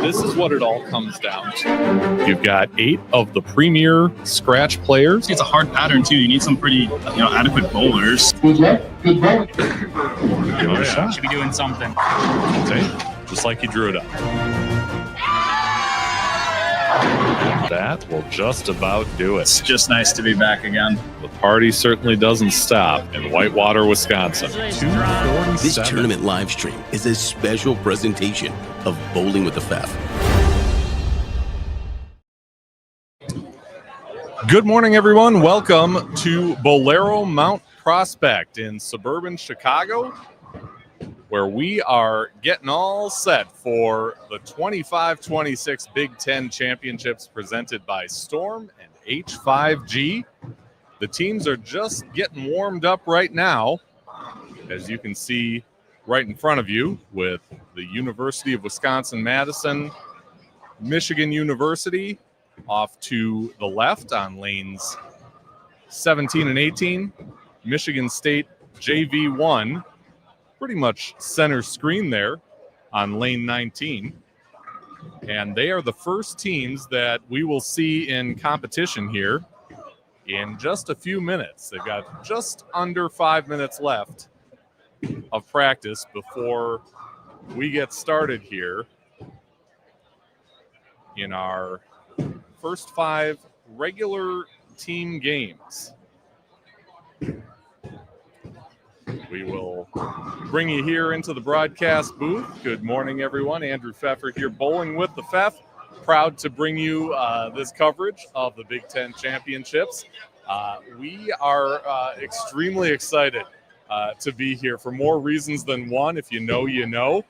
this is what it all comes down to. You've got 8 of the premier scratch players. It's a hard pattern, too. You need some pretty, adequate bowlers. Good luck. Good bowling. Give it a shot. Should be doing something. See? Just like he drew it up. That will just about do it. It's just nice to be back again. The party certainly doesn't stop in Whitewater, Wisconsin. This tournament live stream is a special presentation of Bowling with the FEF. Good morning, everyone. Welcome to Bowlero Mount Prospect in suburban Chicago, where we are getting all set for the 25-26 Big Ten Championships presented by Storm and H5G. The teams are just getting warmed up right now, as you can see right in front of you, with the University of Wisconsin-Madison, Michigan University off to the left on lanes 17 and 18, Michigan State JV1 pretty much center screen there on lane 19. And they are the first teams that we will see in competition here in just a few minutes. They've got just under 5 minutes left of practice before we get started here in our first 5 regular team games. We will bring you here into the broadcast booth. Good morning, everyone. Andrew Pfeffer here, Bowling with the FEF. Proud to bring you this coverage of the Big Ten Championships. We are extremely excited to be here for more reasons than one. If you know, you know.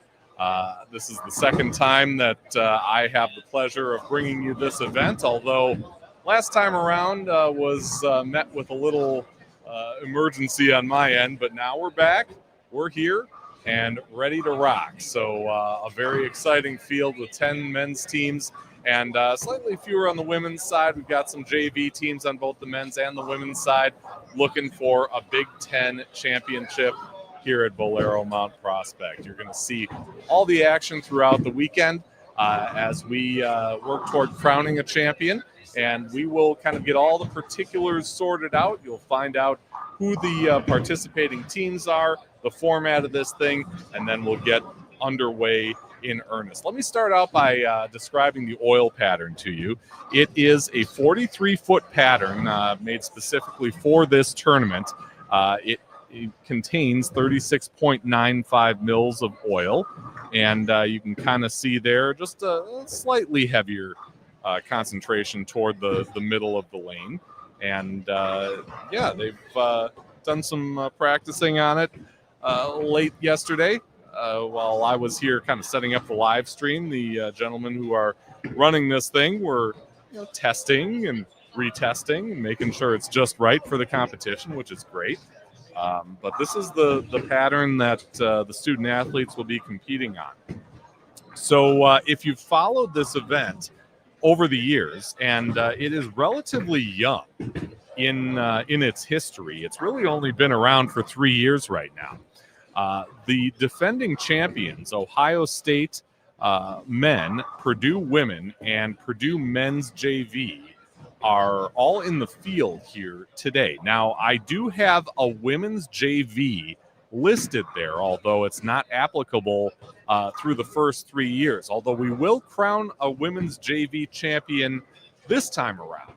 This is the second time that I have the pleasure of bringing you this event, although last time around was met with a little emergency on my end, but now we're back, we're here, and ready to rock. So a very exciting field with 10 men's teams and slightly fewer on the women's side. We've got some JV teams on both the men's and the women's side looking for a Big Ten championship here at Bowlero Mount Prospect. You're going to see all the action throughout the weekend as we work toward crowning a champion. And we will kind of get all the particulars sorted out. You'll find out who the participating teams are, the format of this thing, and then we'll get underway in earnest. Let me start out by describing the oil pattern to you. It is a 43-foot pattern made specifically for this tournament. It contains 36.95 mils of oil, and you can kind of see there just a slightly heavier concentration toward the middle of the lane. And yeah, they've done some practicing on it late yesterday while I was here kind of setting up the live stream. The gentlemen who are running this thing were testing and retesting and making sure it's just right for the competition, which is great. But this is the pattern that the student athletes will be competing on. So if you've followed this event over the years, and it is relatively young in its history. It's really only been around for 3 years right now. The defending champions, Ohio State men, Purdue women, and Purdue men's JV are all in the field here today. Now, I do have a women's JV listed there, although it's not applicable through the first 3 years, although we will crown a women's JV champion this time around,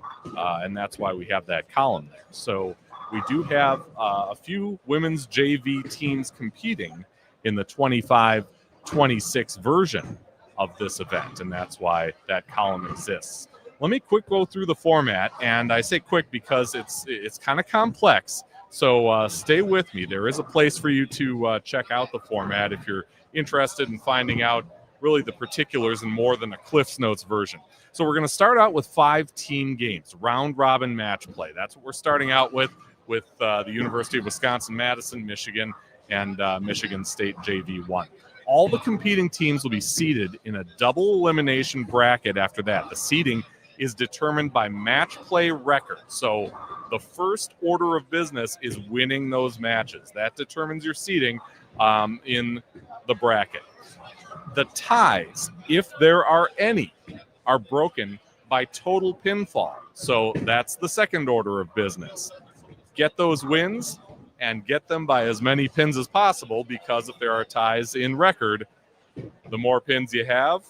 and that's why we have that column there. So we do have a few women's JV teams competing in the 25-26 version of this event, and that's why that column exists. Let me quick go through the format, and I say quick because it's kind of complex. So stay with me. There is a place for you to check out the format if you're interested in finding out really the particulars and more than a Cliff's Notes version. So we're going to start out with 5 team games, round-robin match play. That's what we're starting out with the University of Wisconsin-Madison, Michigan, and Michigan State JV1. All the competing teams will be seeded in a double elimination bracket after that. The seeding is determined by match play record. So the first order of business is winning those matches. That determines your seeding in the bracket. The ties, if there are any, are broken by total pinfall. So that's the second order of business. Get those wins and get them by as many pins as possible, because if there are ties in record, the more pins you have,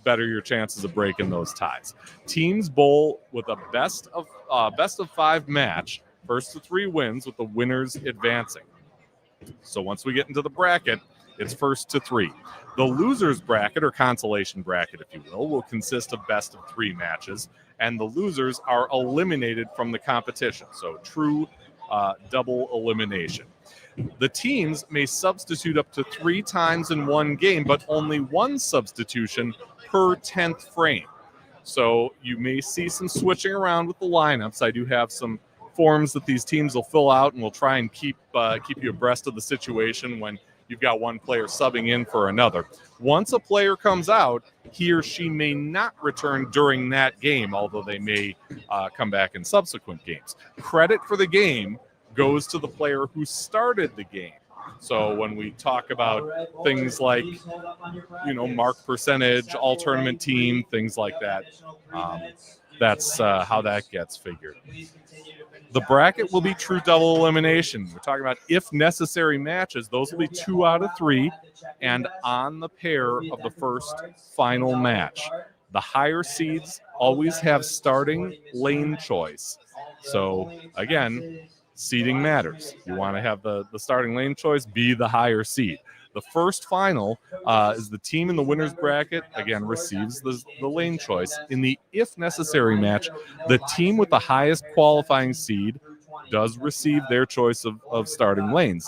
better your chances of breaking those ties. Teams bowl with a best of 5 match, first to 3 wins, with the winners advancing. So once we get into the bracket, it's first to 3. The losers bracket, or consolation bracket, if you will consist of best of 3 matches, and the losers are eliminated from the competition. So true double elimination. The teams may substitute up to 3 times in one game, but only 1 substitution per 10th frame. So you may see some switching around with the lineups. I do have some forms that these teams will fill out, and we'll try and keep you abreast of the situation when you've got one player subbing in for another. Once a player comes out, he or she may not return during that game, although they may come back in subsequent games. Credit for the game goes to the player who started the game. So when we talk about things like, mark percentage, all tournament team, things like that, that's how that gets figured. The bracket will be true double elimination. We're talking about if necessary matches. Those will be 2 out of 3 and on the pair of the first final match. The higher seeds always have starting lane choice. So again, seeding matters. You want to have the starting lane choice be the higher seed. The first final is the team in the winner's bracket, again, receives the lane choice. In the if necessary match, the team with the highest qualifying seed does receive their choice of starting lanes.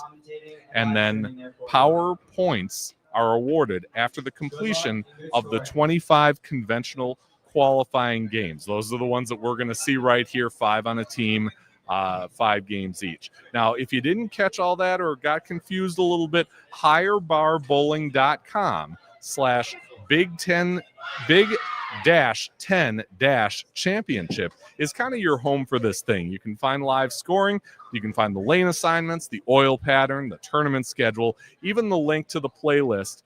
And then power points are awarded after the completion of the 25 conventional qualifying games. Those are the ones that we're going to see right here, 5 on a team, 5 games each. Now, if you didn't catch all that or got confused a little bit, higherbarbowling.com/big-10-championship is kind of your home for this thing. You can find live scoring, you can find the lane assignments, the oil pattern, the tournament schedule, even the link to the playlist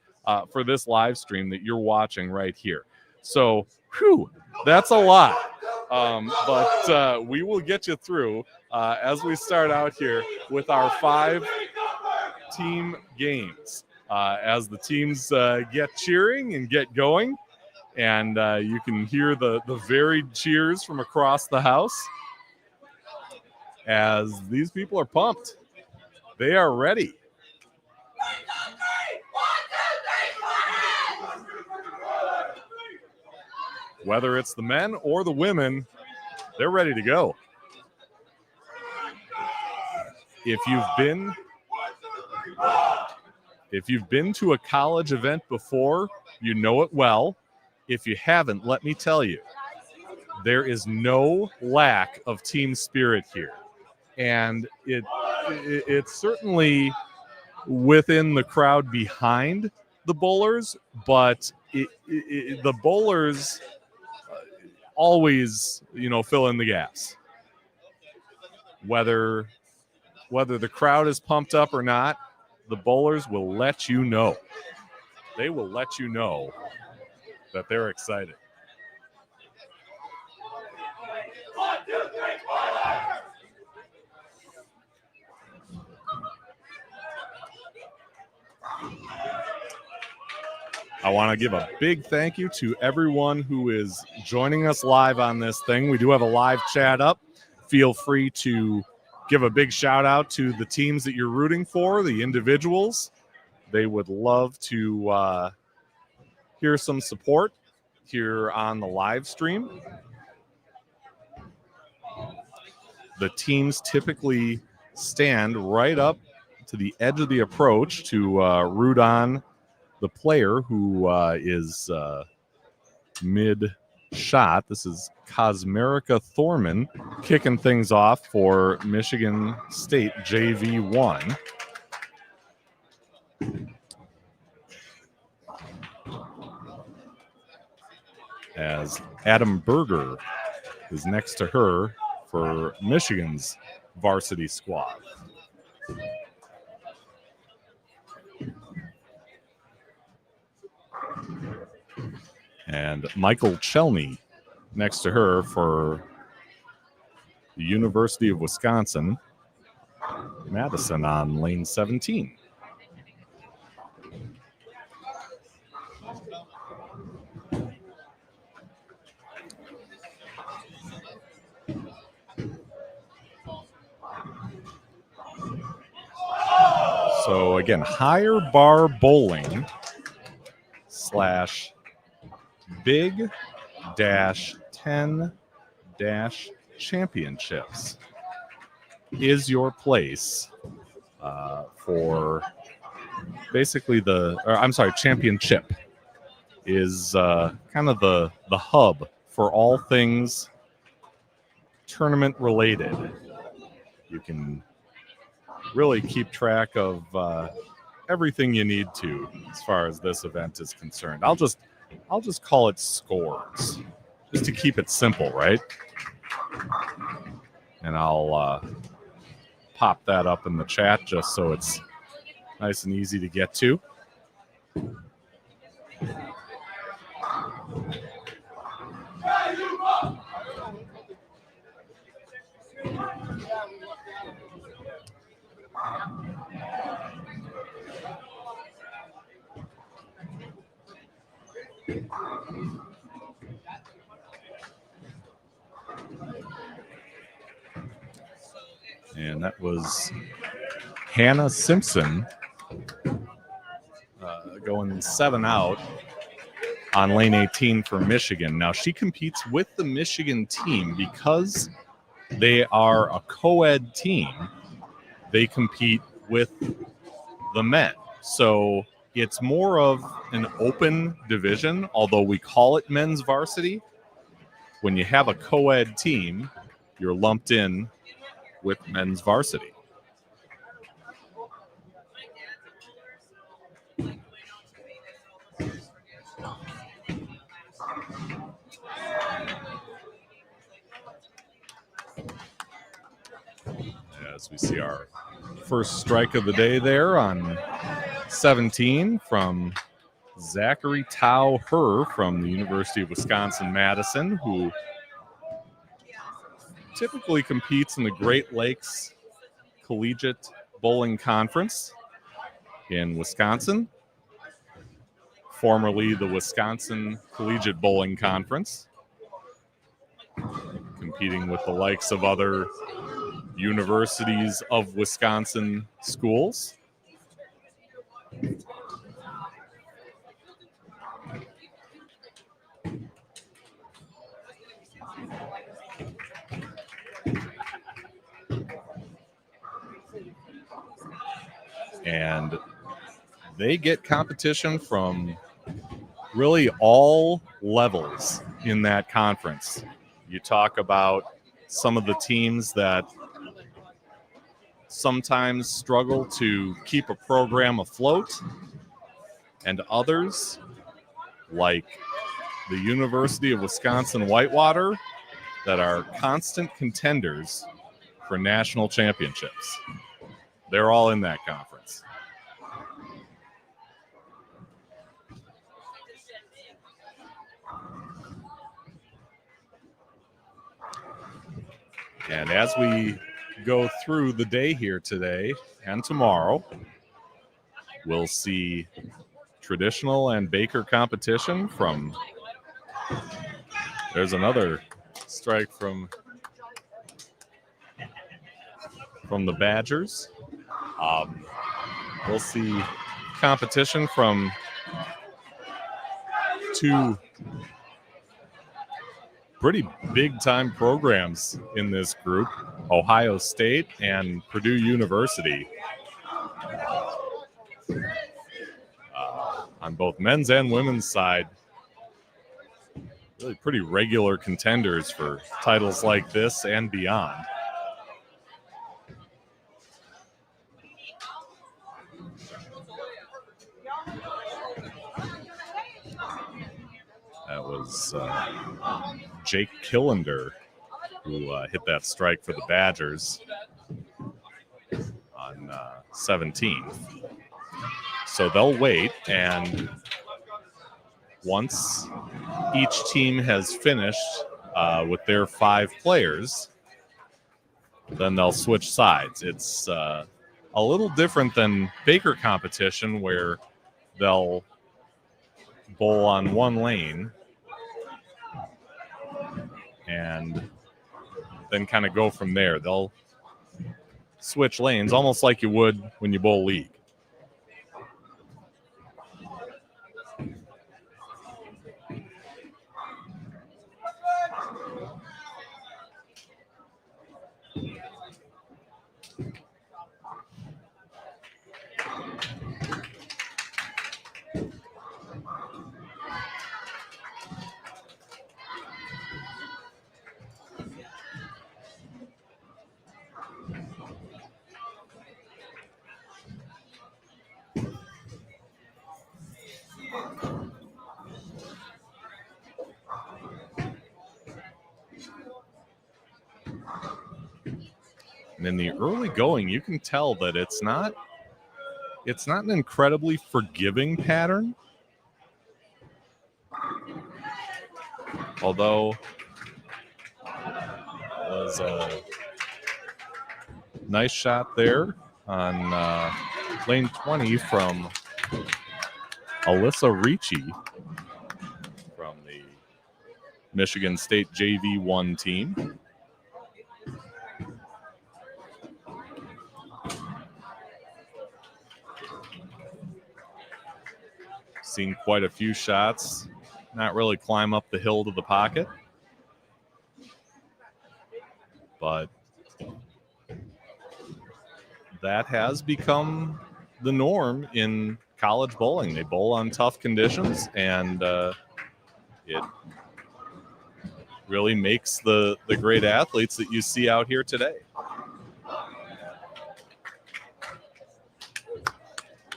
for this live stream that you're watching right here. So, that's a lot. But we will get you through as we start out here with our 5 team games. As the teams get cheering and get going, and you can hear the varied cheers from across the house as these people are pumped. They are ready. Whether it's the men or the women, they're ready to go. If you've been to a college event before, you know it well. If you haven't, let me tell you, there is no lack of team spirit here. And it's certainly within the crowd behind the bowlers, but the bowlers always, fill in the gaps. Whether the crowd is pumped up or not, the bowlers will let you know. They will let you know that they're excited. I want to give a big thank you to everyone who is joining us live on this thing. We do have a live chat up. Feel free to give a big shout out to the teams that you're rooting for, the individuals. They would love to hear some support here on the live stream. The teams typically stand right up to the edge of the approach to root on the player who is mid-shot. This is Cosmerica Thorman kicking things off for Michigan State JV1. As Adam Berger is next to her for Michigan's varsity squad. And Michael Chelney next to her for the University of Wisconsin, Madison on lane 17. So again, higher bar bowling / big -10 championships is your place for basically championship is kind of the hub for all things tournament related. You can really keep track of everything you need to as far as this event is concerned. I'll just call it scores, just to keep it simple, right? And I'll pop that up in the chat just so it's nice and easy to get to. And that was Hannah Simpson going 7 out on lane 18 for Michigan. Now she competes with the Michigan team because they are a co-ed team. They compete with the men. So it's more of an open division, although we call it men's varsity. When you have a co-ed team, you're lumped in with men's varsity. As we see our first strike of the day there on 17 from Zachary Tao Herr from the University of Wisconsin-Madison, who typically competes in the Great Lakes Collegiate Bowling Conference in Wisconsin, formerly the Wisconsin Collegiate Bowling Conference, competing with the likes of other Universities of Wisconsin schools. And they get competition from really all levels in that conference. You talk about some of the teams that sometimes struggle to keep a program afloat, and others like the University of Wisconsin-Whitewater that are constant contenders for national championships. They're all in that conference. And as we go through the day here today and tomorrow, we'll see traditional and Baker competition from, there's another strike from the Badgers. We'll see competition from two pretty big-time programs in this group, Ohio State and Purdue University. On both men's and women's side, really pretty regular contenders for titles like this and beyond. That was Jake Killander who hit that strike for the Badgers on 17. So they'll wait, and once each team has finished with their 5 players, then they'll switch sides. It's a little different than Baker competition where they'll bowl on one lane and then kind of go from there. They'll switch lanes almost like you would when you bowl league. And in the early going, you can tell that it's not an incredibly forgiving pattern. Although it was a nice shot there on lane 20 from Alyssa Ricci from the Michigan State JV1 team. Seen quite a few shots, not really climb up the hill to the pocket, but that has become the norm in college bowling. They bowl on tough conditions, and it really makes the great athletes that you see out here today.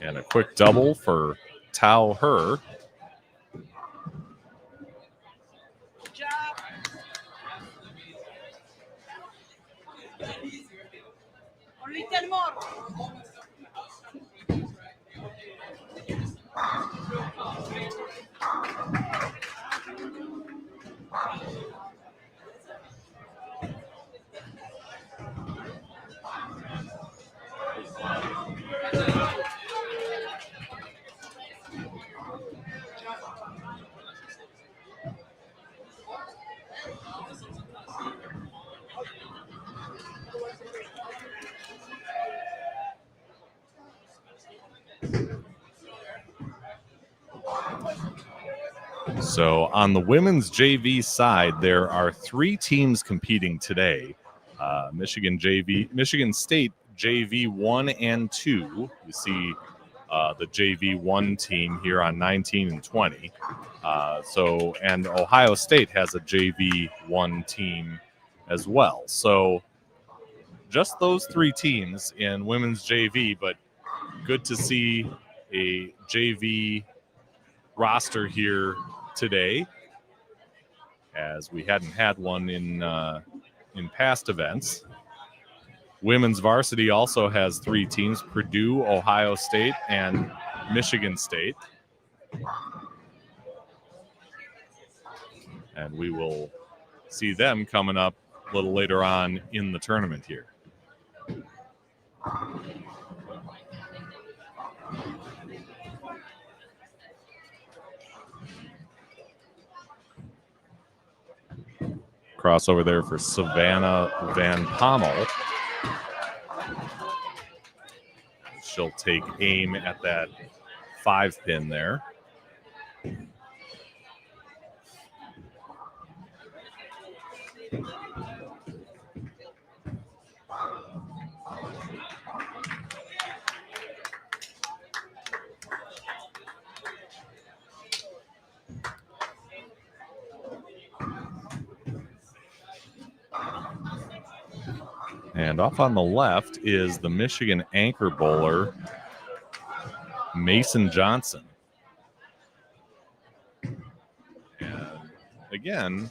And a quick double for Tao Her. So on the women's JV side, there are 3 teams competing today. Michigan State JV 1 and 2. You see the JV 1 team here on 19 and 20. And Ohio State has a JV 1 team as well. So just those 3 teams in women's JV, but good to see a JV roster here today, as we hadn't had one in past events. Women's varsity also has 3 teams: Purdue, Ohio State, and Michigan State. And we will see them coming up a little later on in the tournament here. Crossover there for Savannah Van Pommel. She'll take aim at that 5-pin there. And off on the left is the Michigan anchor bowler, Mason Johnson. And again,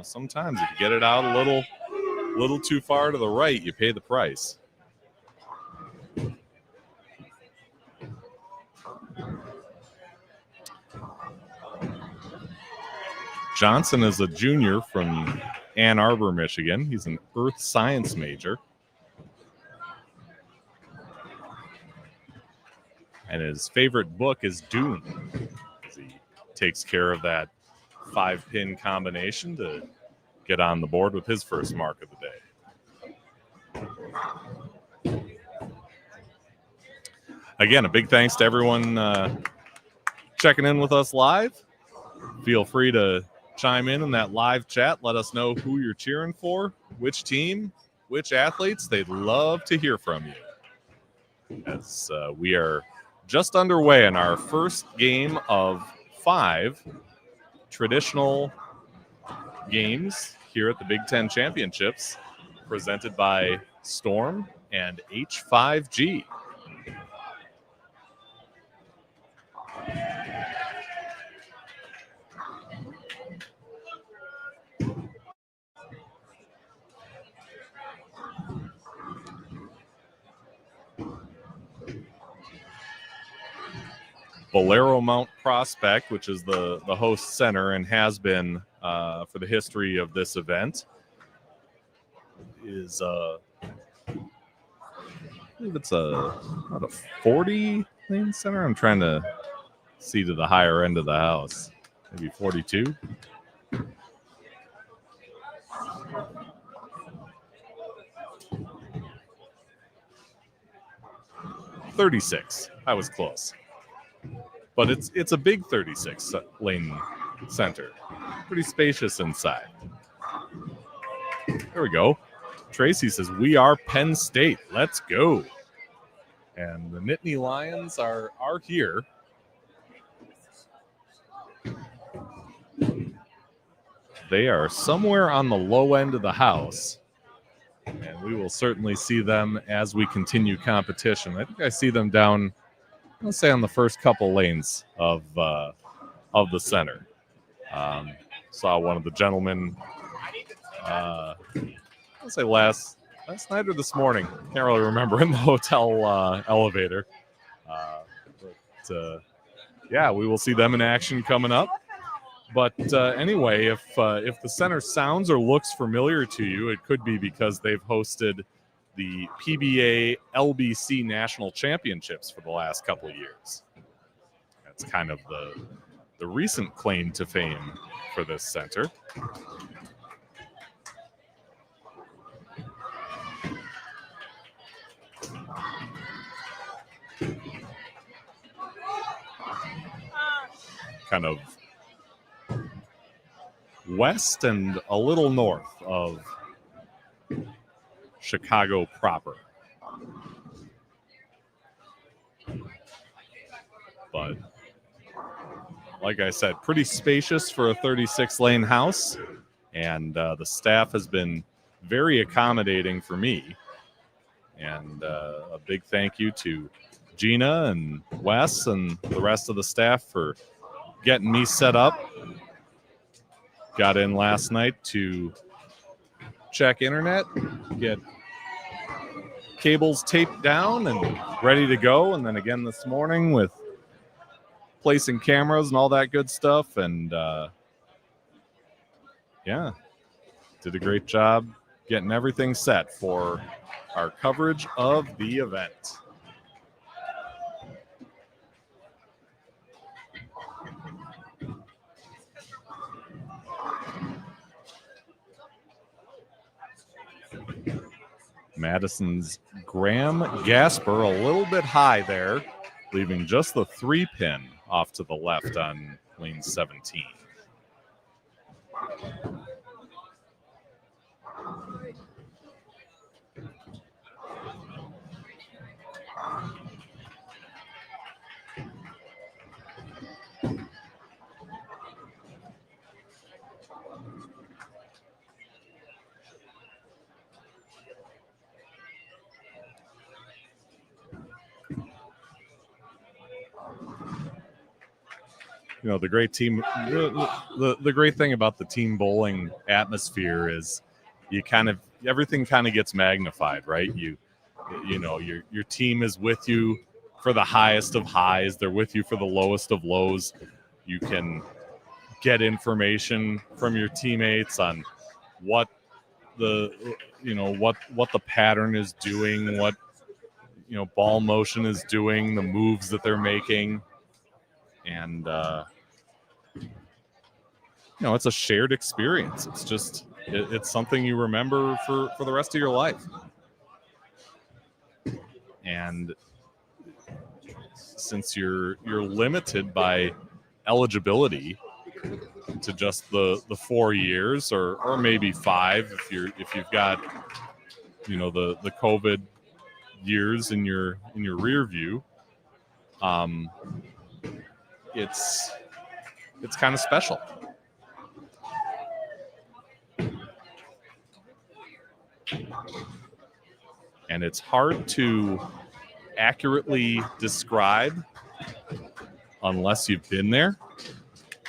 sometimes if you get it out a little too far to the right, you pay the price. Johnson is a junior from Ann Arbor, Michigan. He's an earth science major. And his favorite book is Dune. He takes care of that 5-pin combination to get on the board with his first mark of the day. Again, a big thanks to everyone checking in with us live. Feel free to chime in that live chat. Let us know who you're cheering for, which team, which athletes. They'd love to hear from you. As we are just underway in our first game of 5 traditional games here at the Big Ten Championships, presented by Storm and H5G. Bowlero Mount Prospect, which is the host center and has been for the history of this event, is I believe it's about a 40 lane center. I'm trying to see to the higher end of the house, maybe 42. $36. I was close. But it's a big 36 lane center. Pretty spacious inside. There we go. Tracy says, we are Penn State. Let's go. And the Nittany Lions are here. They are somewhere on the low end of the house. And we will certainly see them as we continue competition. I think I see them down, let's say, on the first couple lanes of the center. Saw one of the gentlemen, let's say last night or this morning. Can't really remember, in the hotel elevator. Yeah, we will see them in action coming up. But anyway, if the center sounds or looks familiar to you, it could be because they've hosted the PBA LBC National Championships for the last couple of years. That's kind of the recent claim to fame for this center. Kind of west and a little north of Chicago proper. But like I said, pretty spacious for a 36-lane house, and the staff has been very accommodating for me. And a big thank you to Gina and Wes and the rest of the staff for getting me set up. Got in last night to check internet, get cables taped down and ready to go. And then again this morning with placing cameras and all that good stuff. And yeah, did a great job getting everything set for our coverage of the event. Madison's Graham Gasper a little bit high there, leaving just the 3-pin off to the left on lane 17. You know, the great team, the great thing about the team bowling atmosphere is everything kind of gets magnified, right? You know, your team is with you for the highest of highs. They're with you for the lowest of lows. You can get information from your teammates on what the what the pattern is doing, what ball motion is doing, the moves that they're making, and it's a shared experience. It's just it's something you remember for the rest of your life. And since you're limited by eligibility to just the 4 years or maybe 5 if you've got the COVID years in your rear view, it's kind of special. And it's hard to accurately describe unless you've been there.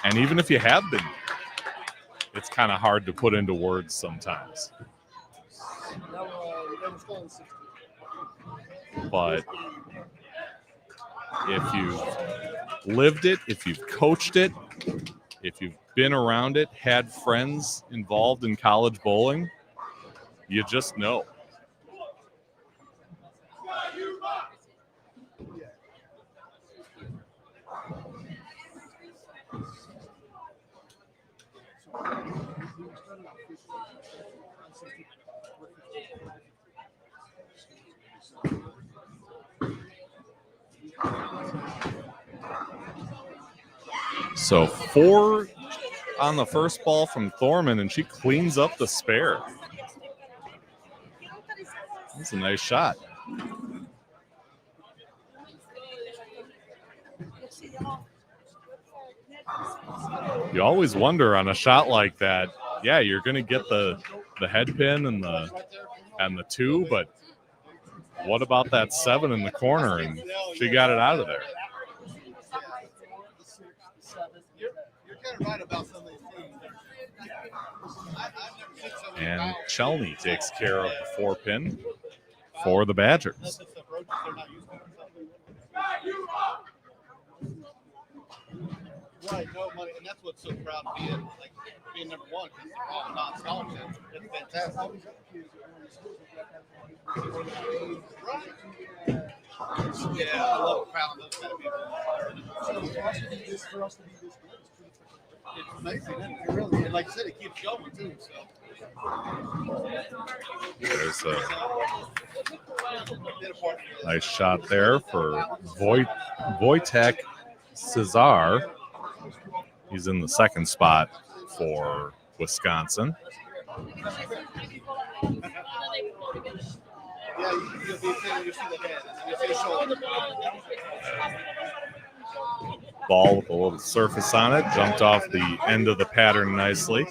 And even if you have been there, it's kind of hard to put into words sometimes. But if you've lived it, if you've coached it, if you've been around it, had friends involved in college bowling, you just know. So 4 on the first ball from Thorman, and she cleans up the spare. That's a nice shot. You always wonder on a shot like that, yeah, you're going to get the head pin and the 2, but what about that 7 in the corner? And she got it out of there. And Chelney takes care of the 4 pin for the Badgers. Right, no money, and that's what's so proud of being number 1 because they're all non-scholarships. It's fantastic. Yeah, I love proud of those kind of people. It's amazing, it really, and like I said, it keeps going too. So there's a nice shot there for Wojtek Cesar. He's in the second spot for Wisconsin. Ball with a little surface on it, jumped off the end of the pattern nicely.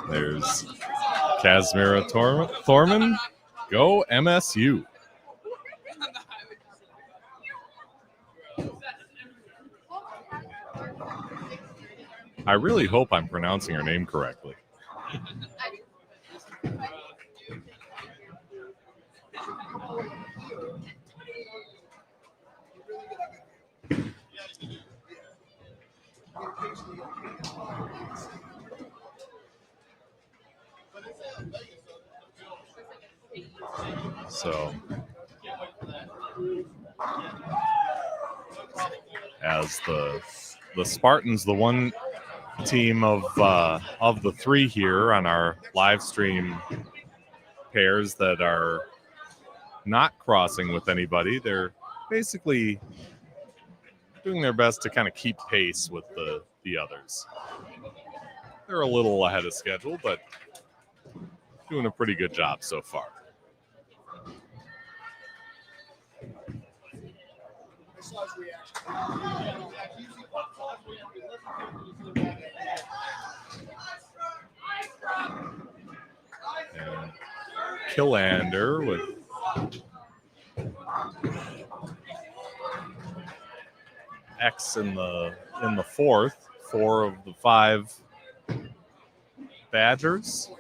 There's Kazmira Thorman. Go MSU. I really hope I'm pronouncing her name correctly. So, as the Spartans, the one team of the 3 here on our live stream pairs that are not crossing with anybody, they're basically doing their best to kind of keep pace with the others. They're a little ahead of schedule, but doing a pretty good job so far. And Killander with X in the 4th, 4 of the 5 Badgers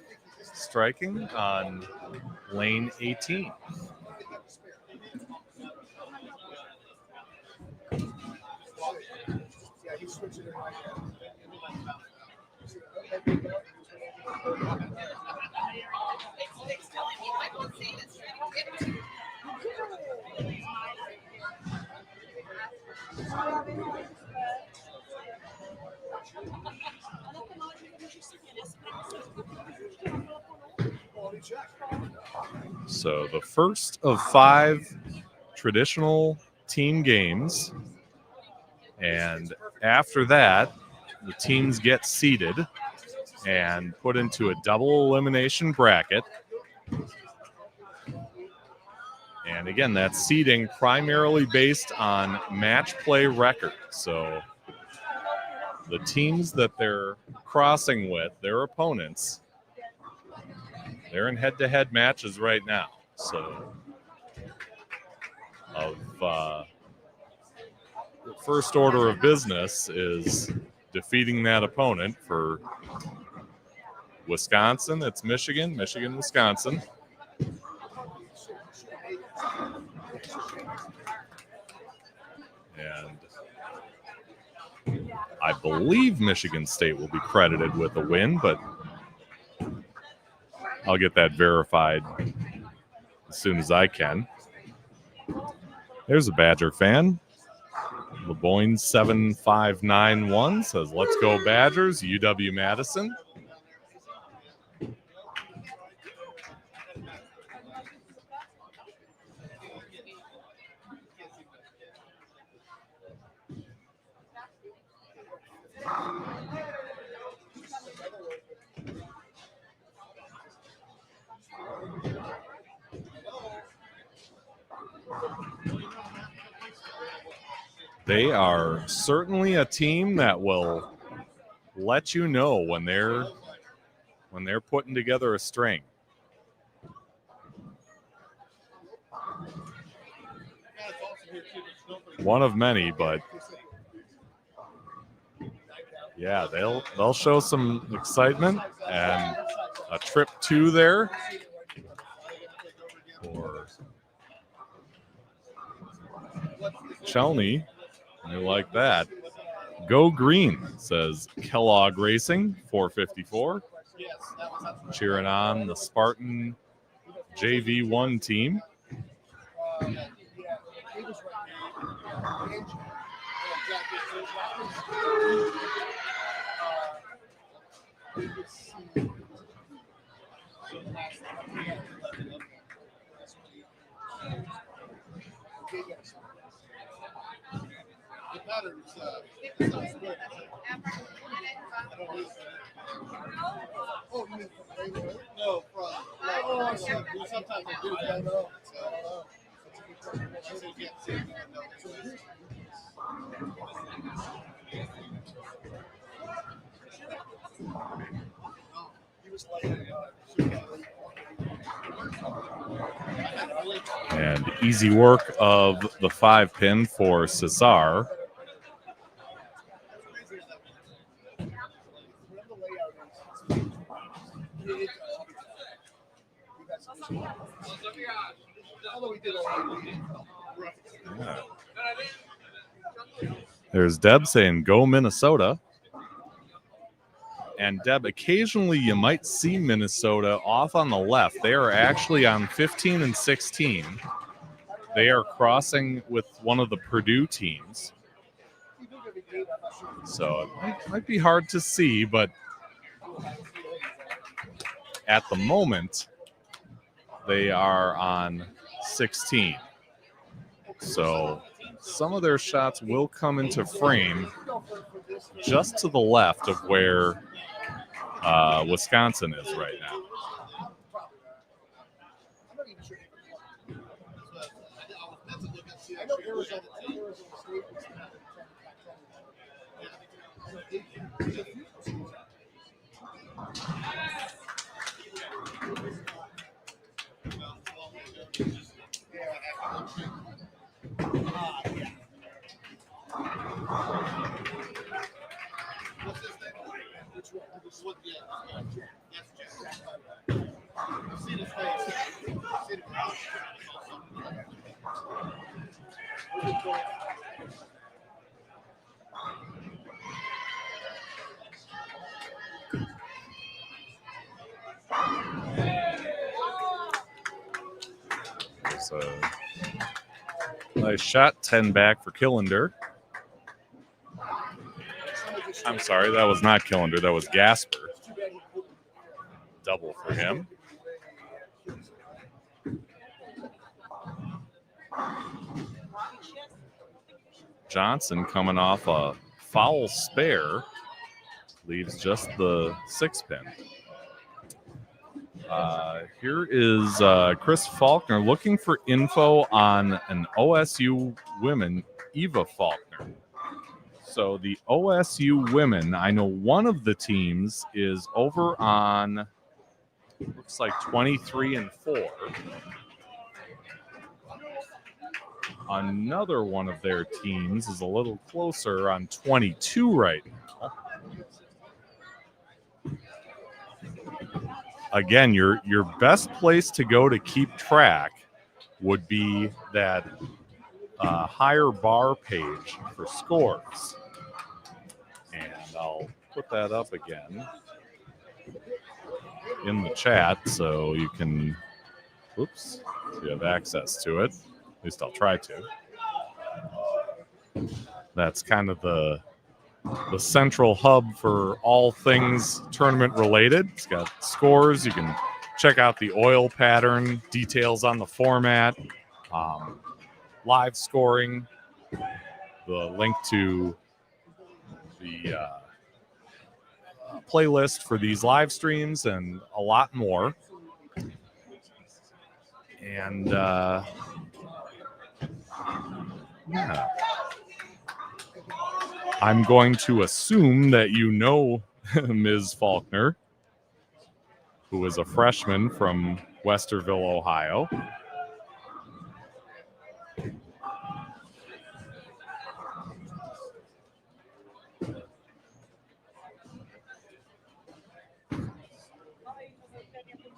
striking on lane 18. So the first of 5 traditional team games, and after that, the teams get seeded and put into a double elimination bracket. And again, that's seeding primarily based on match play record. So the teams that they're crossing with, their opponents, they're in head-to-head matches right now. So the first order of business is defeating that opponent. For Wisconsin, it's Michigan, Wisconsin. And I believe Michigan State will be credited with a win, but I'll get that verified as soon as I can. There's a Badger fan. LeBoyne 7591 says, "Let's go Badgers." UW-Madison. They are certainly a team that will let you know when they're putting together a string. One of many, but yeah, they'll show some excitement, and a trip to there for Chelney. I like that. Go Green, says Kellogg Racing, 454. Cheering on the Spartan JV1 team. Sometimes I do that. And easy work of the 5-pin for Cesar. Yeah. There's Deb saying, "Go Minnesota." And Deb, occasionally you might see Minnesota off on the left. They are actually on 15 and 16. They are crossing with one of the Purdue teams. So it might be hard to see, but at the moment, they are on 16. So some of their shots will come into frame just to the left of where Wisconsin is right now. There's a nice shot. 10 back for Killender. I'm sorry, that was not Killender. That was Gasper. Double for him. Johnson coming off a foul spare. Leaves just the 6-pin. Here is Chris Faulkner looking for info on an OSU women, Eva Faulkner. So the OSU women, I know one of the teams is over on, looks like 23 and 4. Another one of their teams is a little closer on 22 right now. Again, your best place to go to keep track would be that higher bar page for scores. And I'll put that up again in the chat so you can, oops, you have access to it. At least I'll try to. That's kind of the central hub for all things tournament related. It's got scores. You can check out the oil pattern, details on the format, live scoring, the link to the playlist for these live streams, and a lot more. And yeah. I'm going to assume that you know Ms. Faulkner, who is a freshman from Westerville, Ohio.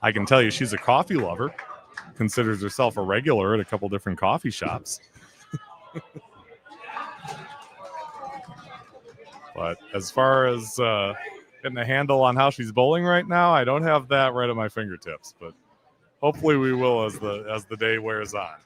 I can tell you she's a coffee lover, considers herself a regular at a couple different coffee shops. But as far as getting a handle on how she's bowling right now, I don't have that right at my fingertips. But hopefully we will as the day wears on.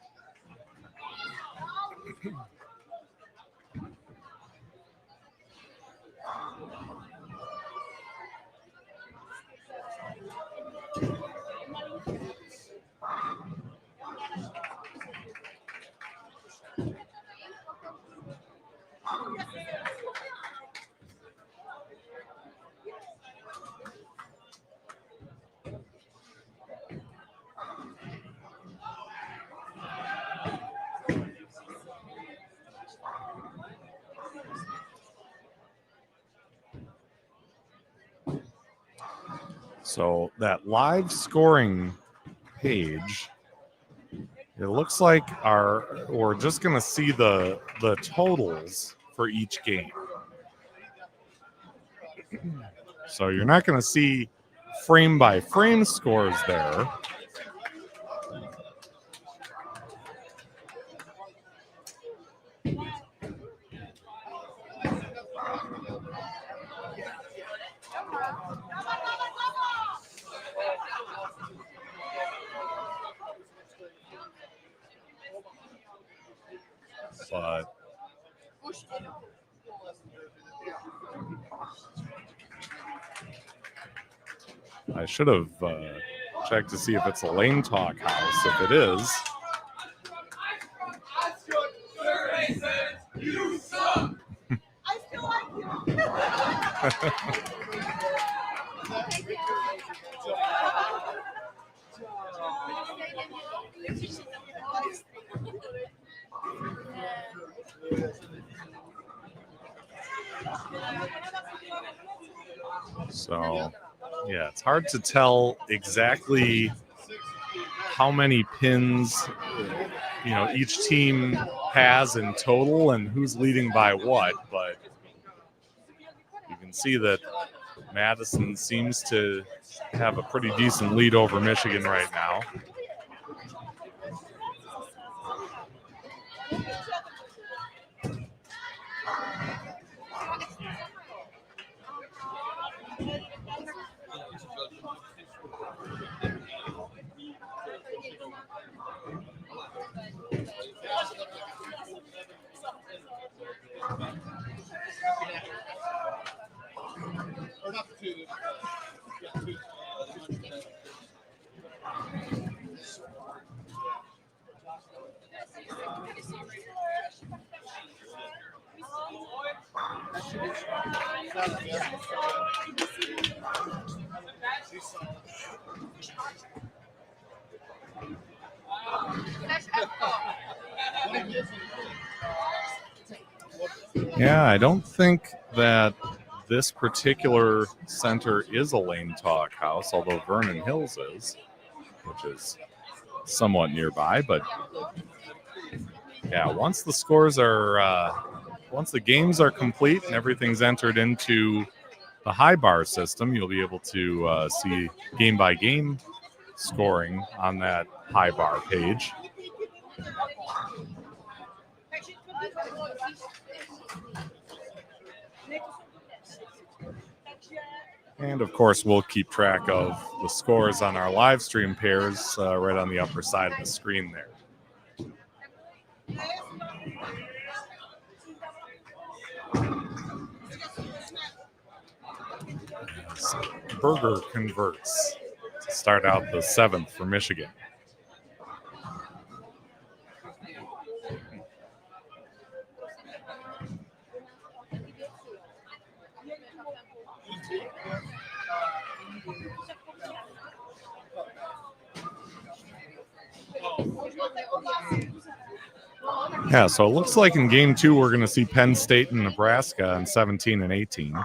So that live scoring page, it looks like we're just going to see the totals for each game. So you're not going to see frame by frame scores there. But I should have checked to see if it's a Lane Talk house. If it is, You suck. I still like you. So yeah, it's hard to tell exactly how many pins each team has in total and who's leading by what, but you can see that Madison seems to have a pretty decent lead over Michigan right now. Yeah, I don't think that this particular center is a Lane Talk house, although Vernon Hills is, which is somewhat nearby. But yeah, once the scores are, once the games are complete and everything's entered into the high bar system, you'll be able to see game by game scoring on that high bar page. And of course, we'll keep track of the scores on our live stream pairs right on the upper side of the screen there. As Berger converts to start out the seventh for Michigan. Yeah, so it looks like in game two, we're going to see Penn State and Nebraska on 17 and 18.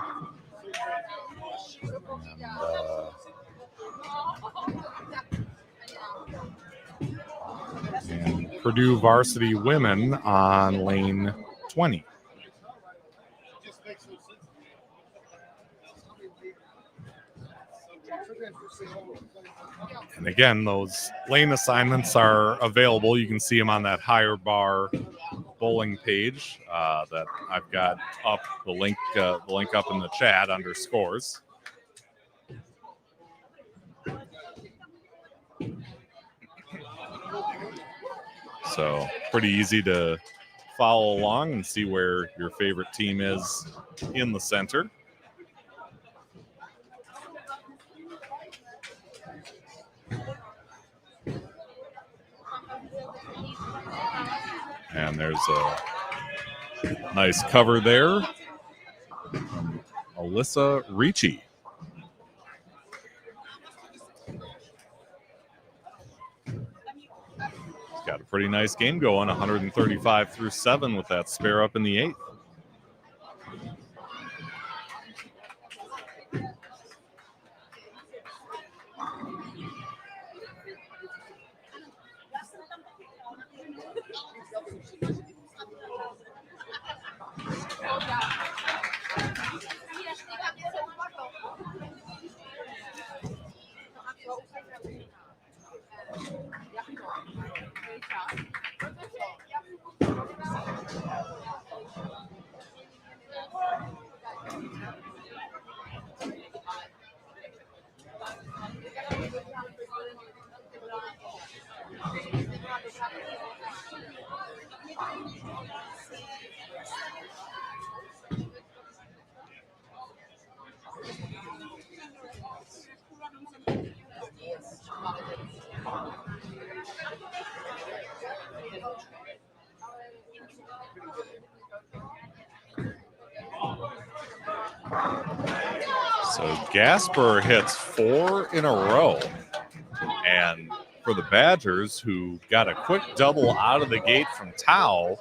And Purdue varsity women on lane 20. And again, those lane assignments are available. You can see them on that higher bar bowling page that I've got up. The link up in the chat under scores. So pretty easy to follow along and see where your favorite team is in the center. And there's a nice cover there. Alyssa Ricci. Got a pretty nice game going, 135-7 with that spare up in the eighth. So Gasper hits 4 in a row. And for the Badgers, who got a quick double out of the gate from Tao,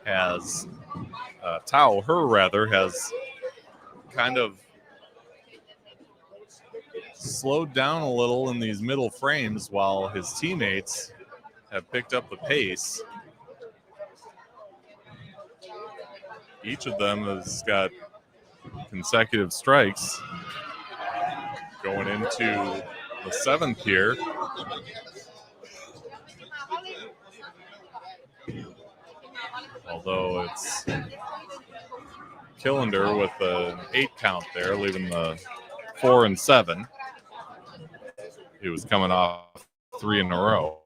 has kind of slowed down a little in these middle frames while his teammates have picked up the pace. Each of them has got consecutive strikes going into the seventh here. Although it's Killender with an 8 count there, leaving the 4 and 7. He was coming off 3 in a row.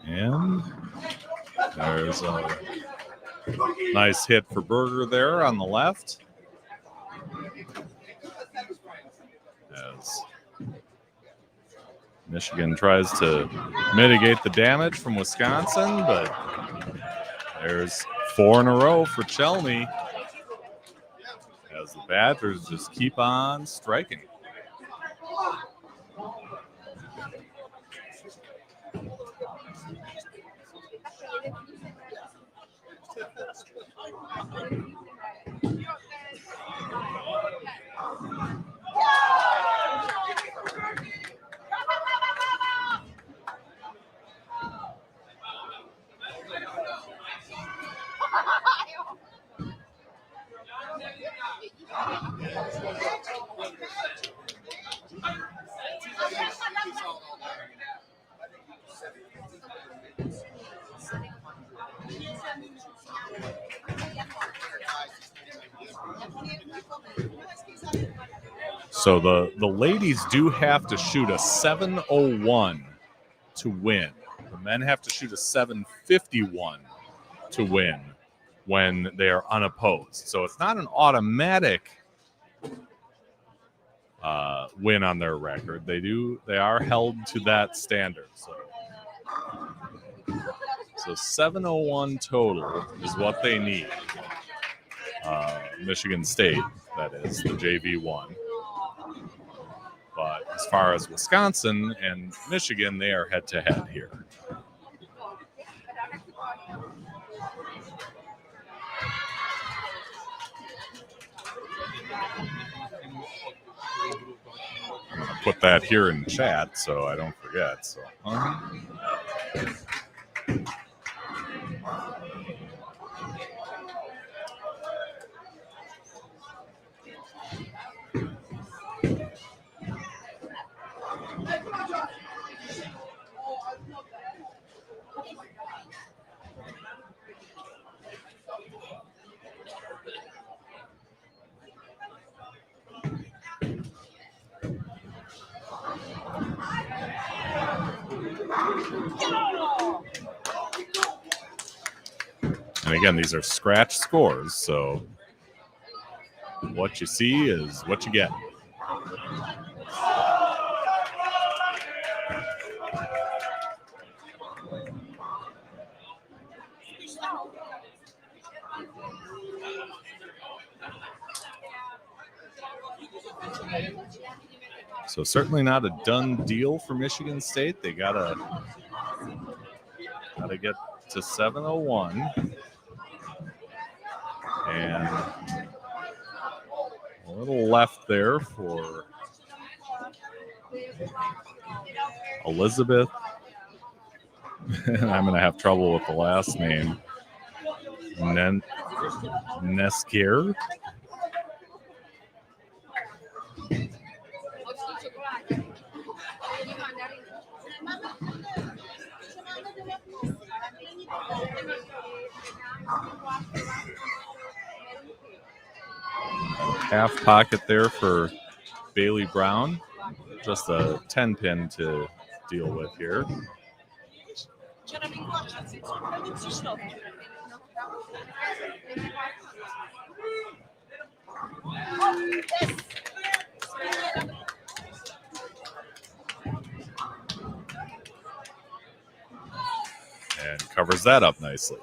And there's a nice hit for Berger there on the left. As Michigan tries to mitigate the damage from Wisconsin, but there's 4 in a row for Chelmy as the Badgers just keep on striking. So the ladies do have to shoot a 7:01 to win. The men have to shoot a 7:51 to win when they are unopposed. So it's not an automatic win on their record. They are held to that standard. So 7:01 total is what they need. Michigan State, that is, the JV one. But as far as Wisconsin and Michigan, they are head-to-head here. I'm going to put that here in chat so I don't forget. So, and again, these are scratch scores, so what you see is what you get. So certainly not a done deal for Michigan State. They gotta get to 7:01, and a little left there for Elizabeth. I'm gonna have trouble with the last name. Neskier. Half pocket there for Bailey Brown. Just a 10-pin to deal with here. And covers that up nicely.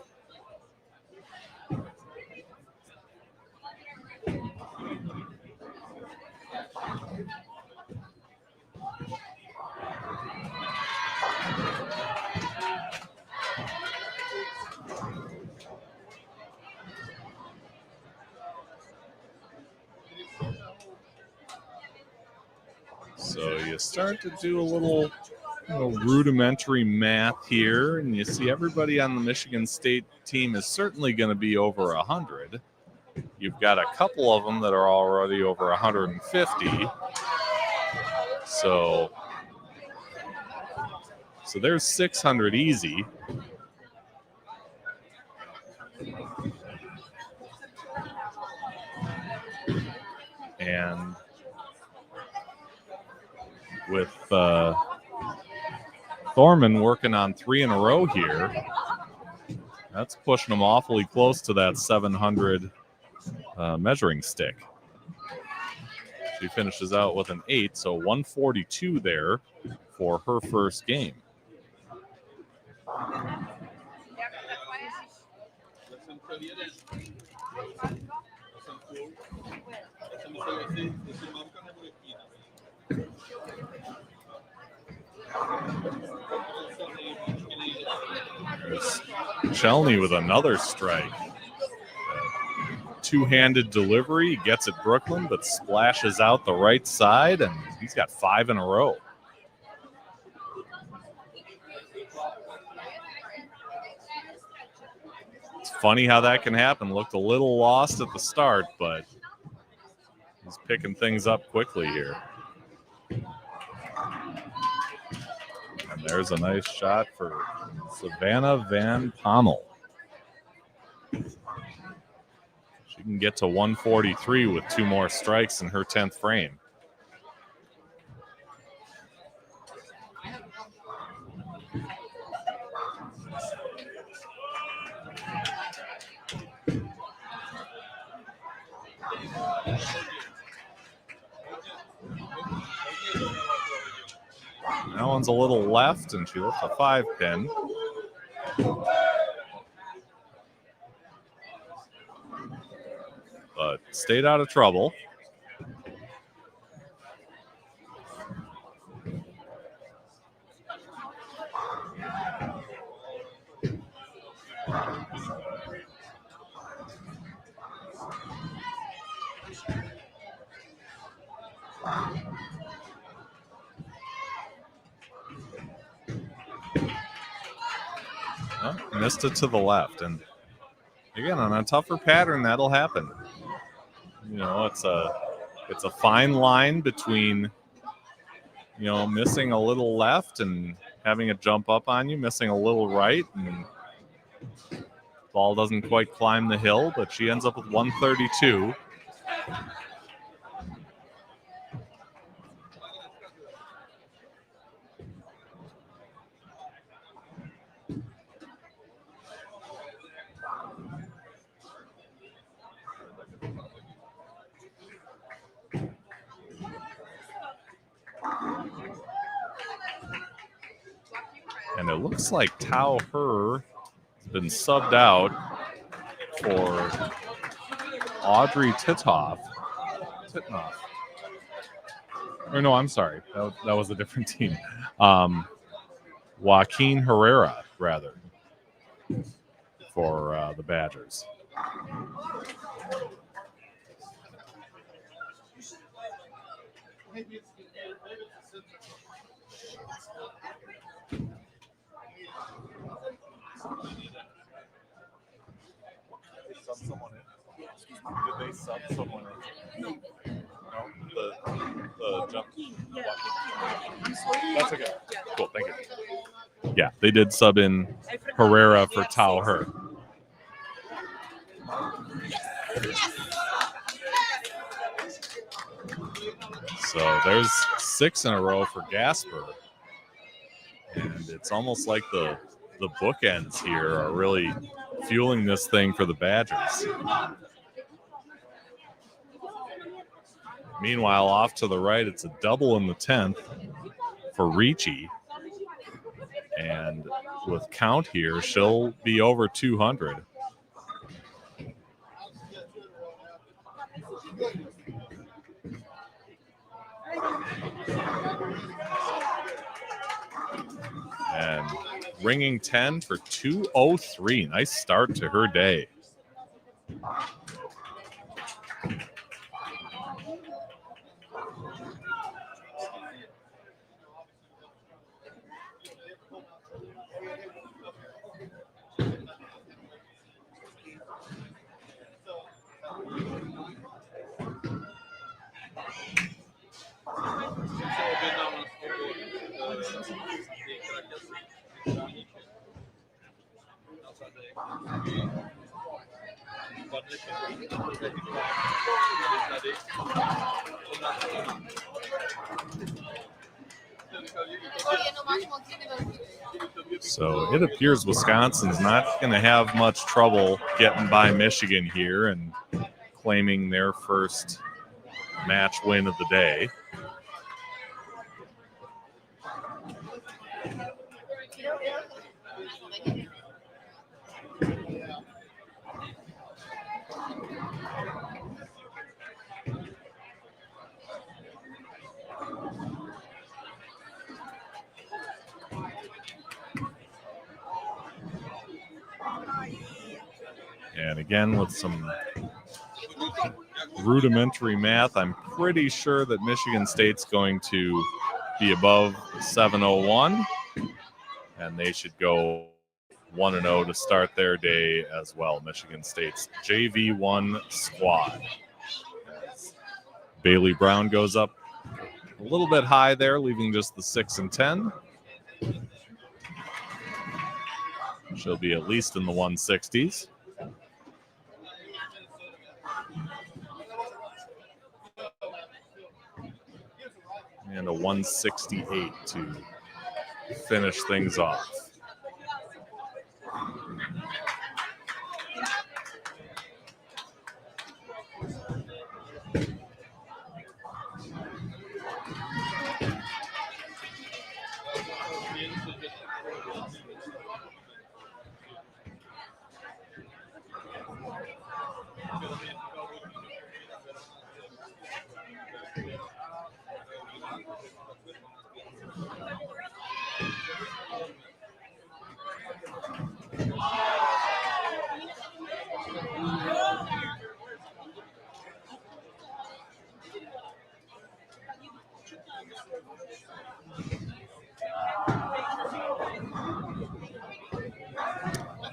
So you start to do a little rudimentary math here, and you see everybody on the Michigan State team is certainly going to be over 100. You've got a couple of them that are already over 150. So there's 600 easy. And with Thorman working on 3 in a row here, that's pushing him awfully close to that 700 measuring stick. She finishes out with an 8, so 142 there for her first game. There's Chelney with another strike. Two-handed delivery, gets it Brooklyn, but splashes out the right side, and he's got 5 in a row. It's funny how that can happen. Looked a little lost at the start, but he's picking things up quickly here. And there's a nice shot for Savannah Van Pommel. She can get to 143 with 2 more strikes in her 10th frame. That one's a little left, and she left a 5-pin. But stayed out of trouble. Well, missed it to the left, and again, on a tougher pattern, that'll happen. You know, it's a fine line between, you know, missing a little left and having it jump up on you, missing a little right, and ball doesn't quite climb the hill, but she ends up with 132. And it looks like Tao Her has been subbed out for Audrey Titnoff. Or no, I'm sorry. That was a different team. Joaquin Herrera, rather, for the Badgers. Someone in? Did they sub someone in? No. The jump. That's okay. Cool, thank you. Yeah, they did sub in Herrera for Tao Her. So there's 6 in a row for Gasper. And it's almost like the bookends here are really fueling this thing for the Badgers. Meanwhile, off to the right, it's a double in the 10th for Ricci. And with count here, she'll be over 200. And ringing 10 for 203. Nice start to her day. So it appears Wisconsin's not going to have much trouble getting by Michigan here and claiming their first match win of the day. And again, with some rudimentary math, I'm pretty sure that Michigan State's going to be above 701, and they should go 1-0 to start their day as well. Michigan State's JV1 squad. As Bailey Brown goes up a little bit high there, leaving just the 6 and 10. She'll be at least in the 160s. And a 168 to finish things off.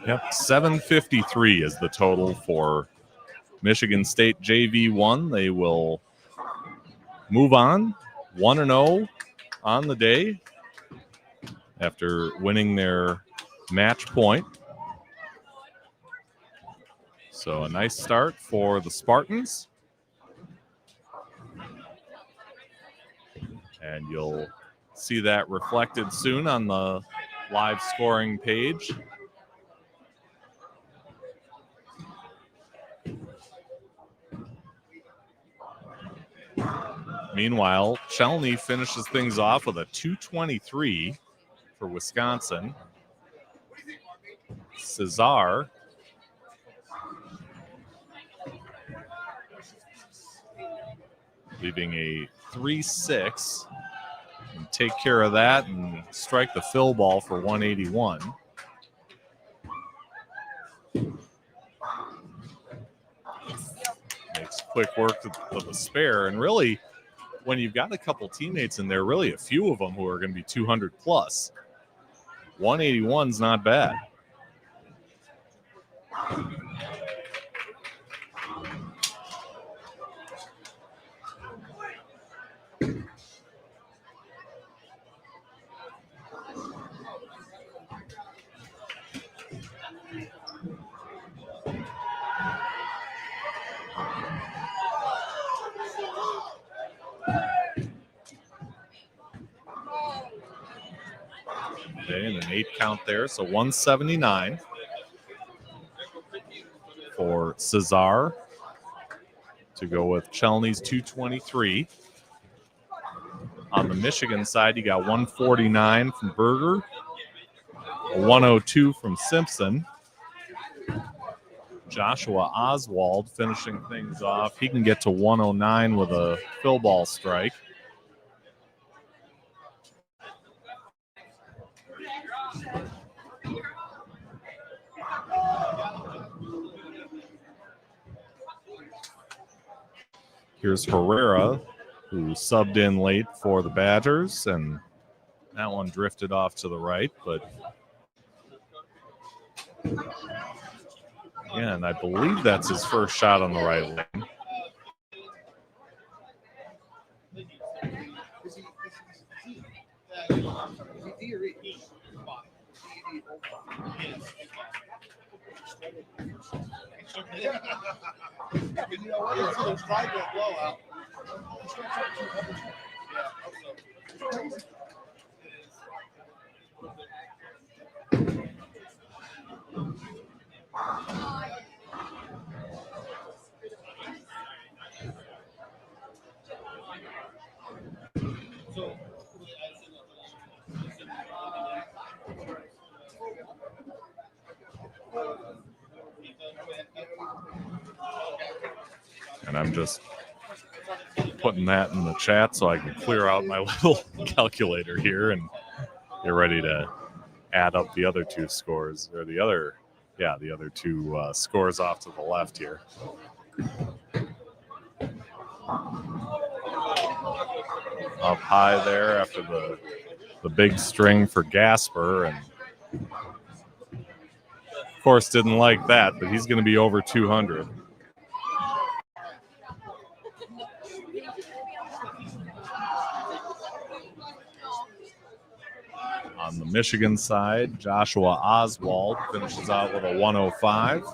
Yep, 753 is the total for Michigan State JV1. They will move on 1-0 on the day after winning their match point. So a nice start for the Spartans. And you'll see that reflected soon on the live scoring page. Meanwhile, Chelney finishes things off with a 223 for Wisconsin. Cesar leaving a 3-6 and take care of that and strike the fill ball for 181. Makes quick work of a spare, and really, when you've got a couple teammates in there, really a few of them who are going to be 200 plus, 181's not bad. Okay, and an 8 count there, so 179 for Cesar to go with Chelney's 223. On the Michigan side, you got 149 from Berger, a 102 from Simpson. Joshua Oswald finishing things off. He can get to 109 with a fill ball strike. Here's Herrera, who subbed in late for the Badgers, and that one drifted off to the right, but yeah, and I believe that's his first shot on the right lane. You know what? It's a vibrant blowout. And I'm just putting that in the chat so I can clear out my little calculator here and get ready to add up the other two scores, or the other two scores off to the left here. Up high there after the big string for Gasper, and of course didn't like that, but he's going to be over 200. On the Michigan side, Joshua Oswald finishes out with a 105.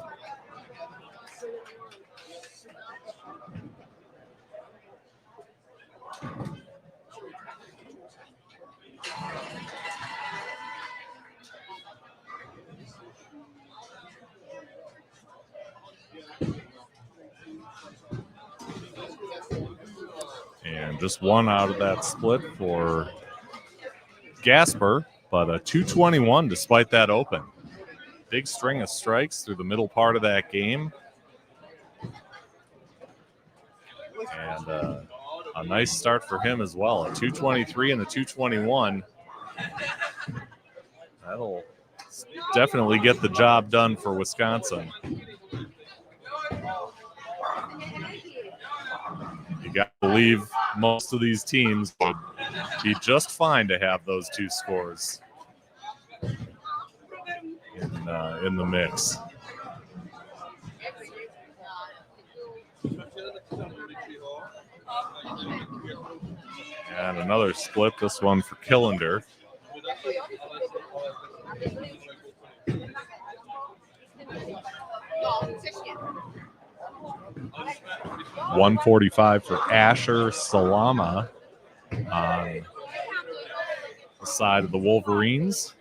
And just one out of that split for Gasper, but a 221 despite that open. Big string of strikes through the middle part of that game. And a nice start for him as well. A 223 and a 221. That'll definitely get the job done for Wisconsin. You got to believe most of these teams would be just fine to have those two scores in the mix. And another split, this one for Killander. $145 for Asher Salama on the side of the Wolverines.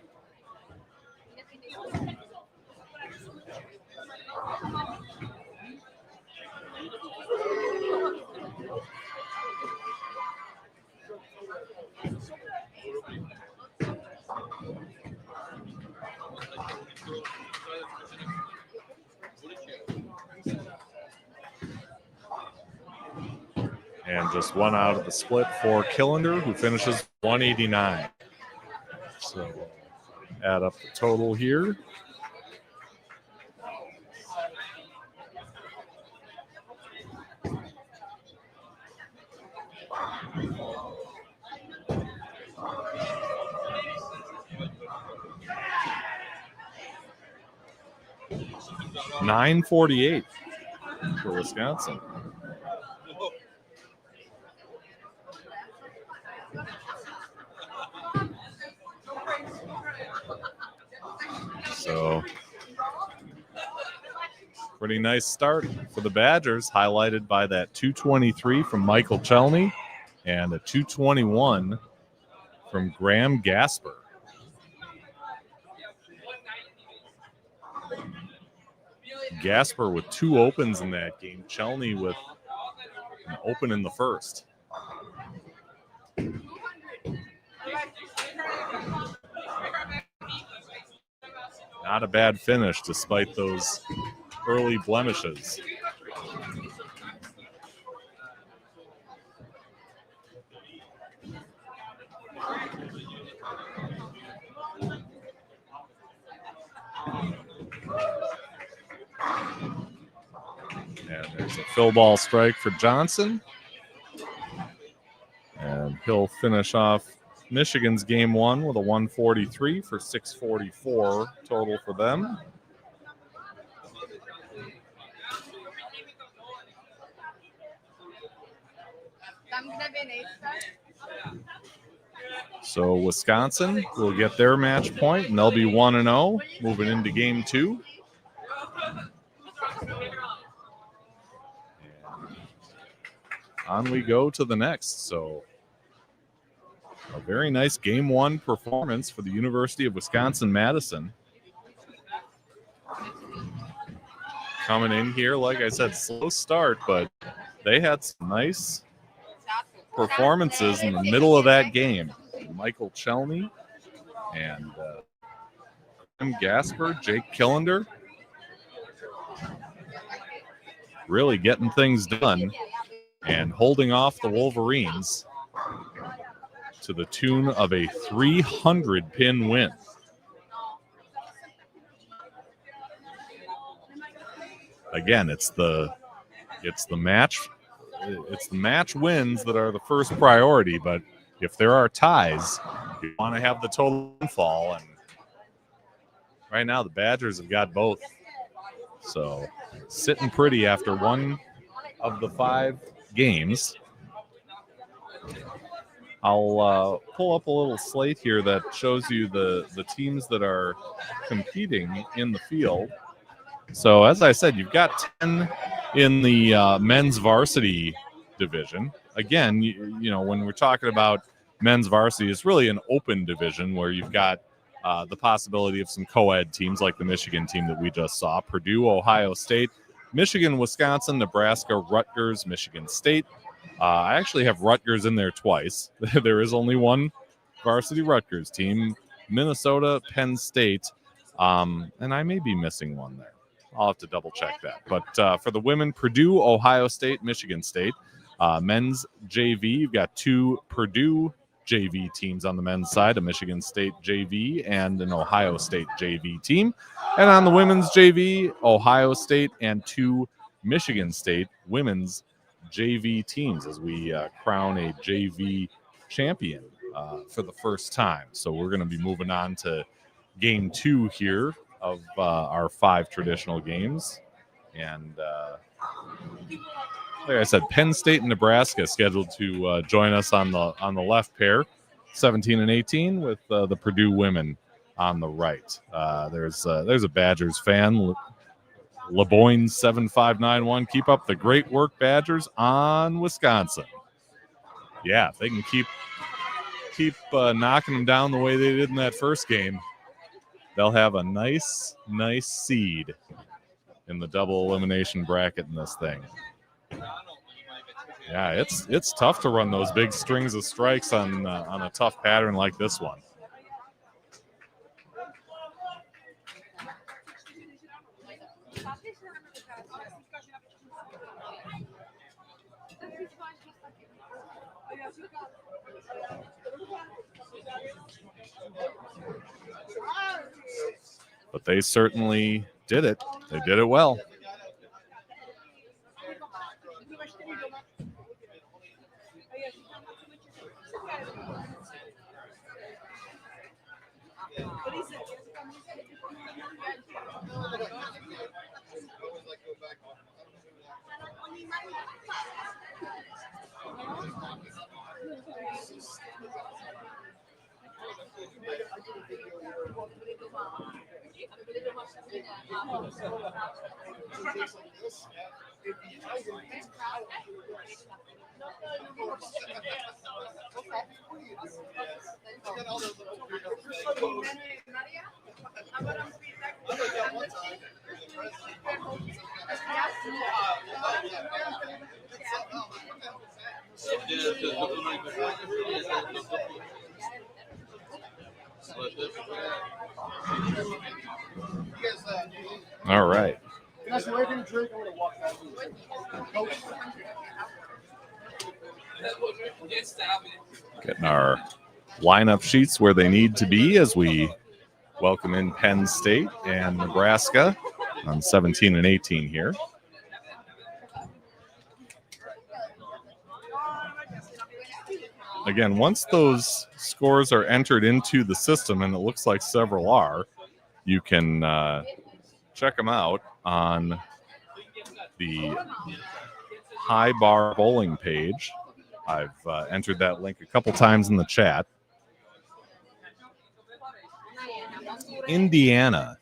And just one out of the split for Killander, who finishes 189. So add up the total here. $948 for Wisconsin. So, pretty nice start for the Badgers, highlighted by that 223 from Michael Chelney and a 221 from Graham Gasper. Gasper with two opens in that game. Chelney with an open in the first. Not a bad finish despite those early blemishes. And there's a fill ball strike for Johnson. And he'll finish off Michigan's game one with a 143 for 644 total for them. So Wisconsin will get their match point, and they'll be 1-0 moving into game 2. On we go to the next. So a very nice game 1 performance for the University of Wisconsin-Madison. Coming in here, like I said, slow start, but they had some nice performances in the middle of that game. Michael Chelney and Tim Gasper, Jake Killander, really getting things done and holding off the Wolverines to the tune of a 300-pin win. Again, it's the match wins that are the first priority, but if there are ties, you want to have the total fall, and right now the Badgers have got both. So sitting pretty after one of the 5 games. I'll pull up a little slate here that shows you the teams that are competing in the field. So as I said, you've got 10 in the men's varsity division. Again, you know, when we're talking about men's varsity, it's really an open division where you've got the possibility of some co-ed teams like the Michigan team that we just saw, Purdue, Ohio State, Michigan, Wisconsin, Nebraska, Rutgers, Michigan State. I actually have Rutgers in there twice. There is only one varsity Rutgers team, Minnesota, Penn State, and I may be missing one there. I'll have to double check that. But for the women, Purdue, Ohio State, Michigan State. Men's JV, you've got 2 Purdue JV teams on the men's side, a Michigan State JV and an Ohio State JV team. And on the women's JV, Ohio State and 2 Michigan State women's JV teams as we crown a JV champion for the first time. So we're going to be moving on to game 2 here of our 5 traditional games. And like I said, Penn State and Nebraska scheduled to join us on the left pair, 17 and 18, with the Purdue women on the right. There's a Badgers fan, LeBoyne 7591. Keep up the great work, Badgers, on Wisconsin. Yeah, if they can keep knocking them down the way they did in that first game, they'll have a nice seed in the double elimination bracket in this thing. Yeah, it's tough to run those big strings of strikes on a tough pattern like this one. But they certainly did it. They did it well. All right. Getting our lineup sheets where they need to be as we welcome in Penn State and Nebraska on 17 and 18 here. Again, once those scores are entered into the system, and it looks like several are, you can check them out on the High Bar Bowling page. I've entered that link a couple times in the chat. Indiana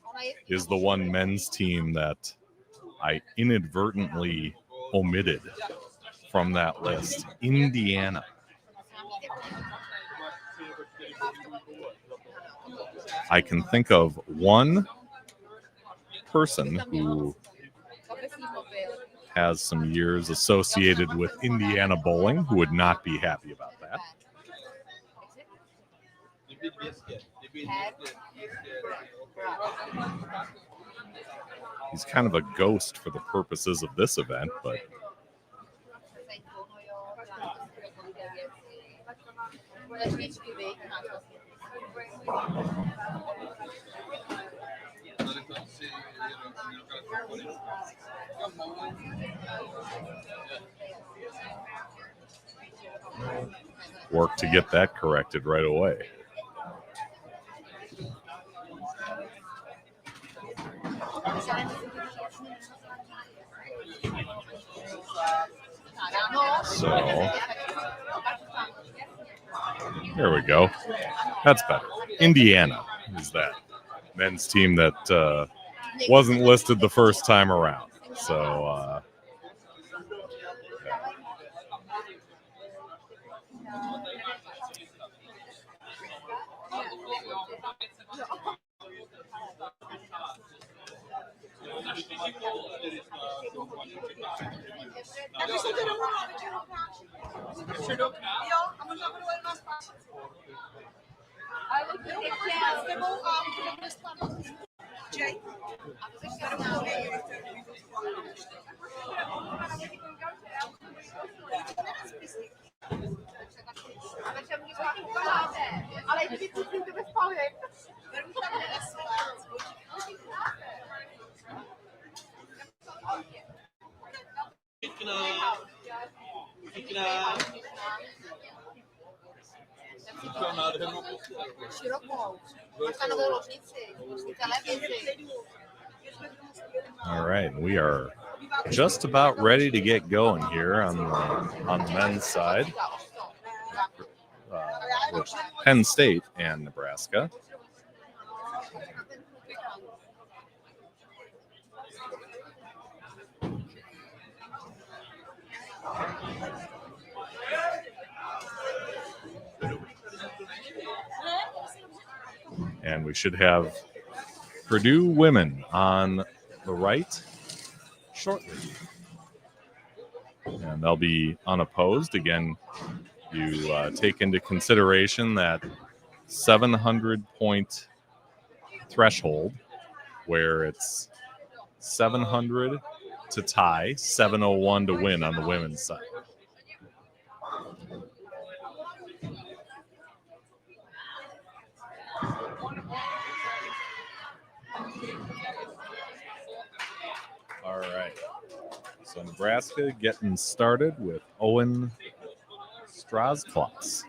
is the one men's team that I inadvertently omitted from that list. Indiana. I can think of one person who has some years associated with Indiana bowling who would not be happy about that. He's kind of a ghost for the purposes of this event, but work to get that corrected right away. So there we go. That's better. Indiana is that men's team that wasn't listed the first time around. So all right, we are just about ready to get going here on the men's side. With Penn State and Nebraska. And we should have Purdue women on the right shortly. And they'll be unopposed. Again, you take into consideration that 700-point threshold where it's 700 to tie, 701 to win on the women's side. All right. So Nebraska getting started with Owen Strasklaas.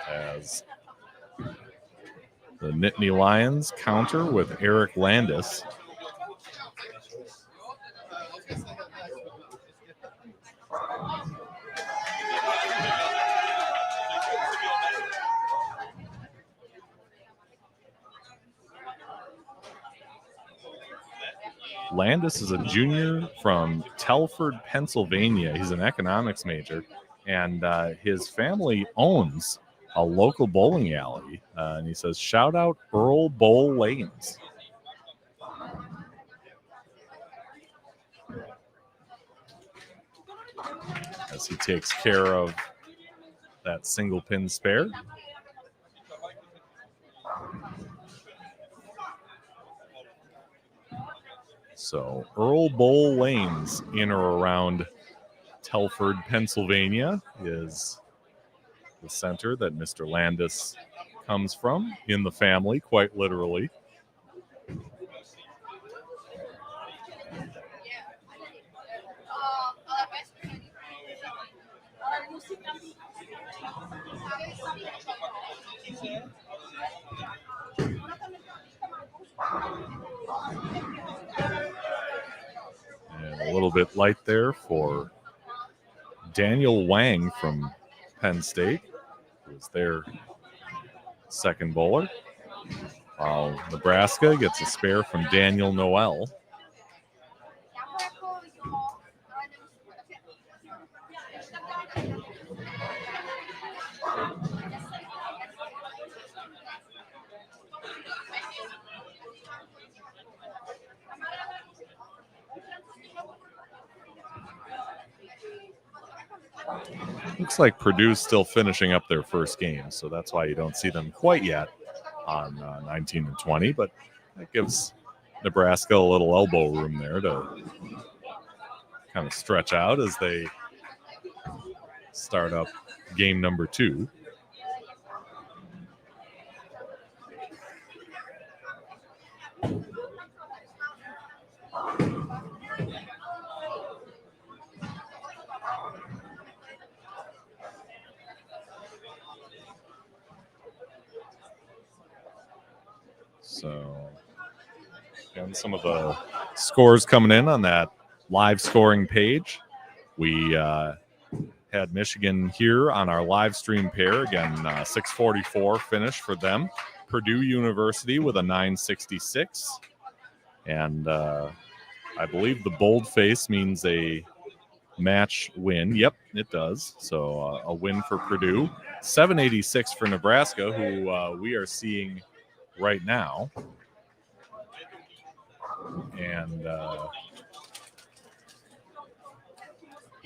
As the Nittany Lions counter with Eric Landis. Landis is a junior from Telford, Pennsylvania. He's an economics major, and his family owns a local bowling alley. And he says, shout out Earl Bowl Lanes. As he takes care of that single pin spare. So Earl Bowl Lanes in or around Telford, Pennsylvania is the center that Mr. Landis comes from in the family, quite literally. And a little bit light there for Daniel Wang from Penn State, who was their second bowler. Nebraska gets a spare from Daniel Noel. Looks like Purdue's still finishing up their first game, so that's why you don't see them quite yet on 19 and 20, but that gives Nebraska a little elbow room there to kind of stretch out as they start up game number 2. So, again, some of the scores coming in on that live scoring page. We had Michigan here on our live stream pair. Again, 644 finish for them. Purdue University with a 966. And I believe the boldface means a match win. Yep, it does. So a win for Purdue. 786 for Nebraska, who we are seeing right now. And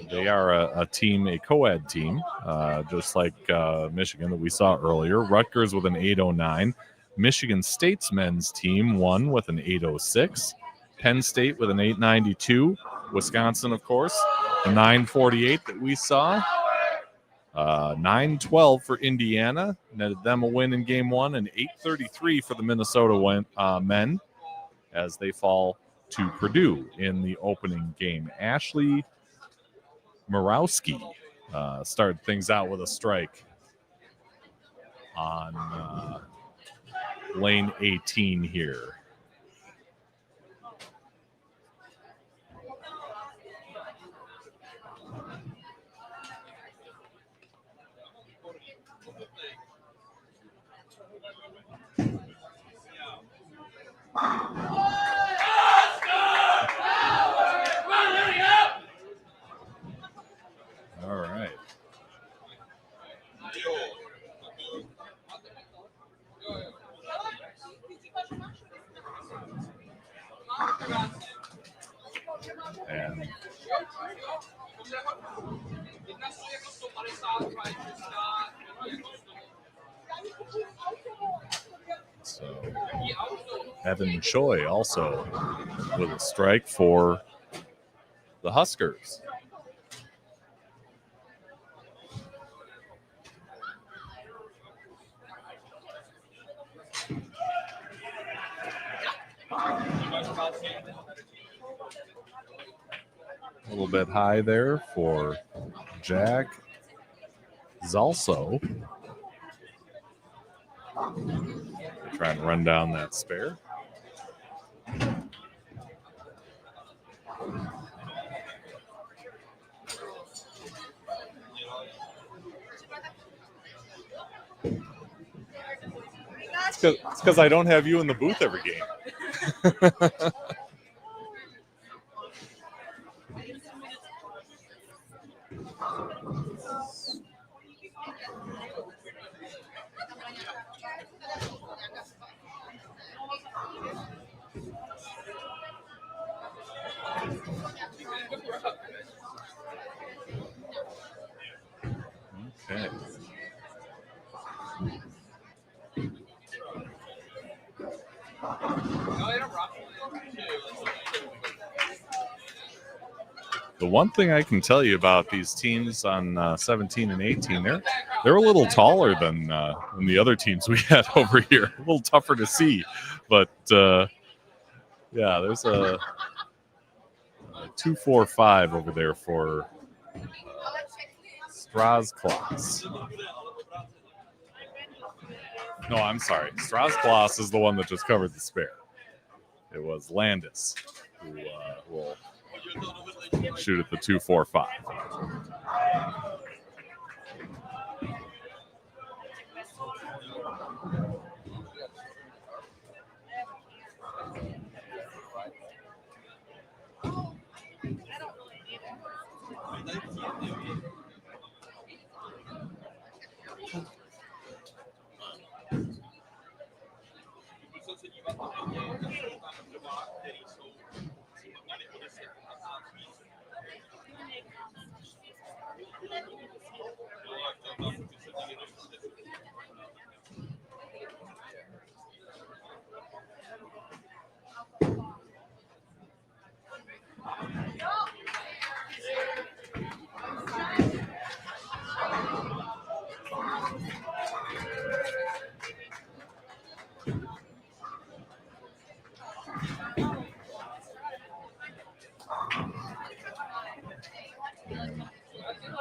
they are a team, a co-ed team, just like Michigan that we saw earlier. Rutgers with an 809. Michigan State's men's team won with an 806. Penn State with an 892. Wisconsin, of course, the 948 that we saw. 912 for Indiana, netted them a win in game 1, and 833 for the Minnesota men as they fall to Purdue in the opening game. Ashley Murawski started things out with a strike on lane 18 here. All right. And so Evan Choi also with a strike for the Huskers. A little bit high there for Jack Zalso. Trying to run down that spare. It's because I don't have you in the booth every game. Okay. The one thing I can tell you about these teams on 17 and 18, they're a little taller than the other teams we had over here. A little tougher to see, but yeah, there's a 245 over there for Strasklaas. No, I'm sorry. Strasklaas is the one that just covered the spare. It was Landis who will shoot at the 245.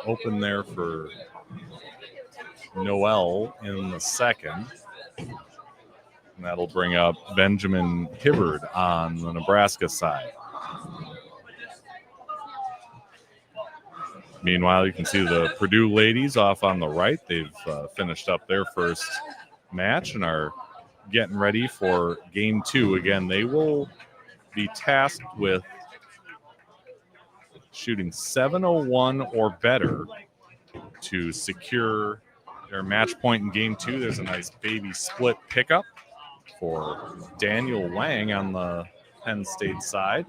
Open there for Noel in the second. And that'll bring up Benjamin Hibbard on the Nebraska side. Meanwhile, you can see the Purdue ladies off on the right. They've finished up their first match and are getting ready for game 2. Again, they will be tasked with shooting 701 or better to secure their match point in game 2. There's a nice baby split pickup for Daniel Wang on the Penn State side.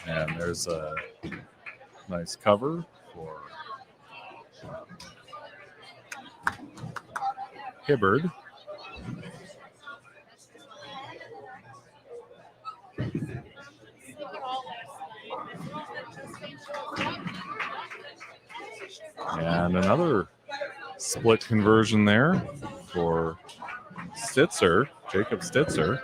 And there's a nice cover for Hibbard. And another split conversion there for Stitzer, Jacob Stitzer.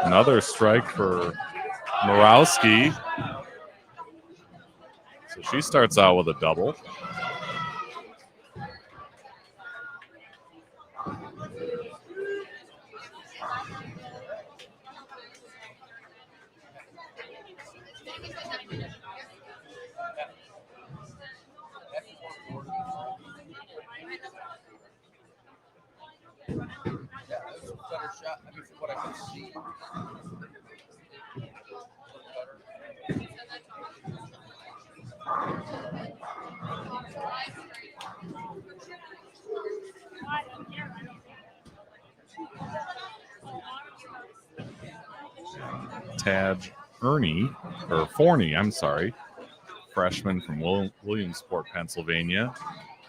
Another strike for Morawski. So she starts out with a double. Taj Forney, I'm sorry, freshman from Williamsport, Pennsylvania,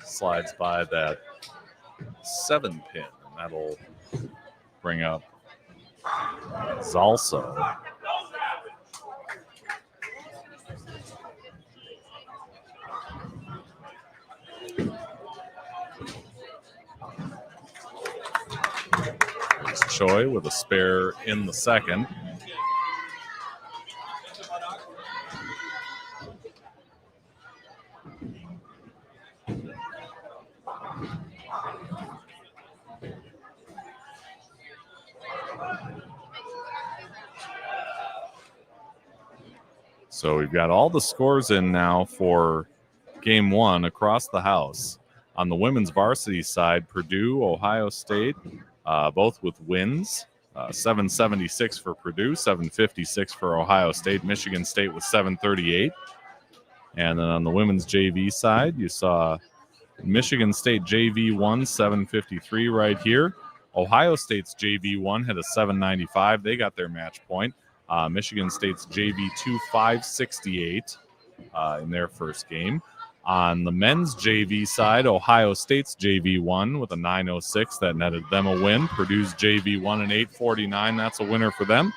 slides by that 7 pin, and that'll bring up Zalso. Choi with a spare in the second. So we've got all the scores in now for game 1 across the house. On the women's varsity side, Purdue, Ohio State, both with wins. 776 for Purdue, 756 for Ohio State. Michigan State was 738. And then on the women's JV side, you saw Michigan State JV 1, 753 right here. Ohio State's JV 1 had a 795. They got their match point. Michigan State's JV2 568 in their first game. On the men's JV side, Ohio State's JV1 with a 906 that netted them a win. Purdue's JV1 an 849, that's a winner for them.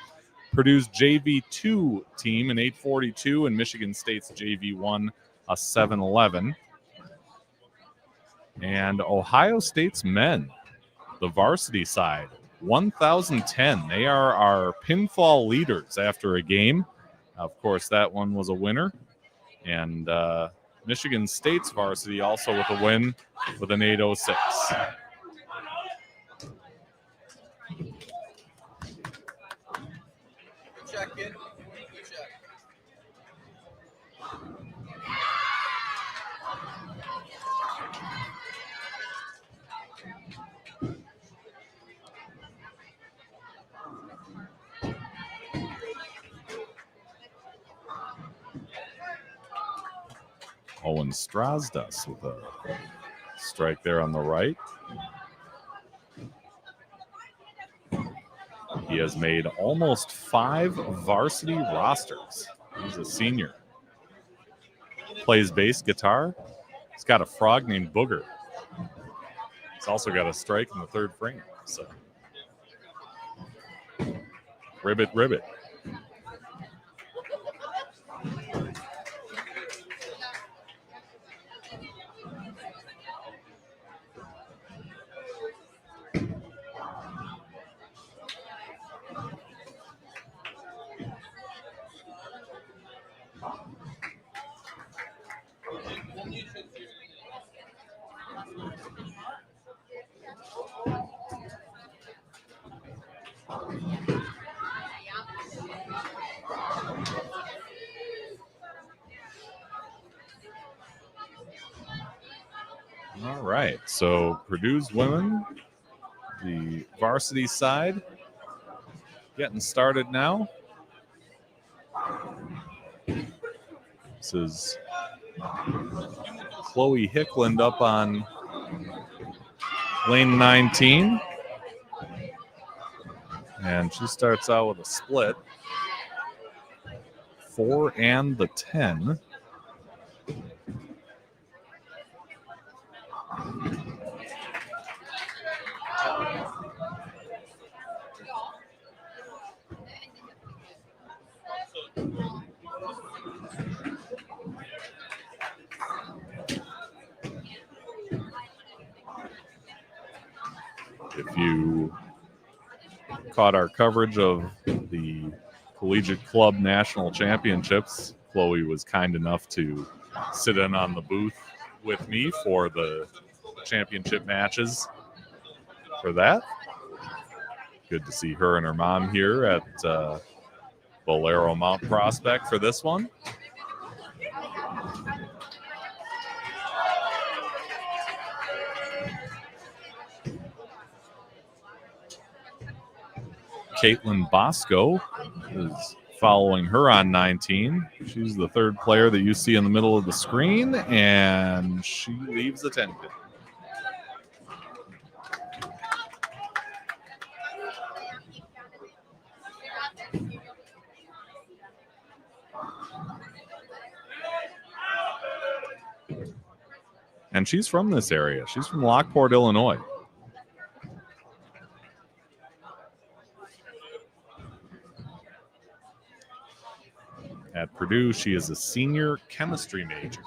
Purdue's JV2 team an 842 and Michigan State's JV1 a 711. And Ohio State's men, the varsity side, 1,010. They are our pinfall leaders after a game. Of course, that one was a winner. And Michigan State's varsity also with a win with an 806. Check it. Check. Owen Strasdas with a strike there on the right. He has made almost 5 varsity rosters. He's a senior. Plays bass guitar. He's got a frog named Booger. He's also got a strike in the third frame. So, ribbit, ribbit. All right, so Purdue's women, the varsity side, getting started now. This is Chloe Hickland up on lane 19. And she starts out with a split. 4 and the 10. If you caught our coverage of the Collegiate Club National Championships, Chloe was kind enough to sit in on the booth with me for the championship matches for that. Good to see her and her mom here at Bowlero Mount Prospect for this one. Caitlin Bosco is following her on 19. She's the third player that you see in the middle of the screen, and she leaves the 10 pin. And she's from this area. She's from Lockport, Illinois. At Purdue, she is a senior chemistry major.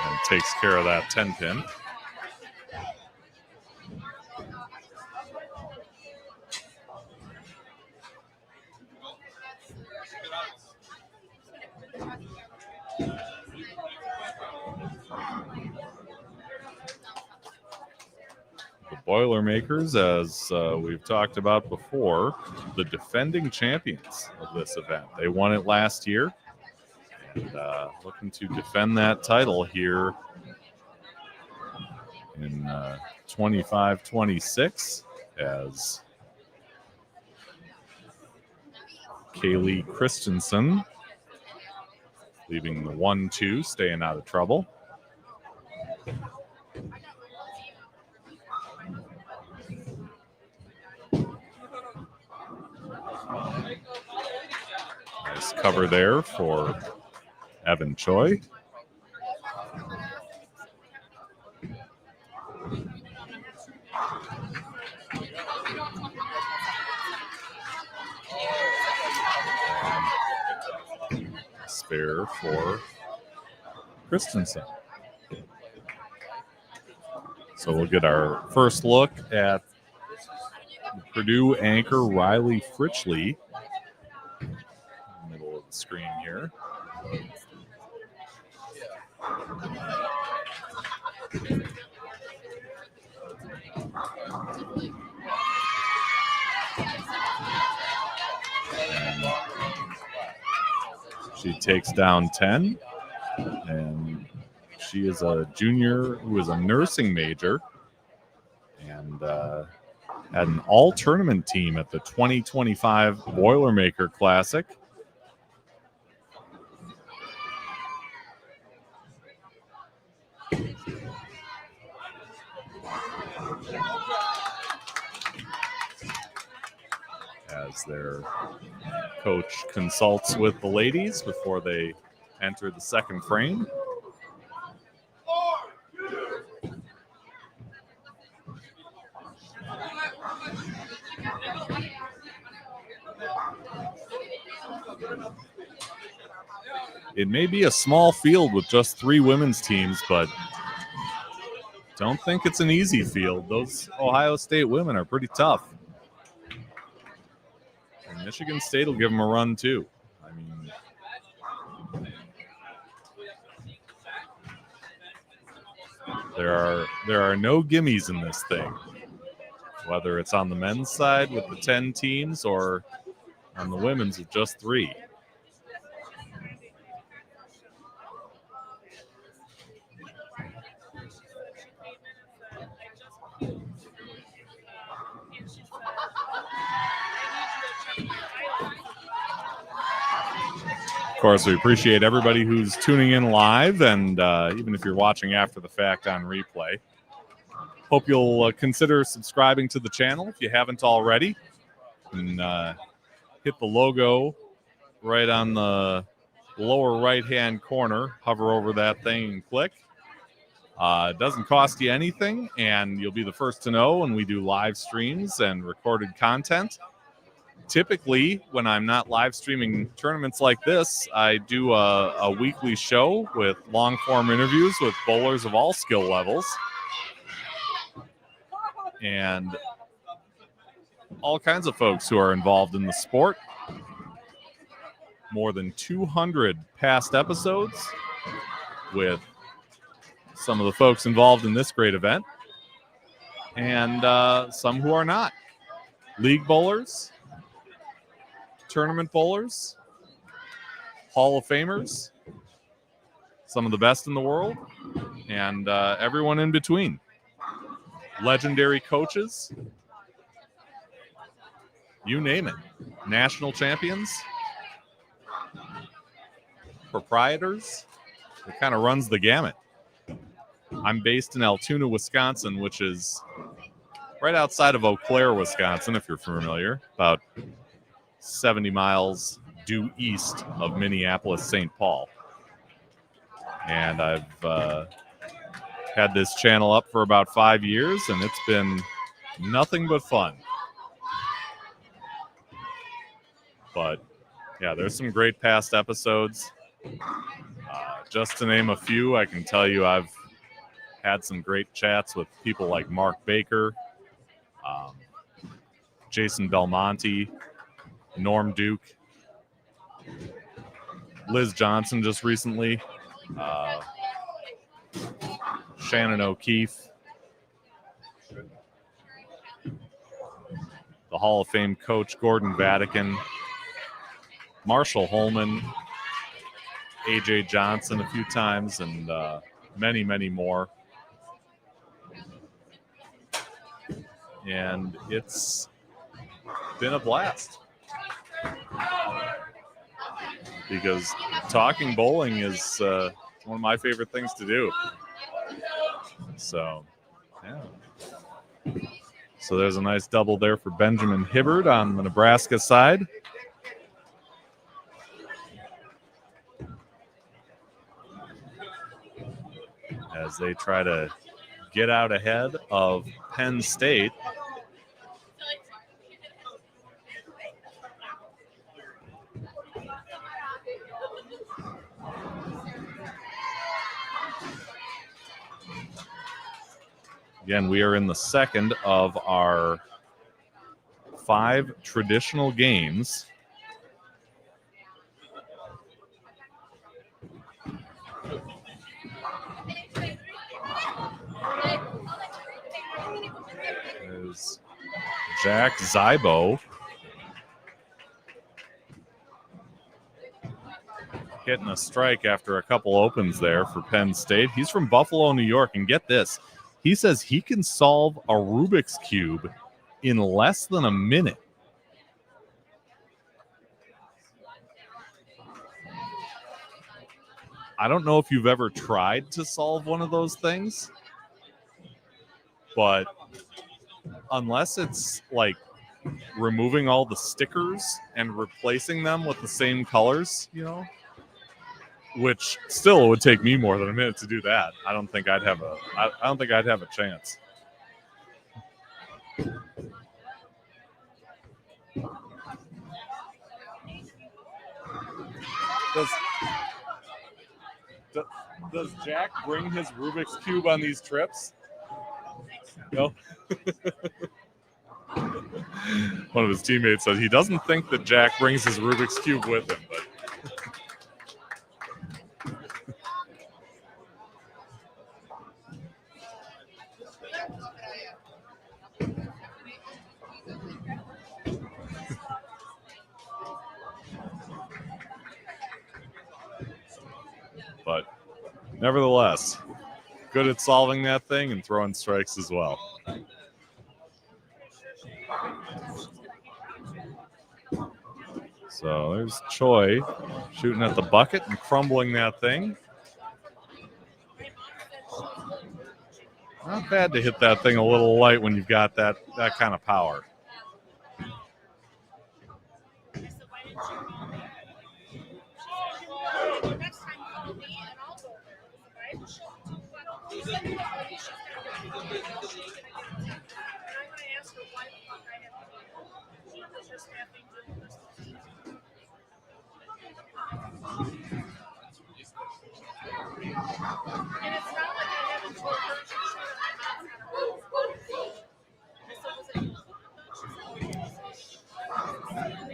And takes care of that 10 pin. The Boilermakers, as we've talked about before, the defending champions of this event. They won it last year. And looking to defend that title here in 25-26 as Kaylee Christensen leaving the 1-2, staying out of trouble. Nice cover there for Evan Choi. Spare for Christensen. So we'll get our first look at Purdue anchor Riley Fritchley. Middle of the screen here. She takes down 10, and she is a junior who is a nursing major and had an all-tournament team at the 2025 Boilermaker Classic. As their coach consults with the ladies before they enter the second frame. It may be a small field with just 3 women's teams, but don't think it's an easy field. Those Ohio State women are pretty tough. And Michigan State will give them a run too. I mean, there are no gimmies in this thing, whether it's on the men's side with the 10 teams or on the women's with just 3. Of course, we appreciate everybody who's tuning in live, and even if you're watching after the fact on replay. Hope you'll consider subscribing to the channel if you haven't already. And hit the logo right on the lower right-hand corner. Hover over that thing and click. It doesn't cost you anything, and you'll be the first to know when we do live streams and recorded content. Typically, when I'm not live streaming tournaments like this, I do a weekly show with long-form interviews with bowlers of all skill levels. And all kinds of folks who are involved in the sport. More than 200 past episodes with some of the folks involved in this great event. And some who are not. League bowlers, tournament bowlers, Hall of Famers, some of the best in the world, and everyone in between. Legendary coaches, you name it. National champions, proprietors, it kind of runs the gamut. I'm based in Altoona, Wisconsin, which is right outside of Eau Claire, Wisconsin, if you're familiar, about 70 miles due east of Minneapolis, St. Paul. And I've had this channel up for about 5 years, and it's been nothing but fun. But yeah, there's some great past episodes. Just to name a few, I can tell you I've had some great chats with people like Mark Baker, Jason Belmonte, Norm Duke, Liz Johnson just recently, Shannon O'Keefe, the Hall of Fame coach Gordon Vatican, Marshall Holman, A.J. Johnson a few times, and many, many more. And it's been a blast. Because talking bowling is one of my favorite things to do. So, yeah. So there's a nice double there for Benjamin Hibbard on the Nebraska side. As they try to get out ahead of Penn State. Again, we are in the second of our 5 traditional games. There's Jack Zybo hitting a strike after a couple opens there for Penn State. He's from Buffalo, New York, and get this. He says he can solve a Rubik's Cube in less than a minute. I don't know if you've ever tried to solve one of those things, but unless it's like removing all the stickers and replacing them with the same colors, you know, which still would take me more than a minute to do that. I don't think I'd have a chance. Does Jack bring his Rubik's Cube on these trips? No. One of his teammates said he doesn't think that Jack brings his Rubik's Cube with him, but nevertheless, good at solving that thing and throwing strikes as well. So there's Choi shooting at the bucket and crumbling that thing. Not bad to hit that thing a little light when you've got that kind of power.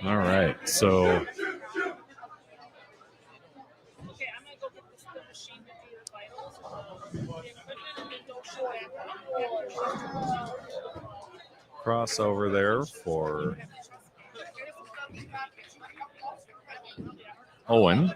All right, so crossover there for Owen.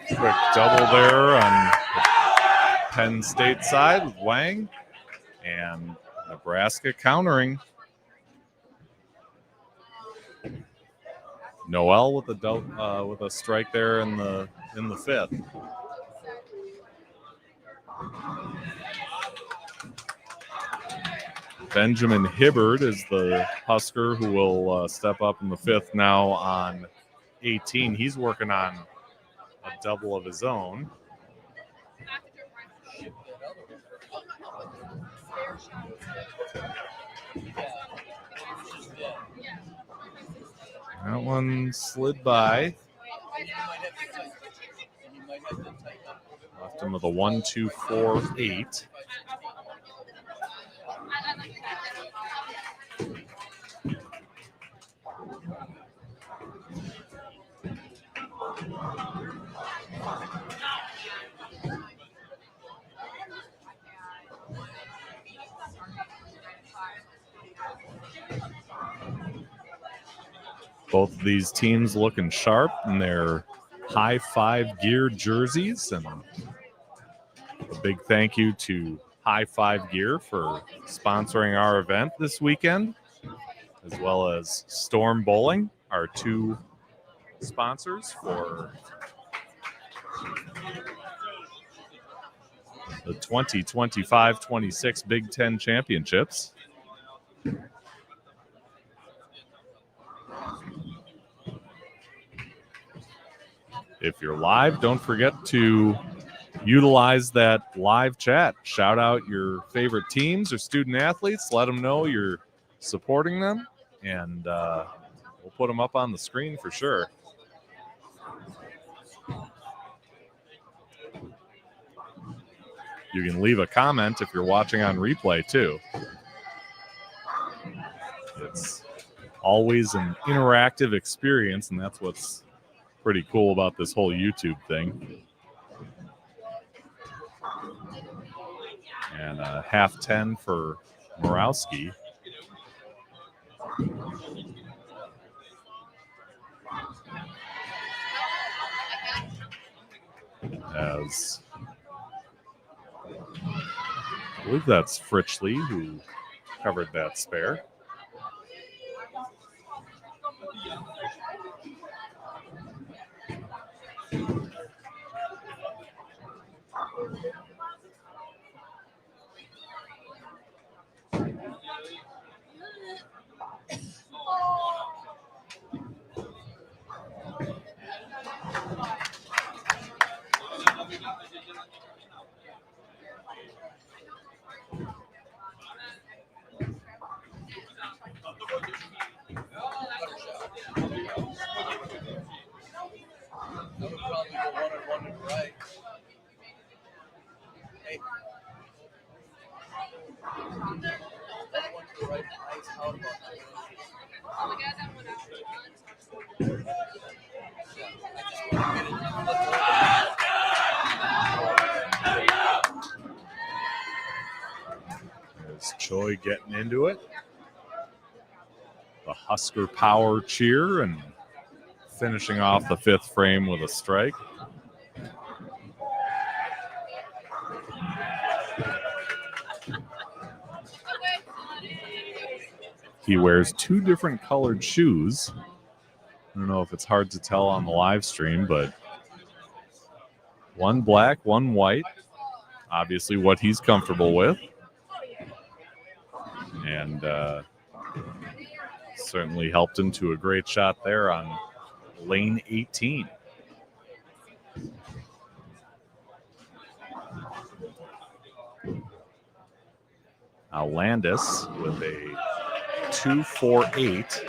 Quick double there on the Penn State side with Wang, and Nebraska countering. Noel with a strike there in the fifth. Benjamin Hibbard is the Husker who will step up in the fifth now on 18. He's working on a double of his own. That one slid by. Left him with a 1-2-4-8. Both of these teams looking sharp in their high five gear jerseys. And a big thank you to High Five Gear for sponsoring our event this weekend, as well as Storm Bowling, our two sponsors for the 2025-26 Big Ten Championships. If you're live, don't forget to utilize that live chat. Shout out your favorite teams or student athletes. Let them know you're supporting them, and we'll put them up on the screen for sure. You can leave a comment if you're watching on replay too. It's always an interactive experience, and that's what's pretty cool about this whole YouTube thing. And half 10 for Morawski. As I believe that's Fritchley who covered that spare. There's Choi getting into it. The Husker power cheer and finishing off the fifth frame with a strike. He wears two different colored shoes. I don't know if it's hard to tell on the live stream, but one black, one white. Obviously what he's comfortable with. And certainly helped him to a great shot there on lane 18. Now Landis with a 2-4-8.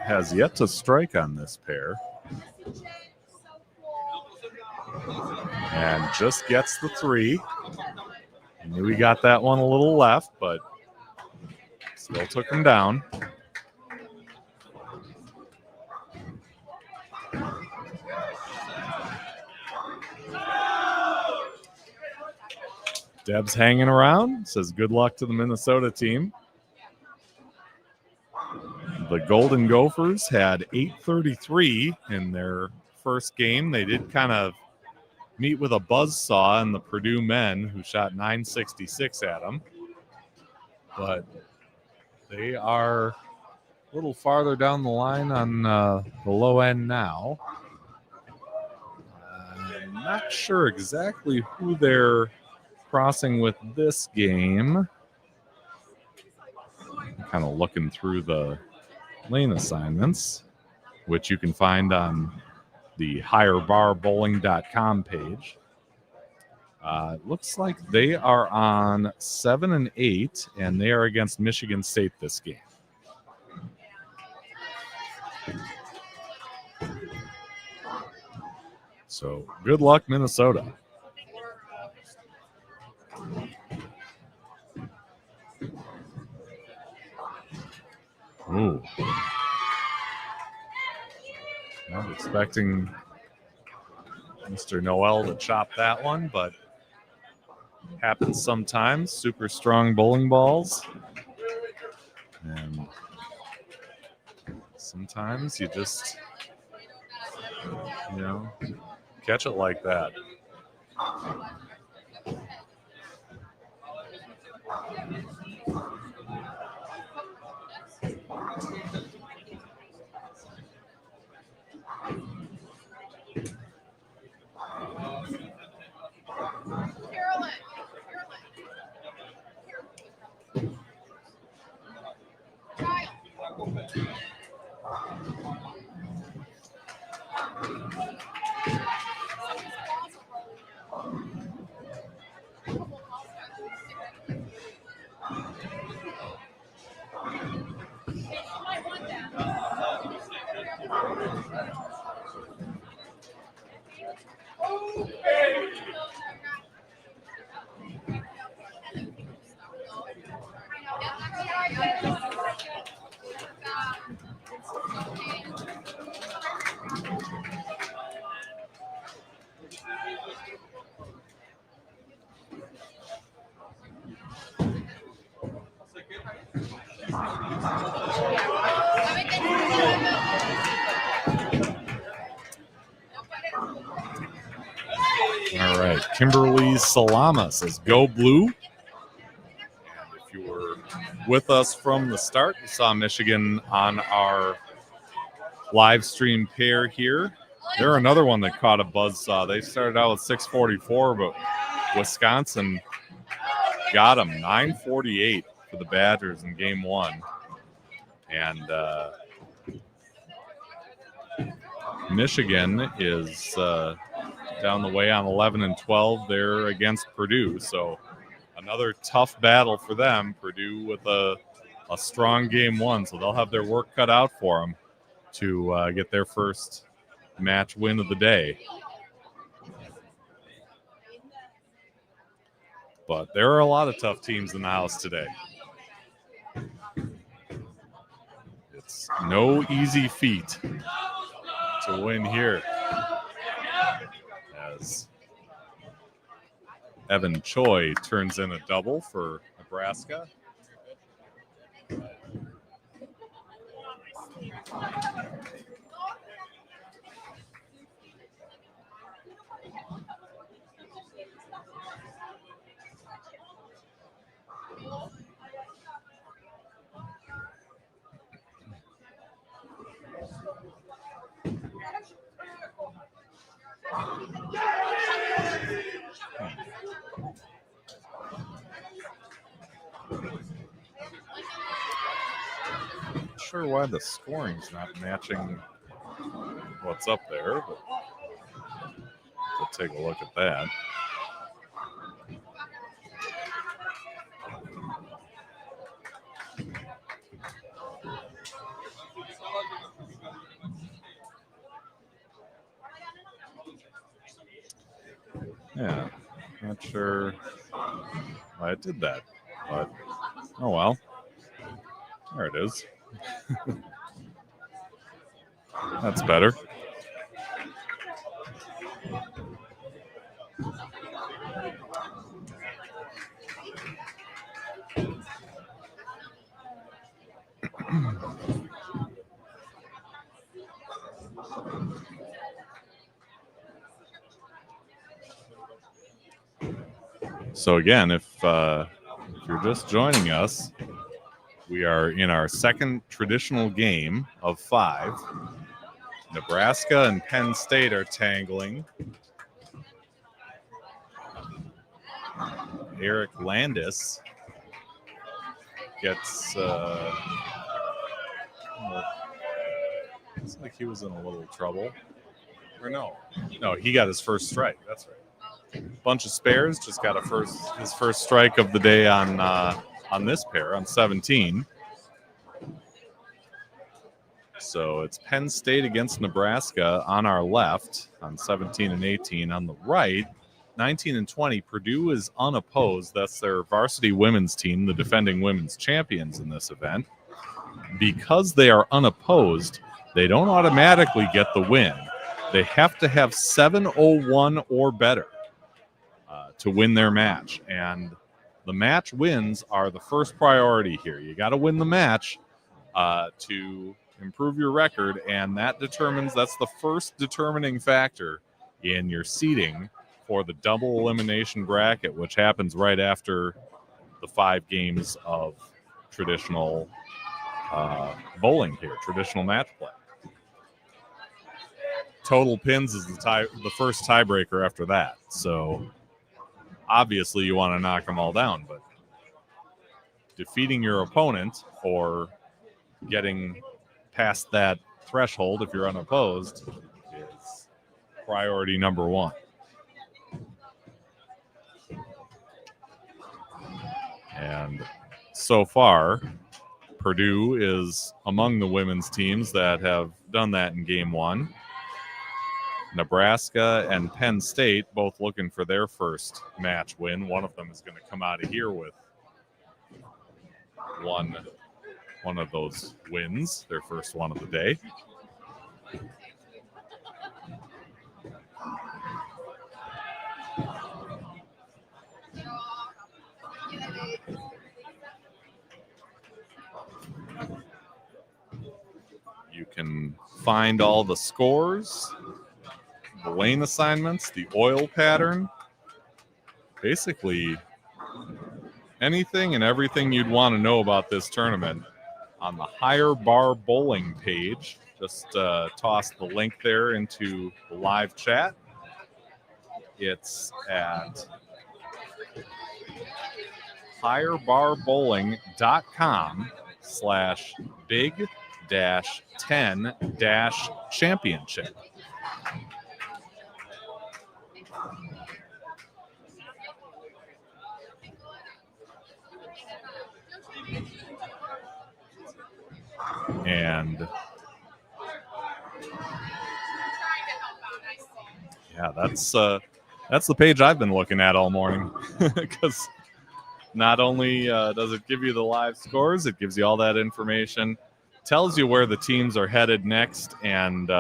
Has yet to strike on this pair. And just gets the 3. I knew he got that one a little left, but still took him down. Deb's hanging around, says good luck to the Minnesota team. The Golden Gophers had 833 in their first game. They did kind of meet with a buzzsaw in the Purdue men, who shot 966 at them. But they are a little farther down the line on the low end now. Not sure exactly who they're crossing with this game. Kind of looking through the lane assignments, which you can find on the higherbarbowling.com page. It looks like they are on 7 and 8, and they are against Michigan State this game. So good luck, Minnesota. Ooh. Not expecting Mr. Noel to chop that one, but happens sometimes. Super strong bowling balls. And sometimes you just, catch it like that. All right, Kimberly Salama says, "Go Blue." And if you were with us from the start, you saw Michigan on our live stream pair here. They're another one that caught a buzzsaw. They started out with 644, but Wisconsin got them 948 for the Badgers in game one. And Michigan is down the way on 11 and 12. They're against Purdue. So another tough battle for them. Purdue with a strong game one. So they'll have their work cut out for them to get their first match win of the day. But there are a lot of tough teams in the house today. It's no easy feat to win here. As Evan Choi turns in a double for Nebraska. Not sure why the scoring's not matching what's up there, but we'll take a look at that. Yeah, not sure why it did that, but oh well. There it is. That's better. So again, if you're just joining us, we are in our second traditional game of 5. Nebraska and Penn State are tangling Eric Landis gets looks like he was in a little trouble. Or no, he got his first strike. That's right. Bunch of spares, just got his first strike of the day on this pair on 17. So it's Penn State against Nebraska on our left on 17 and 18. On the right, 19 and 20, Purdue is unopposed. That's their varsity women's team, the defending women's champions in this event. Because they are unopposed, they don't automatically get the win. They have to have 701 or better to win their match. And the match wins are the first priority here. You got to win the match to improve your record, and that's the first determining factor in your seeding for the double elimination bracket, which happens right after the 5 games of traditional bowling here, traditional match play. Total pins is the first tiebreaker after that. So obviously you want to knock them all down, but defeating your opponent or getting past that threshold if you're unopposed is priority number 1. And so far, Purdue is among the women's teams that have done that in game 1. Nebraska and Penn State both looking for their first match win. One of them is going to come out of here with one of those wins, their first one of the day. You can find all the scores, the lane assignments, the oil pattern, basically anything and everything you'd want to know about this tournament on the Higher Bar Bowling page. Just toss the link there into the live chat. It's at higherbarBowling.com/big-10-championship. And yeah, that's the page I've been looking at all morning, because not only does it give you the live scores, it gives you all that information, tells you where the teams are headed next, and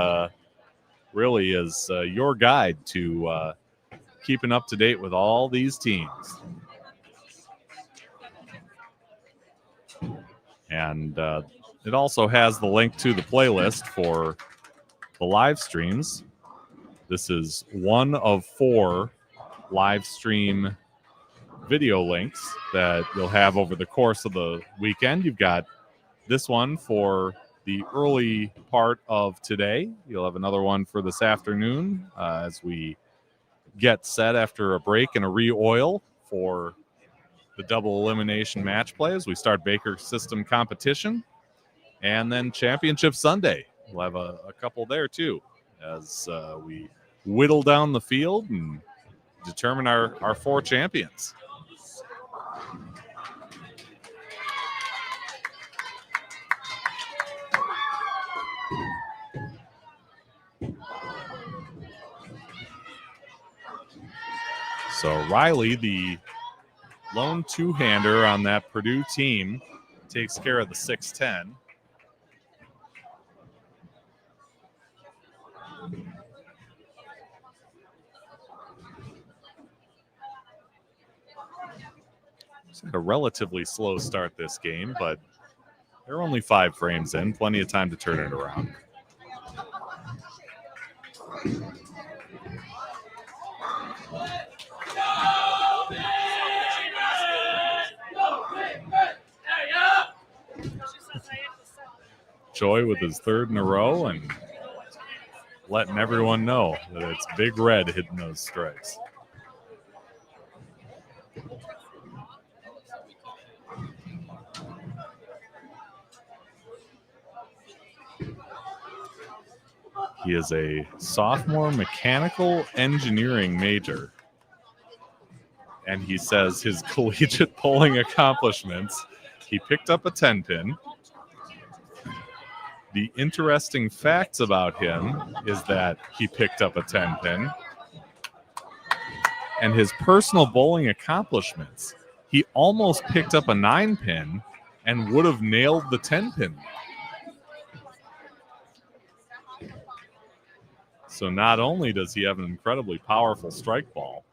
really is your guide to keeping up to date with all these teams. And it also has the link to the playlist for the live streams. This is one of 4 live stream video links that you'll have over the course of the weekend. You've got this one for the early part of today. You'll have another one for this afternoon as we get set after a break and a re-oil for the double elimination match play as we start Baker System competition. And then Championship Sunday. We'll have a couple there too as we whittle down the field and determine our 4 champions. So Riley, the lone two-hander on that Purdue team, takes care of the 6-10. It's had a relatively slow start this game, but they're only 5 frames in. Plenty of time to turn it around. Joy with his 3rd in a row and letting everyone know that it's Big Red hitting those strikes. He is a sophomore mechanical engineering major. And he says his collegiate bowling accomplishments, he picked up a 10-pin. The interesting facts about him is that he picked up a 10-pin. And his personal bowling accomplishments, he almost picked up a 9-pin and would have nailed the 10-pin. So not only does he have an incredibly powerful strike ball,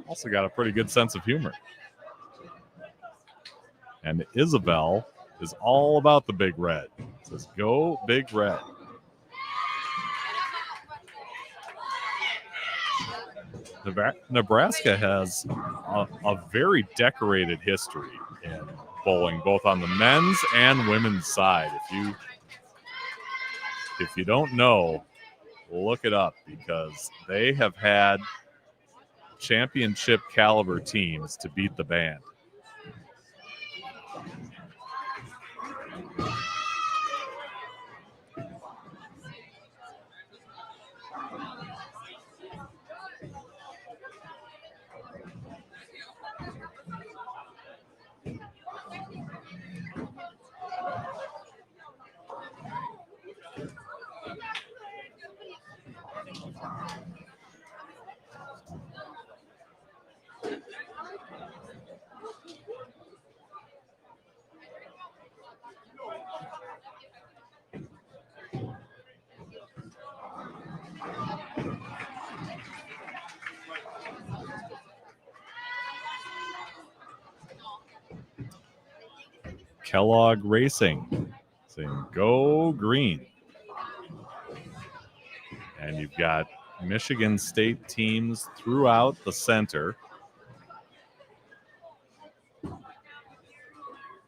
also got a pretty good sense of humor. And Isabel is all about the Big Red. Says, go Big Red. Nebraska has a very decorated history in bowling, both on the men's and women's side. If you don't know, look it up, because they have had championship caliber teams to beat the band. Kellogg Racing saying, go green. And you've got Michigan State teams throughout the center.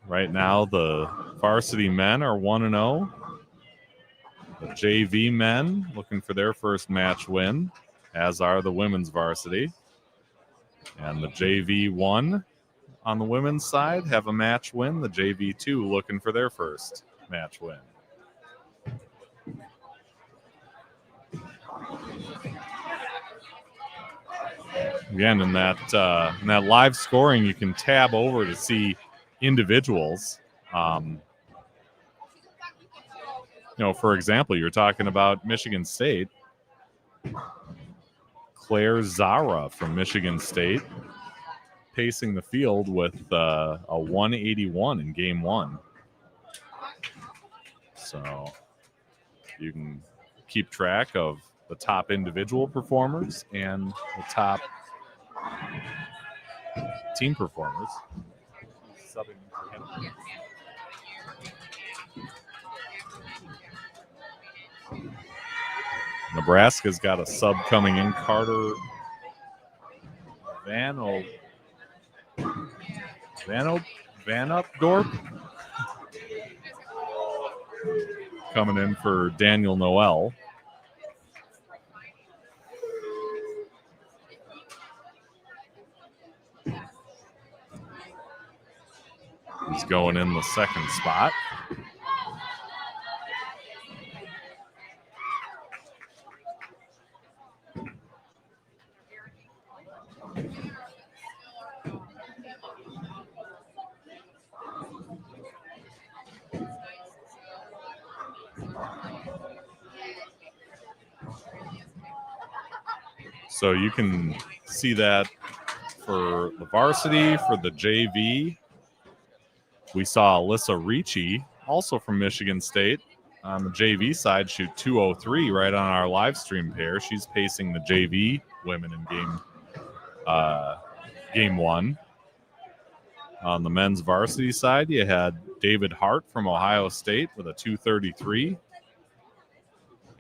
Right now, the varsity men are 1-0. The JV men looking for their first match win, as are the women's varsity. And the JV 1 on the women's side have a match win. The JV 2 looking for their first match win. Again, in that live scoring, you can tab over to see individuals. For example, you're talking about Michigan State. Claire Zara from Michigan State pacing the field with a 181 in game 1. So you can keep track of the top individual performers and the top team performers. Nebraska's got a sub coming in, Carter Van Updorp coming in for Daniel Noel. He's going in the second spot. So you can see that for the varsity, for the JV. We saw Alyssa Ricci, also from Michigan State, on the JV side, shoot 203 right on our live stream pair. She's pacing the JV women in game 1. On the men's varsity side, you had David Hart from Ohio State with a 233.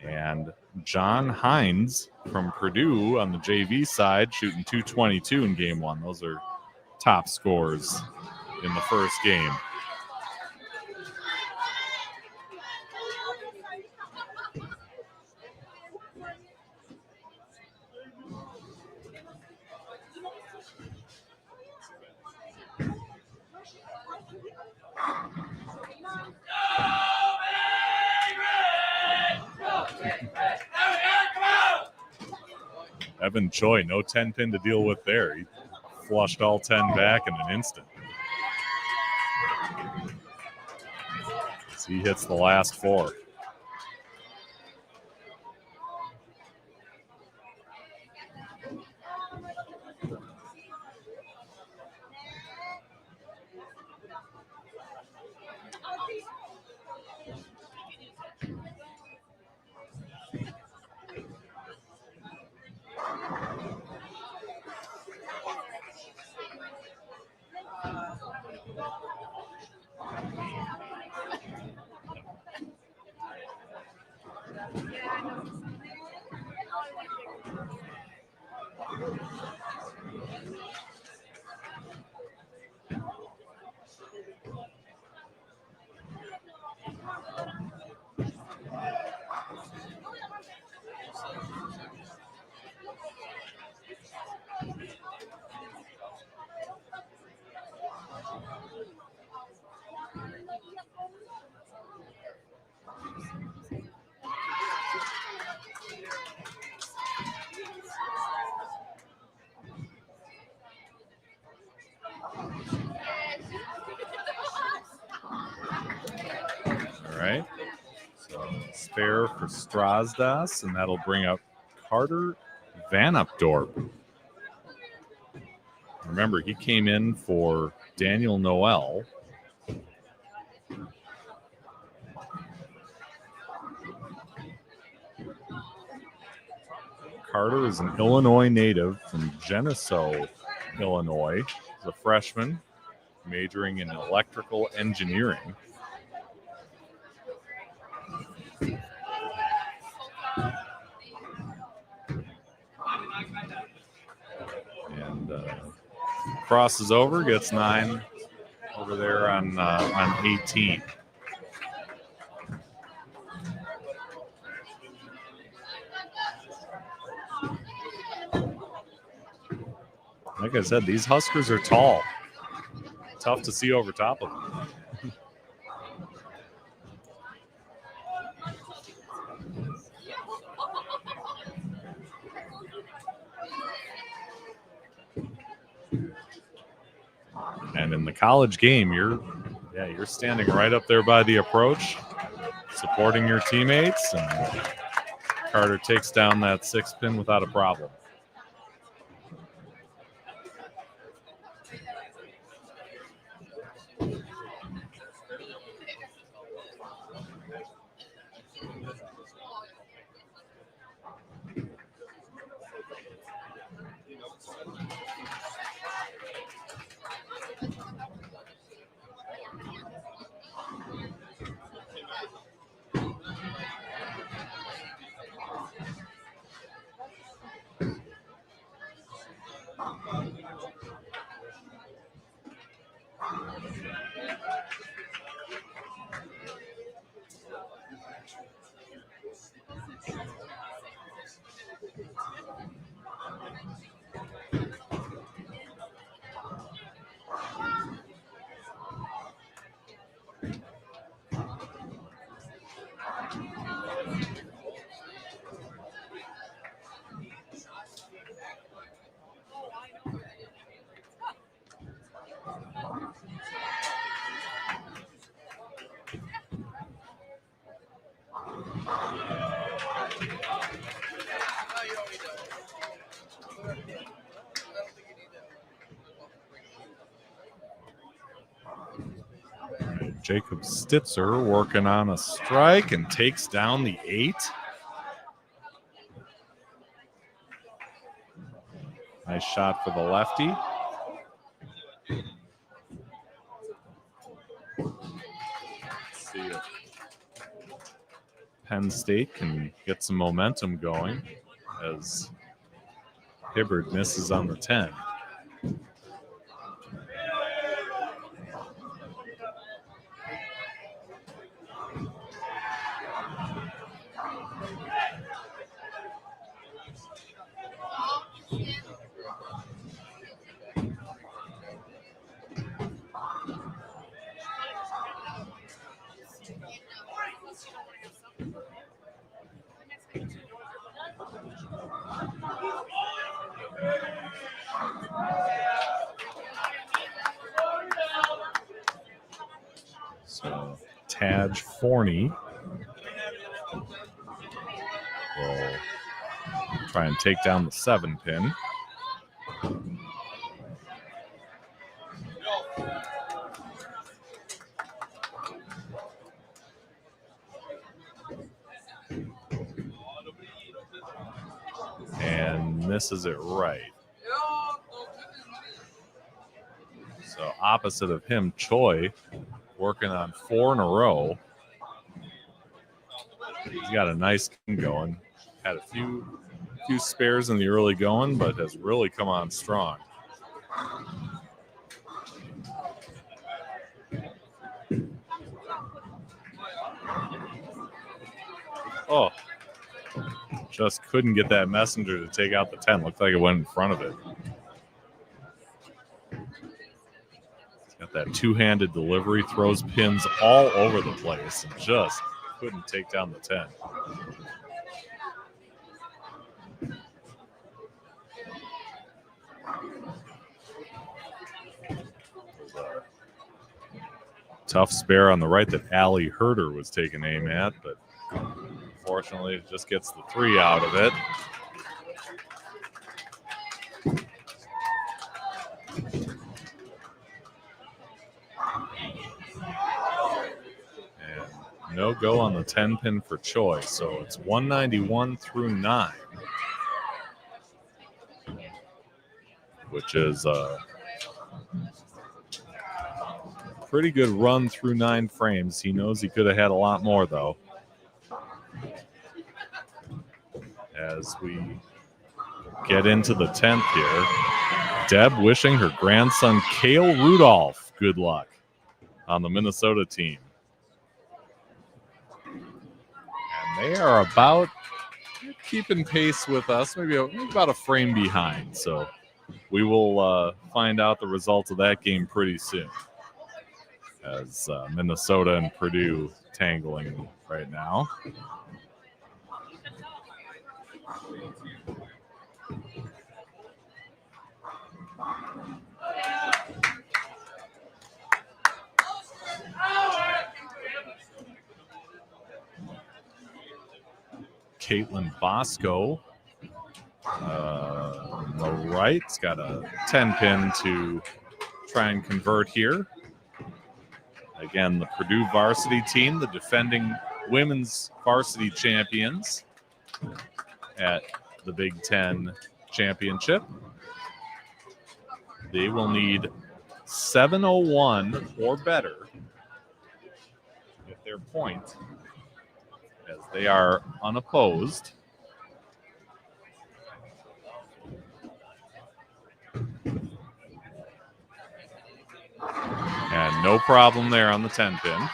And John Hines from Purdue on the JV side shooting 222 in game 1. Those are top scores in the first game. Evan Choi, no 10-pin to deal with there. He flushed all 10 back in an instant. As he hits the last 4. All right. So spare for Strasdas, and that'll bring up Carter Vanupdorp. Remember, he came in for Daniel Noel. Carter is an Illinois native from Geneseo, Illinois. He's a freshman majoring in electrical engineering. And crosses over, gets 9 over there on 18. Like I said, these Huskers are tall. Tough to see over top of them. And in the college game, you're standing right up there by the approach, supporting your teammates, and Carter takes down that 6-pin without a problem. Jacob Stitzer working on a strike and takes down the 8. Nice shot for the lefty. Let's see if Penn State can get some momentum going as Hibbard misses on the 10. So Taj Forney will try and take down the 7-pin. And misses it right. So opposite of him, Choi, working on 4 in a row. He's got a nice game going. Had a few spares in the early going, but has really come on strong. Oh, just couldn't get that messenger to take out the 10. Looked like it went in front of it. He's got that two-handed delivery, throws pins all over the place, and just couldn't take down the 10. Tough spare on the right that Allie Herder was taking aim at, but unfortunately it just gets the 3 out of it. And no go on the 10-pin for Choi, so it's 191 through 9, which is a pretty good run through 9 frames. He knows he could have had a lot more, though. As we get into the 10th here, Deb wishing her grandson Cale Rudolph good luck on the Minnesota team. And they are about keeping pace with us, maybe about a frame behind. So we will find out the results of that game pretty soon, as Minnesota and Purdue tangling right now. Caitlin Bosco on the right's got a 10-pin to try and convert here. Again, the Purdue varsity team, the defending women's varsity champions at the Big Ten championship. They will need 701 or better to get their point, as they are unopposed. And no problem there on the 10-pin.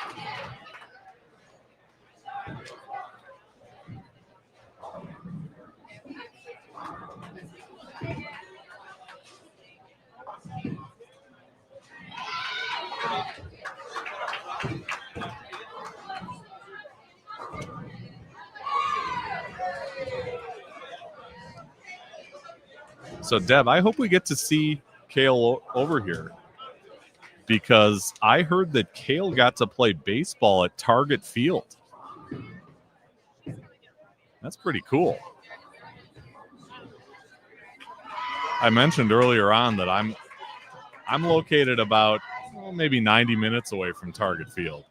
So, Deb, I hope we get to see Cale over here, because I heard that Cale got to play baseball at Target Field. That's pretty cool. I mentioned earlier on that I'm located about maybe 90 minutes away from Target Field.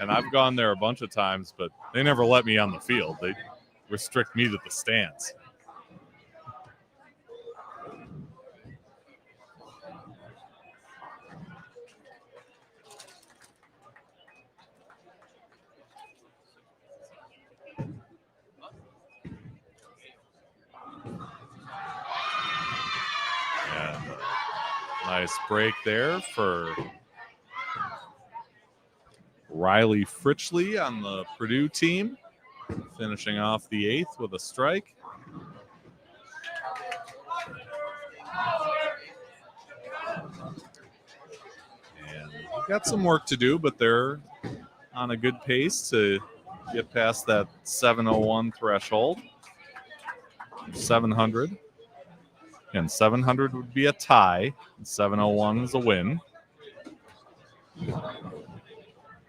And I've gone there a bunch of times, but they never let me on the field. They restrict me to the stands. Nice break there for Riley Fritchley on the Purdue team, finishing off the 8th with a strike. And got some work to do, but they're on a good pace to get past that 701 threshold. 700. And 700 would be a tie. 701 is a win.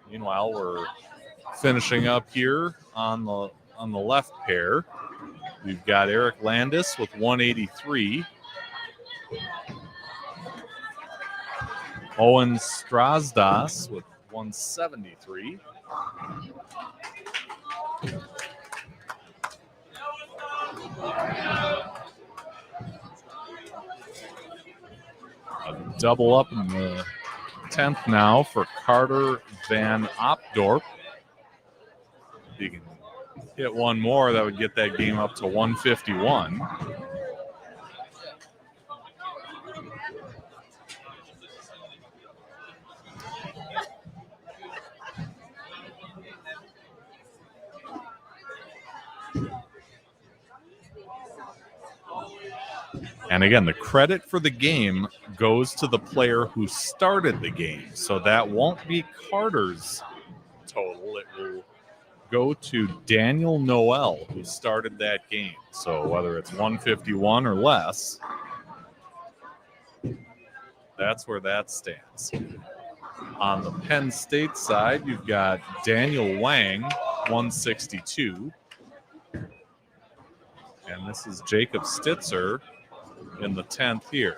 Meanwhile, we're finishing up here on the left pair. We've got Eric Landis with 183. Owen Strasdas with 173. A double up in the 10th now for Carter Van Opdorp. If you can hit one more, that would get that game up to 151. And again, the credit for the game goes to the player who started the game. So that won't be Carter's total. It will go to Daniel Noel, who started that game. So whether it's 151 or less, that's where that stands. On the Penn State side, you've got Daniel Wang, 162. And this is Jacob Stitzer in the 10th here.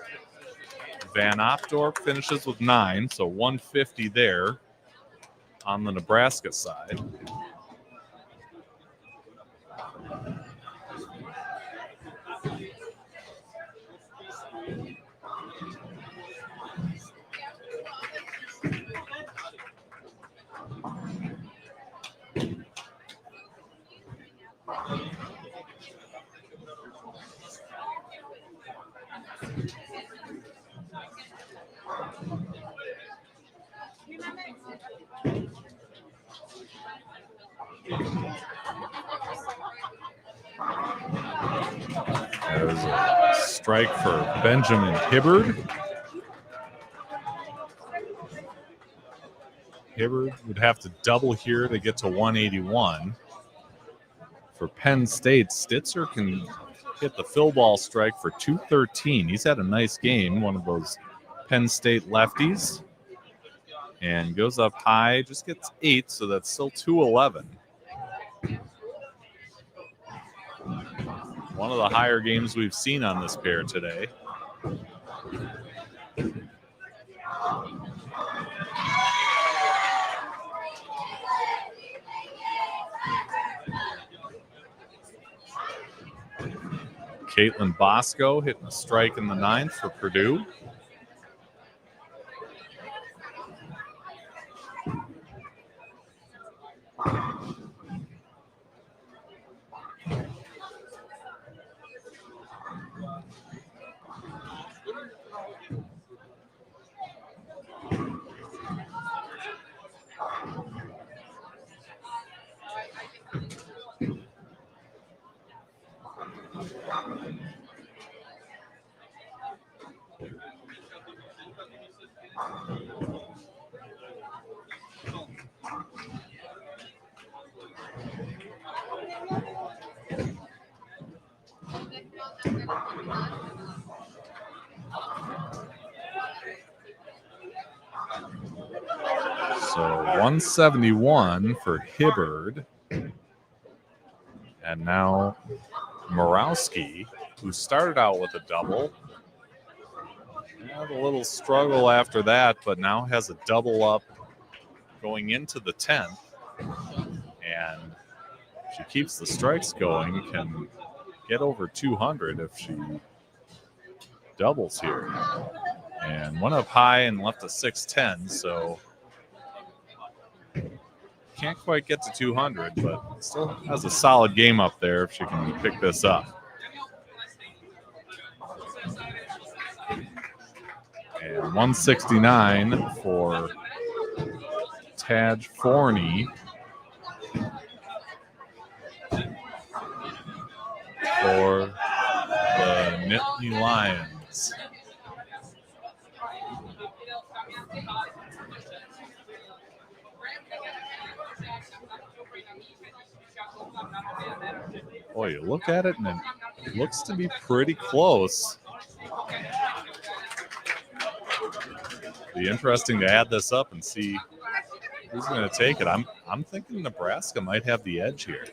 Van Opdorp finishes with 9, so 150 there on the Nebraska side. There's a strike for Benjamin Hibbard. Hibbard would have to double here to get to 181. For Penn State, Stitzer can hit the fill ball strike for 213. He's had a nice game, one of those Penn State lefties. And goes up high, just gets 8, so that's still 211. One of the higher games we've seen on this pair today. Caitlin Bosco hitting a strike in the 9th for Purdue. So 171 for Hibbard. And now Morawski, who started out with a double. Had a little struggle after that, but now has a double up going into the 10th. And if she keeps the strikes going, can get over 200 if she doubles here. And went up high and left a 610, so can't quite get to 200, but still has a solid game up there if she can pick this up. And 169 for Taj Forney for the Nittany Lions. Boy, you look at it and it looks to be pretty close. Be interesting to add this up and see Who's going to take it? I'm thinking Nebraska might have the edge here.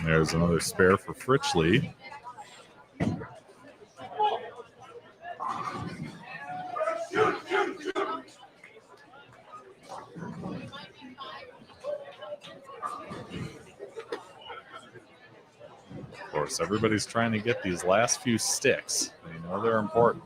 There's another spare for Fritchley. Of course, everybody's trying to get these last few sticks. They know they're important.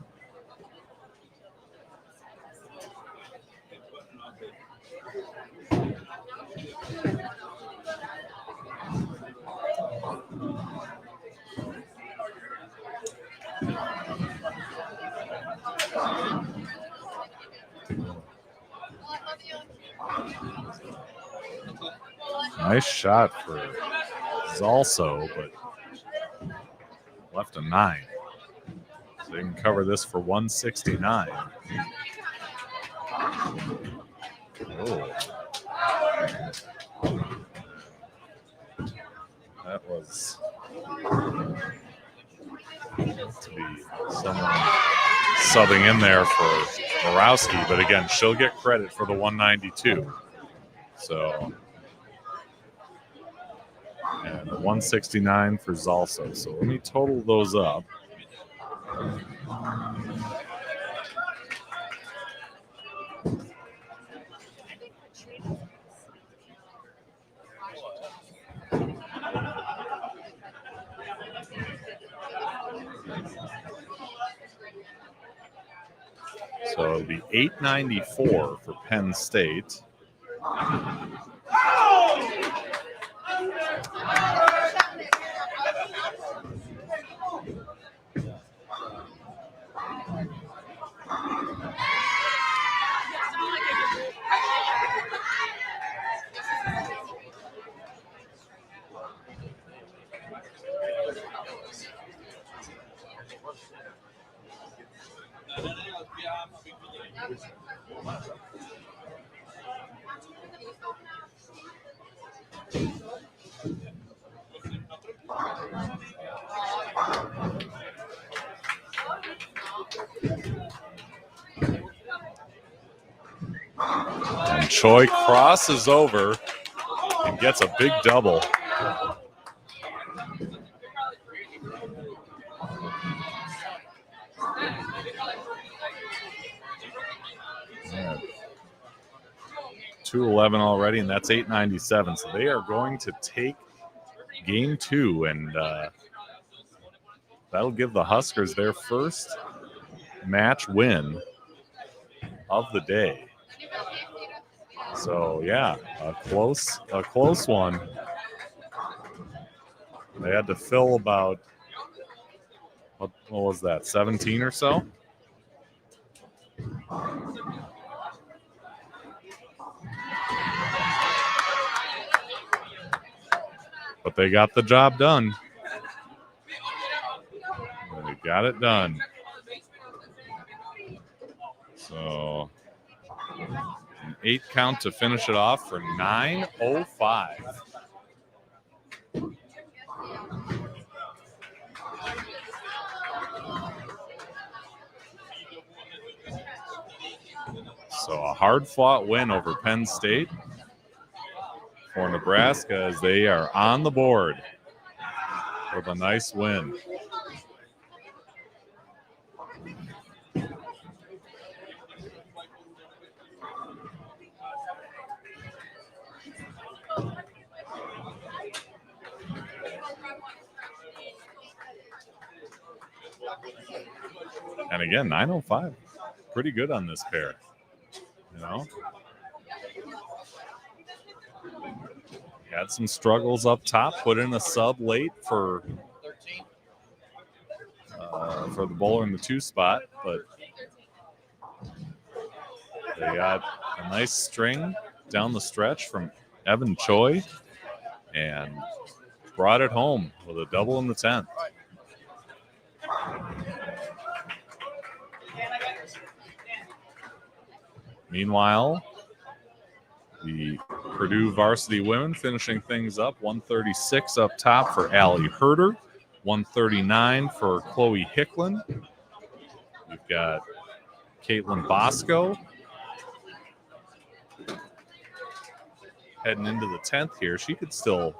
Nice shot for Zalso, but left a 9. So they can cover this for 169. Oh. That was to be someone subbing in there for Borowski, but again, she'll get credit for the 192. So, and 169 for Zalso. So let me total those up. So it'll be 894 for Penn State. And Choi crosses over and gets a big double. Yeah. 211 already, and that's 897. So they are going to take game 2, and that'll give the Huskers their first match win of the day. So yeah, a close one. They had to fill about what was that, 17 or so? But they got the job done. They got it done. So an 8 count to finish it off for 9:05. So a hard-fought win over Penn State for Nebraska as they are on the board with a nice win. And again, 9:05, pretty good on this pair, you know. Had some struggles up top, put in a sub late for the bowler in the 2 spot, but they got a nice string down the stretch from Evan Choi and brought it home with a double in the 10th. Meanwhile, The Purdue varsity women finishing things up. 136 up top for Allie Herder. 139 for Chloe Hicklin. We've got Caitlin Bosco heading into the 10th here. She could still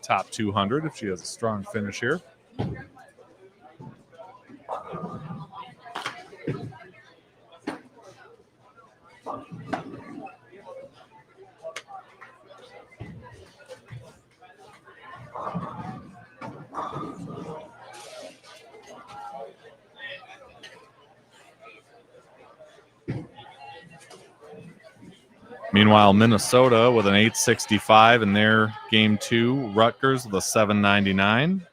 top 200 if she has a strong finish here. Meanwhile, Minnesota with an 865 in their game 2. Rutgers with a 799.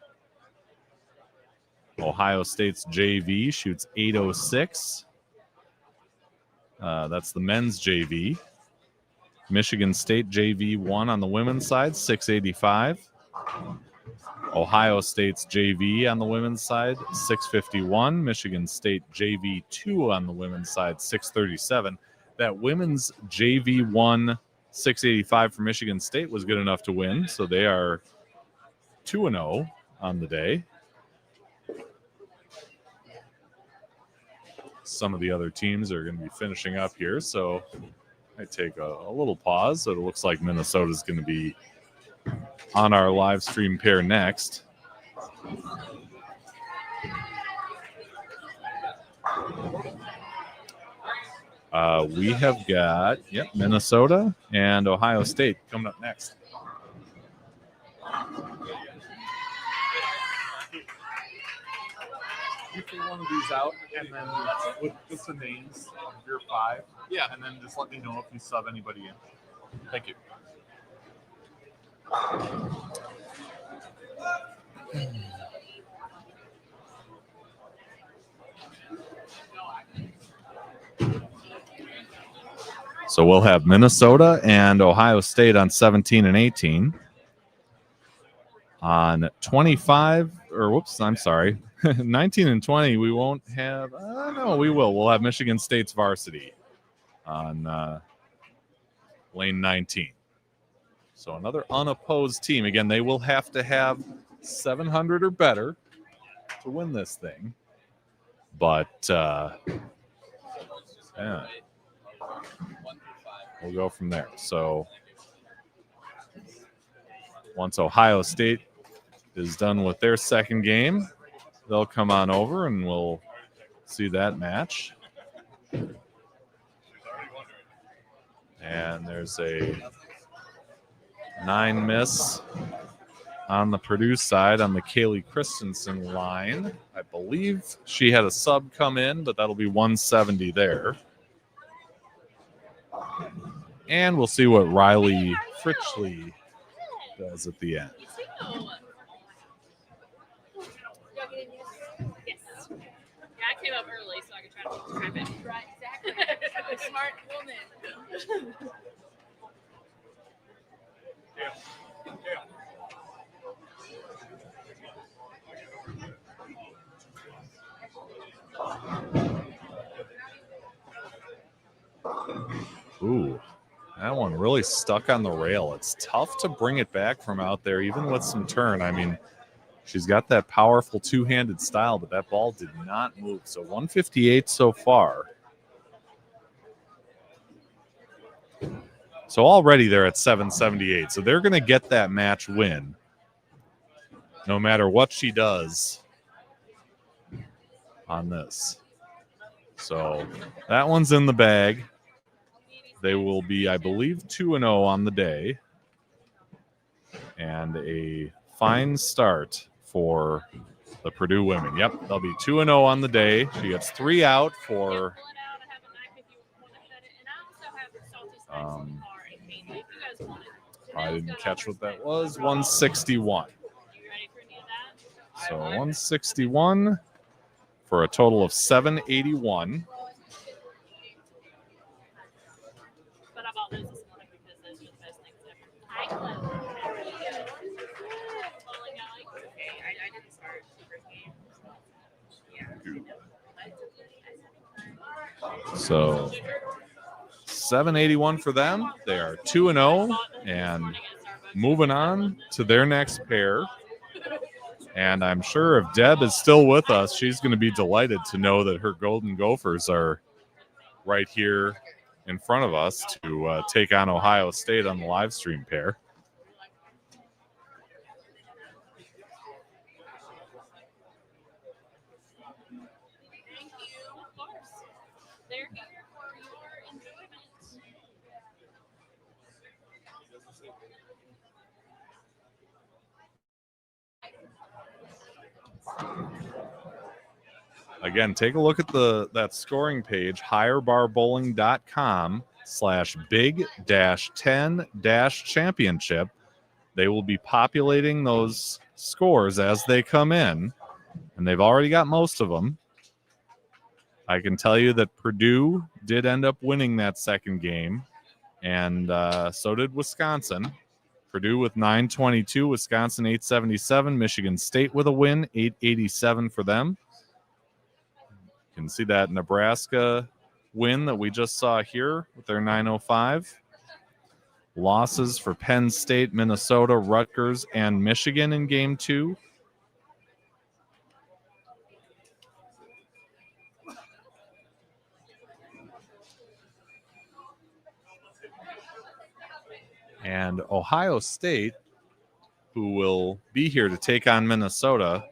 Ohio State's JV shoots 806. That's the men's JV. Michigan State JV 1 on the women's side, 685. Ohio State's JV on the women's side, 651. Michigan State JV 2 on the women's side, 637. That women's JV 1, 685 for Michigan State was good enough to win, so they are 2-0 on the day. Some of the other teams are going to be finishing up here, so I take a little pause. So it looks like Minnesota's going to be on our live stream pair next. We have got Minnesota and Ohio State coming up next. You fill one of these out, and then with just the names of your 5. Yeah, and then just let me know if you sub anybody in. Thank you. So we'll have Minnesota and Ohio State on 17 and 18. On 25, or whoops, I'm sorry, 19 and 20, we won't have, no, we will. We'll have Michigan State's varsity on lane 19. So another unopposed team. Again, they will have to have 700 or better to win this thing. But, yeah. We'll go from there. So once Ohio State is done with their second game, they'll come on over and we'll see that match. And there's a 9 miss on the Purdue side on the Kaylee Christensen line. I believe she had a sub come in, but that'll be 170 there. And we'll see what Riley Fritchley does at the end. Yes. Yeah, I came up early so I could try to trap it. Right, exactly. Smart woman. Ooh, that one really stuck on the rail. It's tough to bring it back from out there, even with some turn. I mean, she's got that powerful two-handed style, but that ball did not move. So 158 so far. So already they're at 778. So they're going to get that match win no matter what she does on this. So that one's in the bag. They will be, I believe, 2-0 on the day. And a fine start for the Purdue women. Yep, they'll be 2-0 on the day. She gets 3 out for I didn't catch what that was. 161. So 161 for a total of 781. But I bought those this morning because those are the best things ever. I didn't start the first game. Yeah. So 781 for them. They are 2-0 and moving on to their next pair. And I'm sure if Deb is still with us, she's going to be delighted to know that her Golden Gophers are right here in front of us to take on Ohio State on the live stream pair. Thank you. Of course. They're here for your enjoyment. Again, take a look at that scoring page, higherbarbowling.com/big-10-championship. They will be populating those scores as they come in, and they've already got most of them. I can tell you that Purdue did end up winning that second game, and so did Wisconsin. Purdue with 922, Wisconsin 877, Michigan State with a win, 887 for them. You can see that Nebraska win that we just saw here with their 905. Losses for Penn State, Minnesota, Rutgers, and Michigan in game 2. And Ohio State, who will be here to take on Minnesota,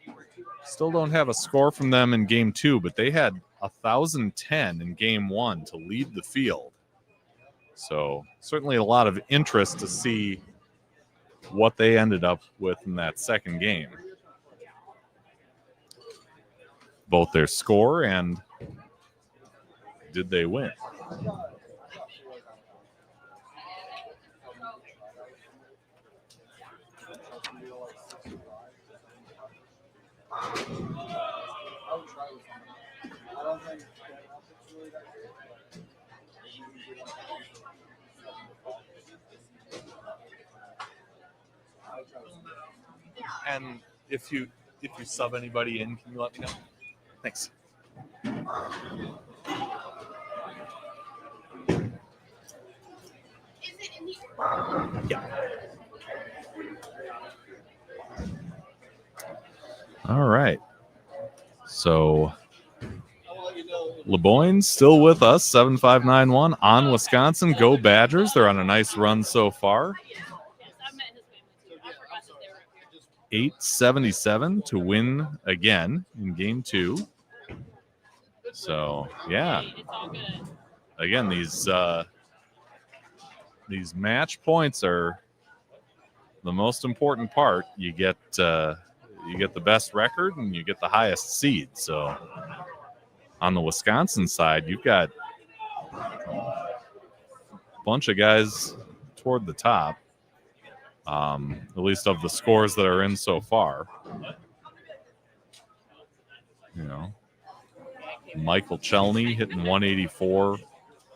still don't have a score from them in game 2, but they had 1,010 in game 1 to lead the field. So certainly a lot of interest to see what they ended up with in that second game. Both their score and did they win? And if you sub anybody in, can you let me know? Thanks. Yeah. All right. So LeBoyne's still with us, 7591 on Wisconsin. Go Badgers. They're on a nice run so far. 877 to win again in game 2. So, yeah. Again, these match points are the most important part. You get the best record and you get the highest seed. So, on the Wisconsin side, you've got a bunch of guys toward the top. At least of the scores that are in so far. You know, Michael Chelney hitting 184,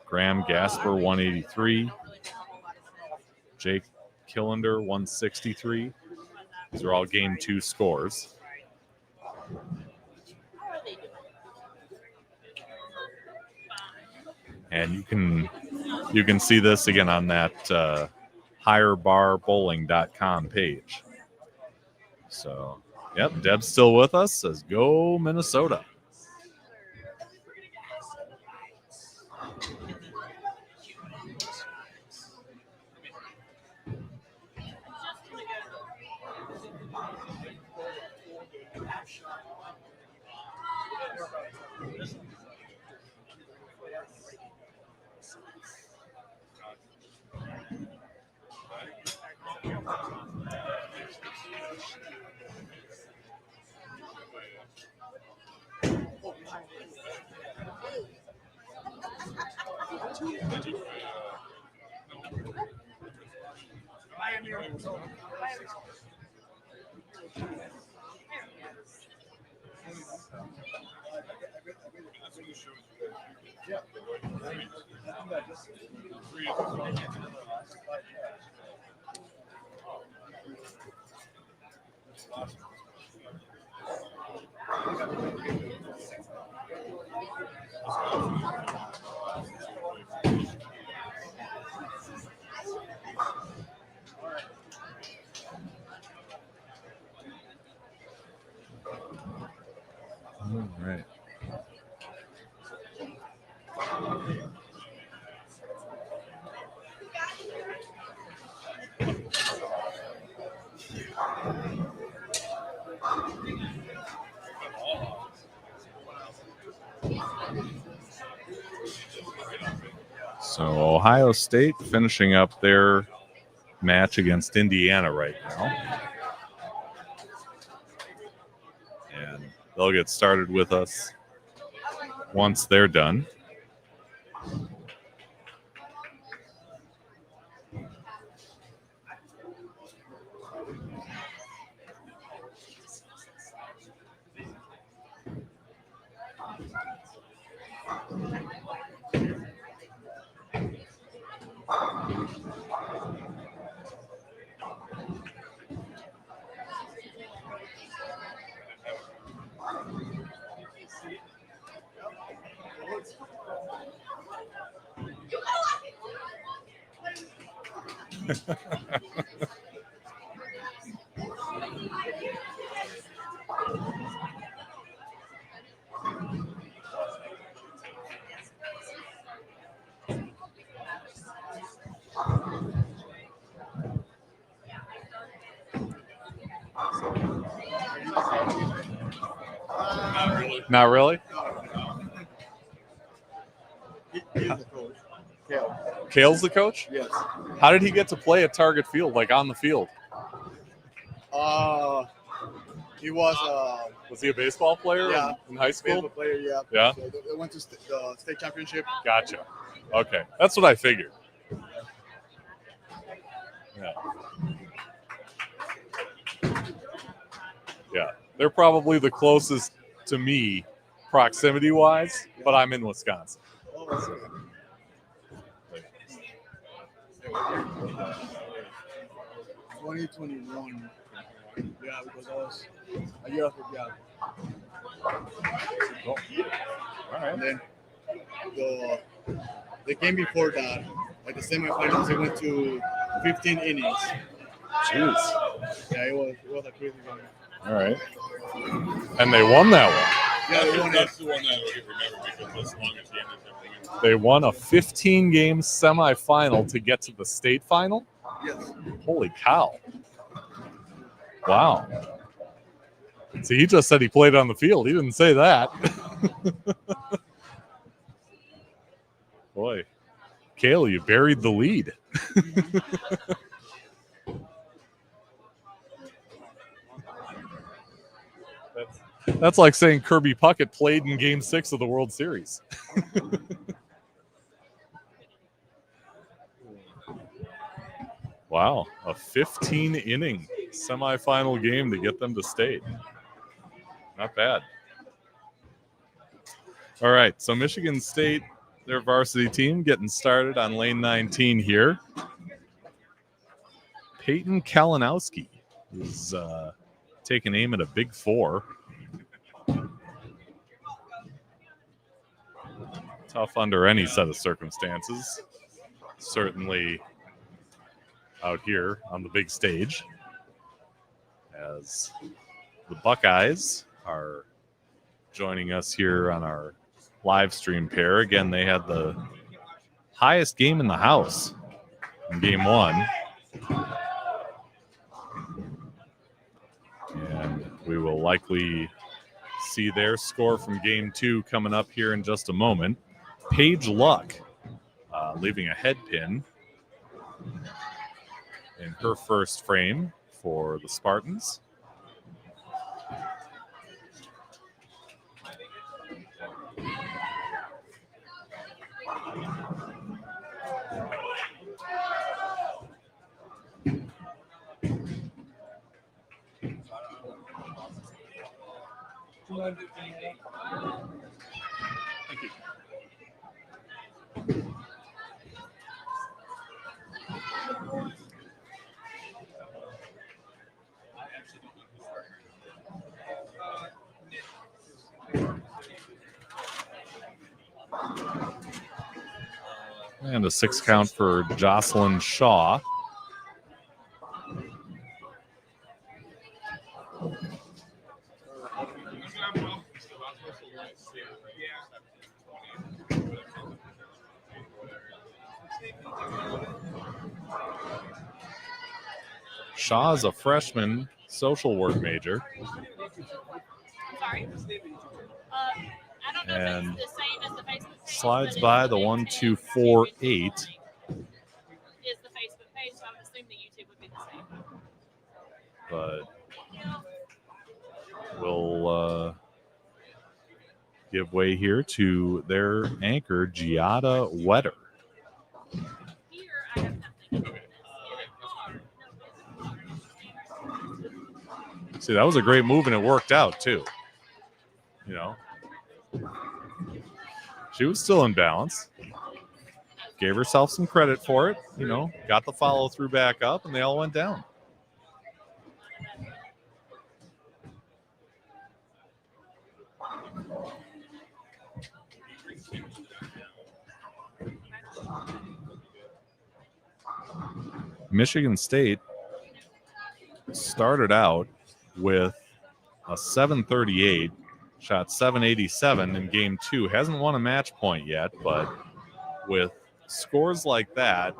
Graham Gasper 183, Jake Killander 163. These are all game 2 scores. And you can see this again on that higherbarbowling.com page. So, yep, Deb's still with us. Says, go Minnesota. So Ohio State finishing up their match against Indiana right now. And they'll get started with us once they're done. Not really? He's the coach. Kale. Kale's the coach? Yes. How did he get to play at Target Field, like on the field? He was Was he a baseball player Yeah. in high school? baseball player. Yeah. Yeah? So they went to the state championship. Gotcha. Okay. That's what I figured. Yeah. Yeah. They're probably the closest to me proximity-wise, but I'm in Wisconsin. Oh, that's good. 2021. Yeah, because I was a year after. Yeah. All right. And then the game before that, like the semifinals, they went to 15 innings. Jeez. Yeah, it was a crazy game. All right. And they won that one. Yeah, they won it. That's the one that will get remembered because as long as the end is everything. They won a 15-game semifinal to get to the state final? Yes. Holy cow. Wow. See, he just said he played on the field. He didn't say that. Boy. Kale, you buried the lead. That's like saying Kirby Puckett played in Game 6 of the World Series. Wow, a 15-inning semifinal game to get them to state. Not bad. All right, so Michigan State, their varsity team, getting started on lane 19 here. Peyton Kalinowski is taking aim at a big four. Tough under any set of circumstances. Certainly out here on the big stage, as the Buckeyes are joining us here on our live stream pair. Again, they had the highest game in the house in game one. And we will likely see their score from game two coming up here in just a moment. Paige Luck leaving a head pin in her first frame for the Spartans. Thank you. And a 6 count for Jocelyn Shaw. Shaw is a freshman social work major. Sorry. I don't know And if it's the same as the Facebook page. slides but by it's the 1248. Is the Facebook page, so I would assume the YouTube would be the same. But we'll give way here to their anchor, Giada Wetter. Here, I have nothing. See, that was a great move, and it worked out, too. You know, she was still in balance. Gave herself some credit for it, you know, got the follow through back up, and they all went down. Michigan State started out with a 738, shot 787 in game 2. Hasn't won a match point yet, but with scores like that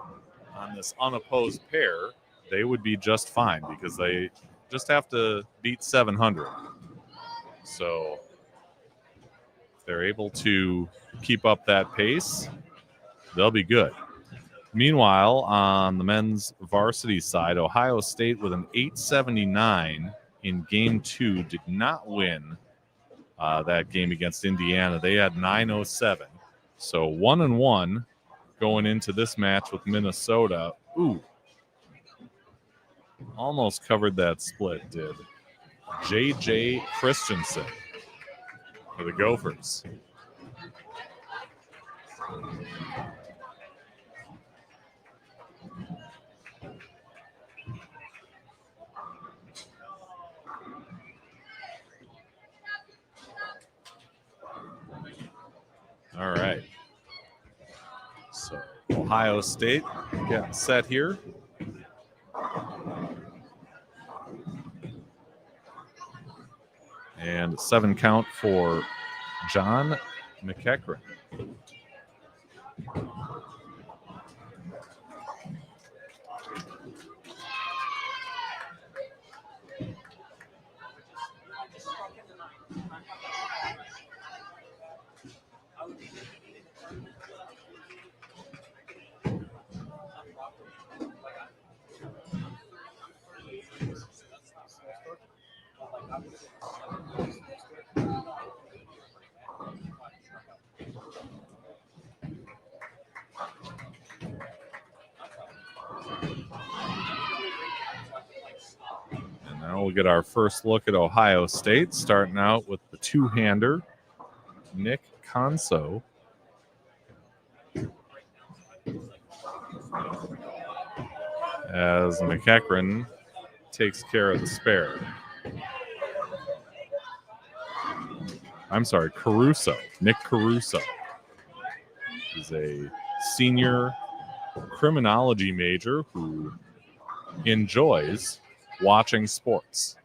on this unopposed pair, they would be just fine because they just have to beat 700. So if they're able to keep up that pace, they'll be good. Meanwhile, on the men's varsity side, Ohio State with an 879 in game 2 did not win that game against Indiana. They had 907. So 1-1 going into this match with Minnesota. Ooh. Almost covered that split, did J.J. Christensen for the Gophers. All right. So Ohio State getting set here. And 7 count for John McEachran. And now we'll get our first look at Ohio State, starting out with the two-hander, Nick Conso. As McEachran takes care of the spare. I'm sorry, Caruso. Nick Caruso is a senior criminology major who enjoys watching sports.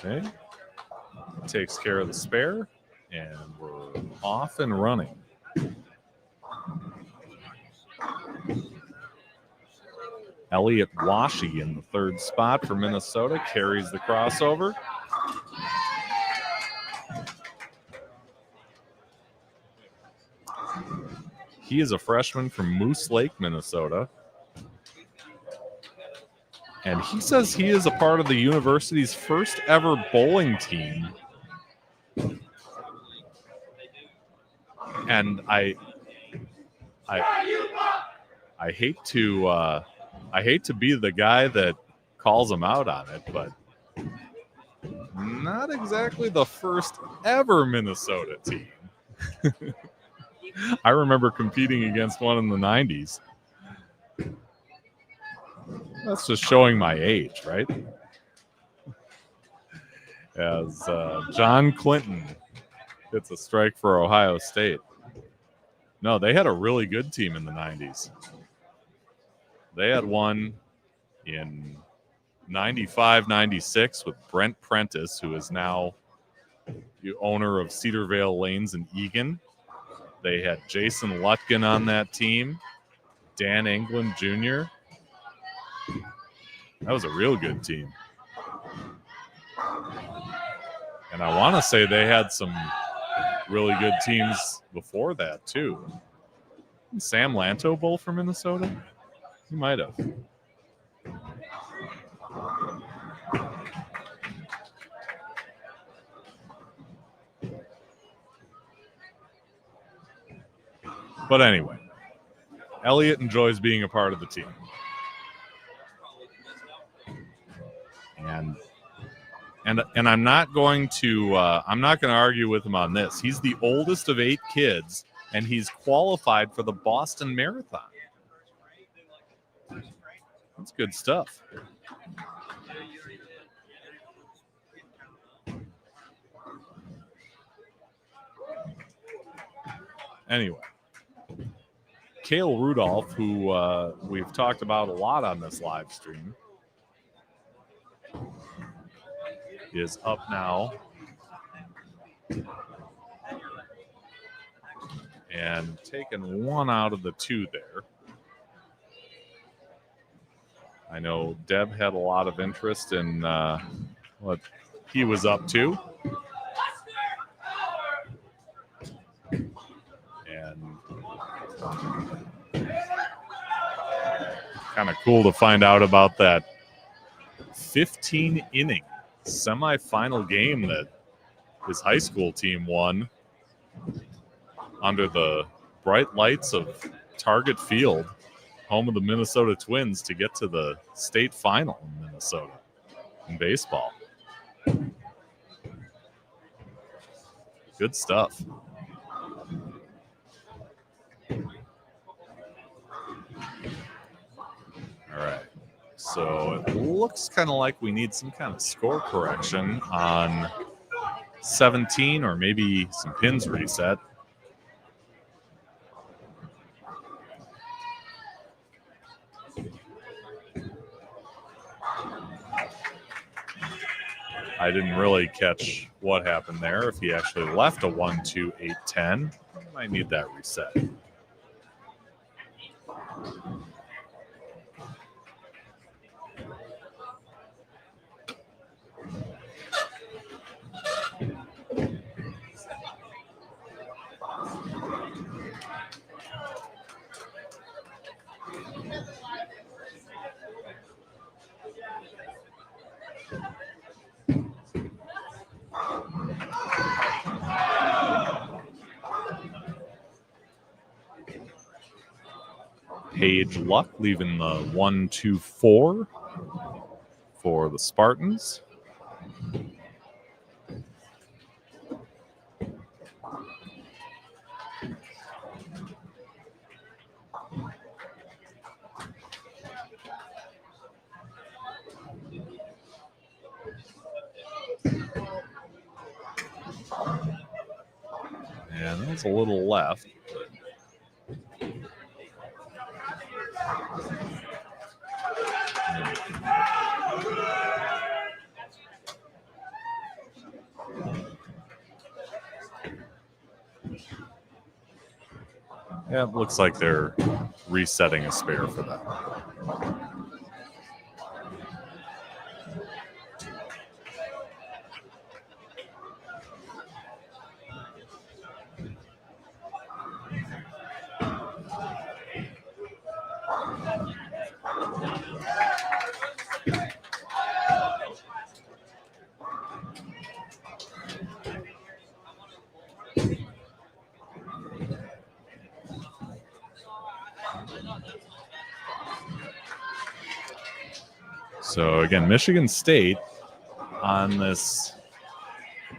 Okay. Takes care of the spare, and we're off and running. Elliot Washi in the third spot for Minnesota carries the crossover. He is a freshman from Moose Lake, Minnesota. And he says he is a part of the university's first ever bowling team. And I hate to be the guy that calls him out on it, but not exactly the first ever Minnesota team. I remember competing against one in the 90s. That's just showing my age, right? As John Clinton It's a strike for Ohio State. No, they had a really good team in the 90s. They had one in 95, 96 with Brent Prentice, who is now the owner of Cedarvale Lanes in Eagan. They had Jason Lutkin on that team, Dan England Jr. That was a real good team. And I want to say they had some really good teams before that, too. Sam Lanto bowl for Minnesota? He might have. But anyway, Elliott enjoys being a part of the team. And I'm not going to argue with him on this. He's the oldest of 8 kids, and he's qualified for the Boston Marathon. That's good stuff. Anyway, Cale Rudolph, who we've talked about a lot on this live stream, is up now. And taking one out of the 2 there. I know Deb had a lot of interest in what he was up to. And kind of cool to find out about that 15-inning semifinal game that his high school team won under the bright lights of Target Field, home of the Minnesota Twins, to get to the state final in Minnesota in baseball. Good stuff. All right. So it looks kind of like we need some kind of score correction on 17, or maybe some pins reset. I didn't really catch what happened there. If he actually left a 1, 2, 8, 10, might need that reset. Page Luck leaving the 1, 2, 4 for the Spartans. And that's a little left. Yeah, it looks like they're resetting a spare for that. So again, Michigan State on this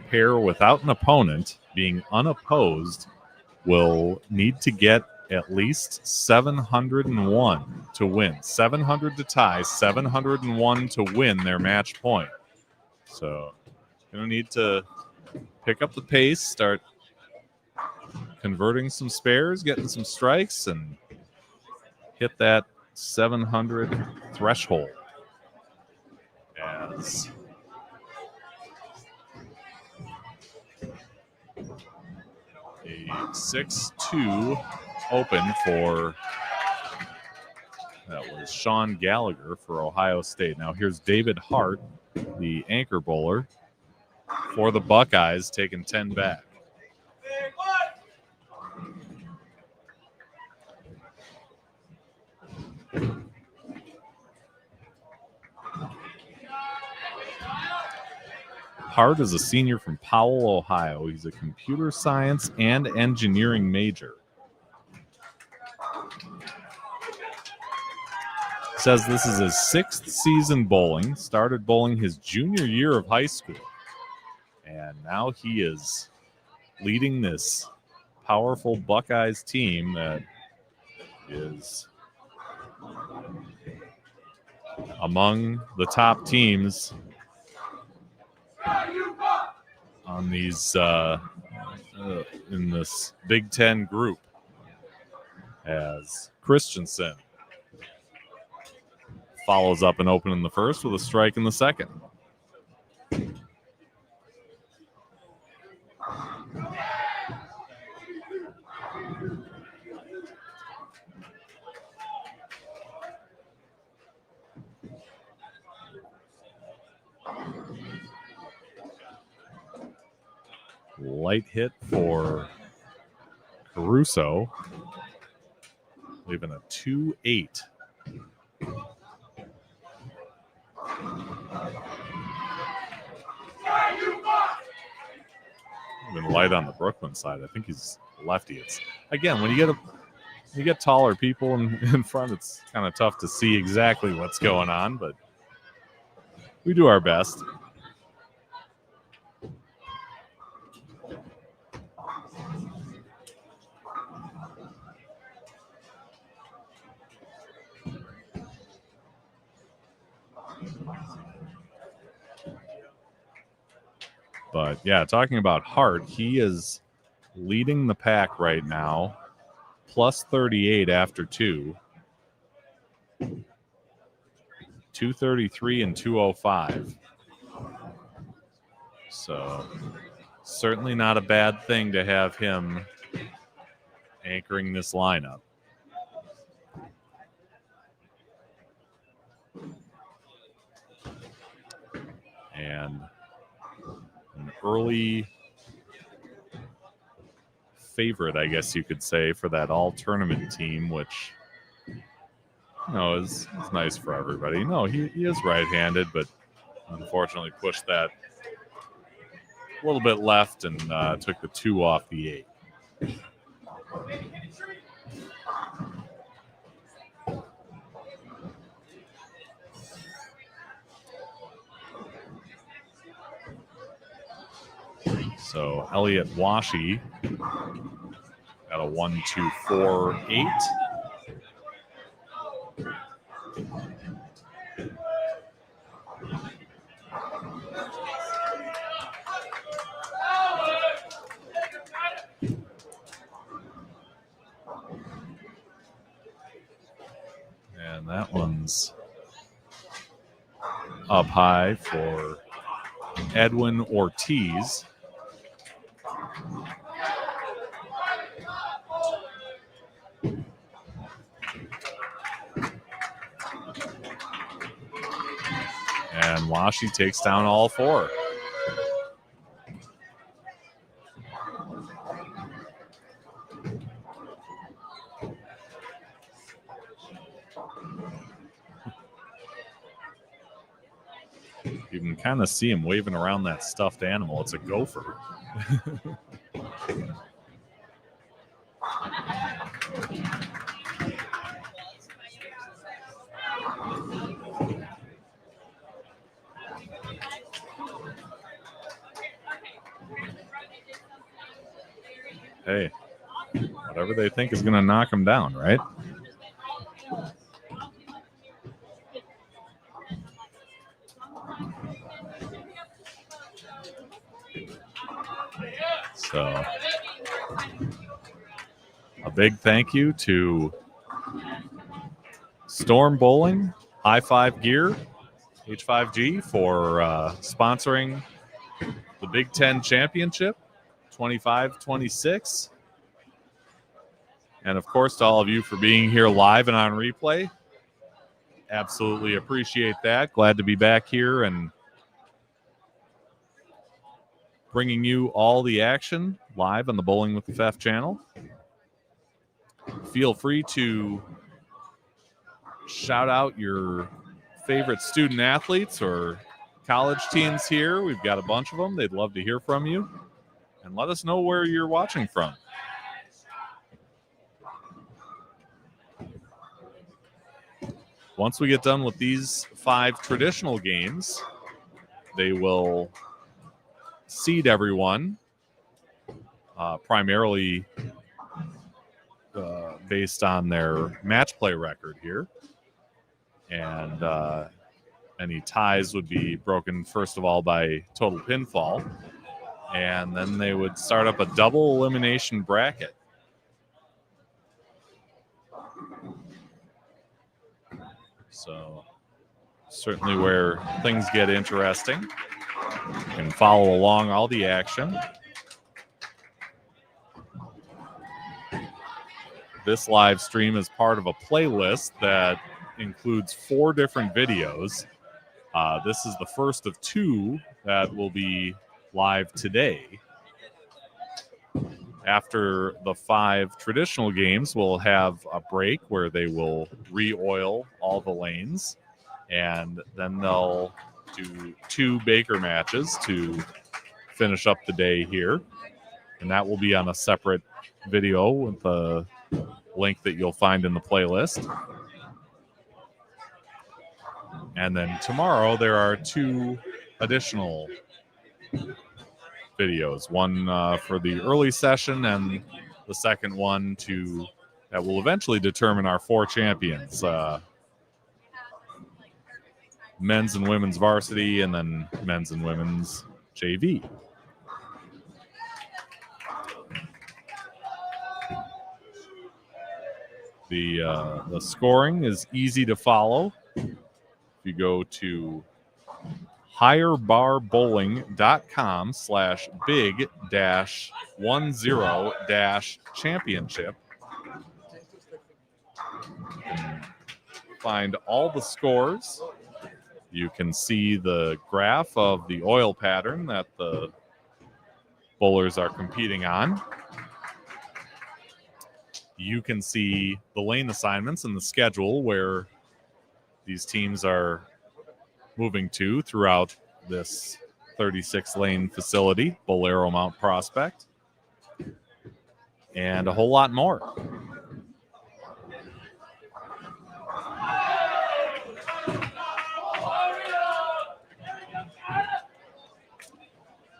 pair without an opponent, being unopposed, will need to get at least 701 to win. 700 to tie, 701 to win their match point. So going to need to pick up the pace, start converting some spares, getting some strikes, and hit that 700 threshold. As a 6-2 open for, that was Sean Gallagher for Ohio State. Now here's David Hart, the anchor bowler for the Buckeyes, taking 10 back. Hart is a senior from Powell, Ohio. He's a computer science and engineering major. Says this is his 6th season bowling. Started bowling his junior year of high school. And now he is leading this powerful Buckeyes team that is among the top teams on these in this Big Ten group, as Christensen follows up an open in the first with a strike in the second. Light hit for Caruso, leaving a 2-8. Even light on the Brooklyn side. I think he's lefty. It's again, when you get taller people in front, it's kind of tough to see exactly what's going on, but we do our best. But yeah, talking about Hart, he is leading the pack right now, plus 38 after 2. 233 and 205. So certainly not a bad thing to have him anchoring this lineup. And an early favorite, I guess you could say, for that all-tournament team, which, you know, is nice for everybody. No, he is right-handed, but unfortunately pushed that a little bit left and took the 2 off the 8. So Elliot Washi at a 1-2-4-8. And that one's up high for Edwin Ortiz. And Washi takes down all 4. You can kind of see him waving around that stuffed animal. It's a gopher. Hey, whatever they think is going to knock him down, right? So big thank you to Storm Bowling, High Five Gear, H5G for sponsoring the Big Ten Championship 25-26. And of course, to all of you for being here live and on replay. Absolutely appreciate that. Glad to be back here and bringing you all the action live on the Bowling with the Fef channel. Feel free to shout out your favorite student athletes or college teams here. We've got a bunch of them. They'd love to hear from you. And let us know where you're watching from. Once we get done with these 5 traditional games, they will seed everyone, primarily based on their match play record here. And any ties would be broken, first of all, by total pinfall. And then they would start up a double elimination bracket. So certainly where things get interesting. You can follow along all the action. This live stream is part of a playlist that includes 4 different videos. This is the first of 2 that will be live today. After the 5 traditional games, we'll have a break where they will re-oil all the lanes, and then they'll do 2 Baker matches to finish up the day here, and that will be on a separate video with the link that you'll find in the playlist. And then tomorrow there are 2 additional videos, one for the early session and the second one that will eventually determine our 4 champions, men's and women's varsity and then men's and women's JV. The scoring is easy to follow. If you go to higherbarBowling.com/big-10-championship. Find all the scores. You can see the graph of the oil pattern that the bowlers are competing on. You can see the lane assignments and the schedule where these teams are moving to throughout this 36-lane facility, Bowlero Mount Prospect, and a whole lot more.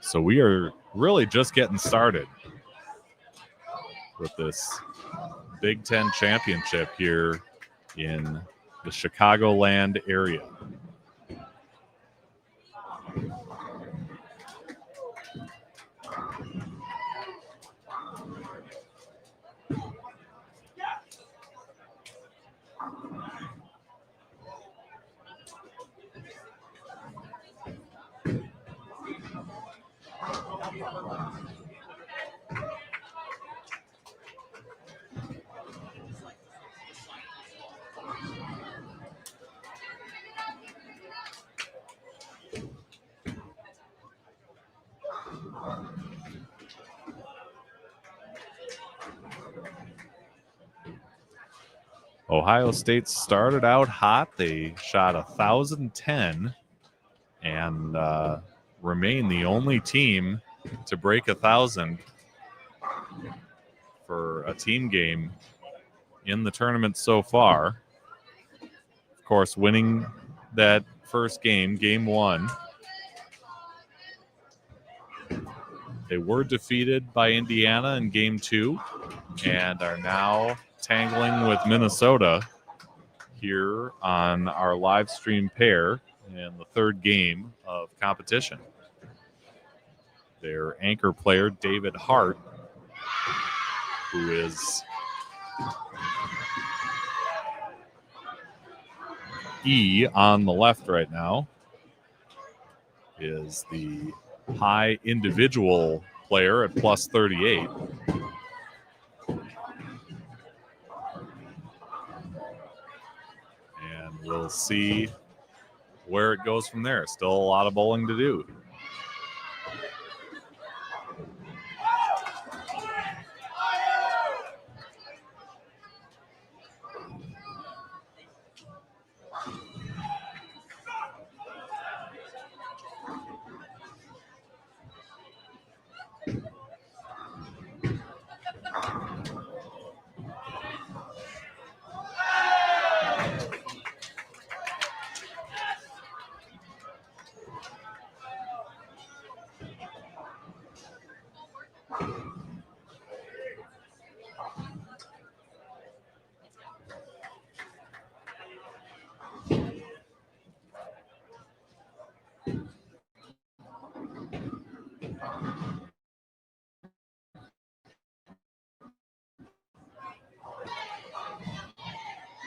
So we are really just getting started with this Big Ten Championship here in the Chicagoland area. Ohio State started out hot. They shot 1,010 and remain the only team to break 1,000 for a team game in the tournament so far. Of course, winning that first game, game 1. They were defeated by Indiana in game 2 and are now tangling with Minnesota here on our live stream pair in the 3rd game of competition. Their anchor player, David Hart, who is E on the left right now is the high individual player at plus 38. And we'll see where it goes from there. Still a lot of bowling to do.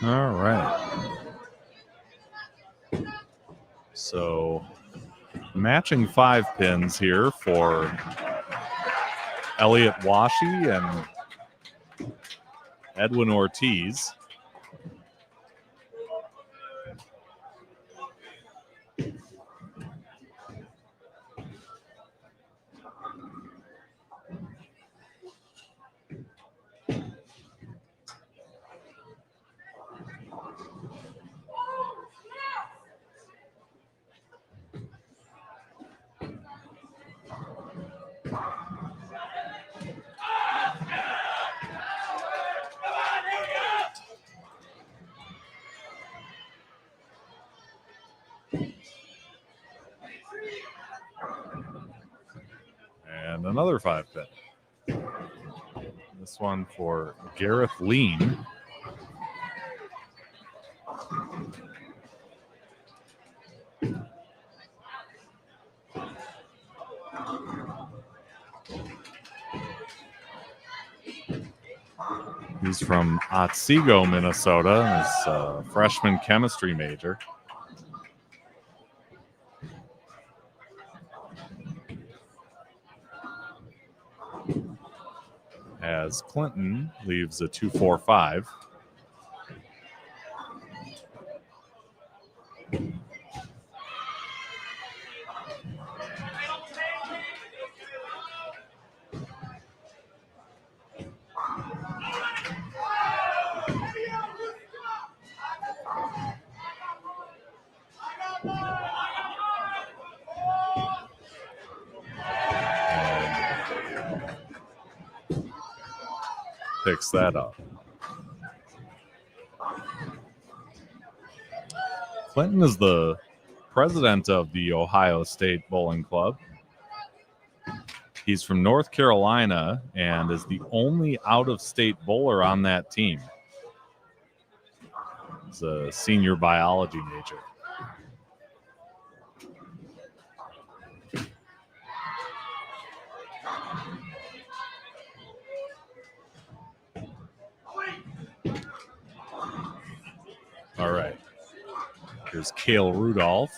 All right. So matching 5 pins here for Elliot Washi and Edwin Ortiz. And another 5 pin. This one for Gareth Lean. He's from Otsego, Minnesota. He's a freshman chemistry major. As Clinton leaves a 2-4-5. Picks that up. Clinton is the president of the Ohio State Bowling Club. He's from North Carolina and is the only out-of-state bowler on that team. He's a senior biology major. All right. Here's Cale Rudolph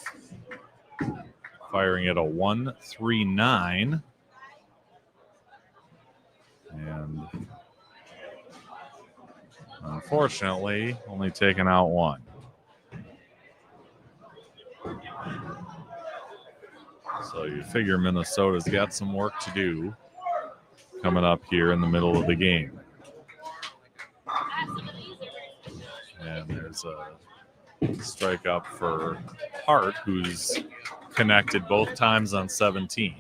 firing at a 1-3-9. And unfortunately, only taking out 1. So you figure Minnesota's got some work to do coming up here in the middle of the game. And there's a strike up for Hart, who's connected both times on 17.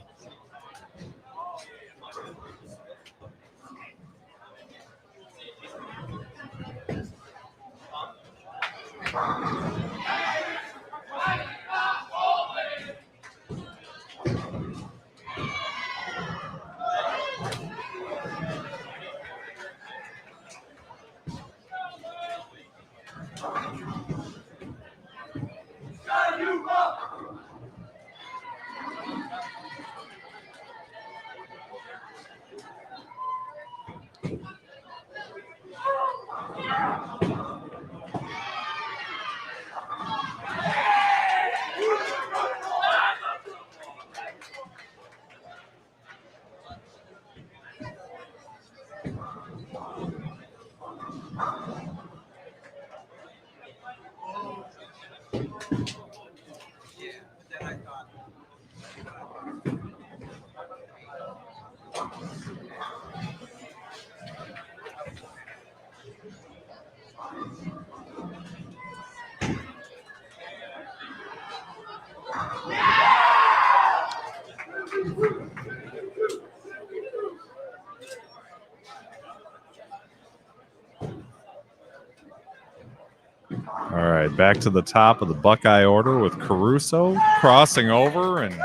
All right, back to the top of the Buckeye order with Caruso crossing over and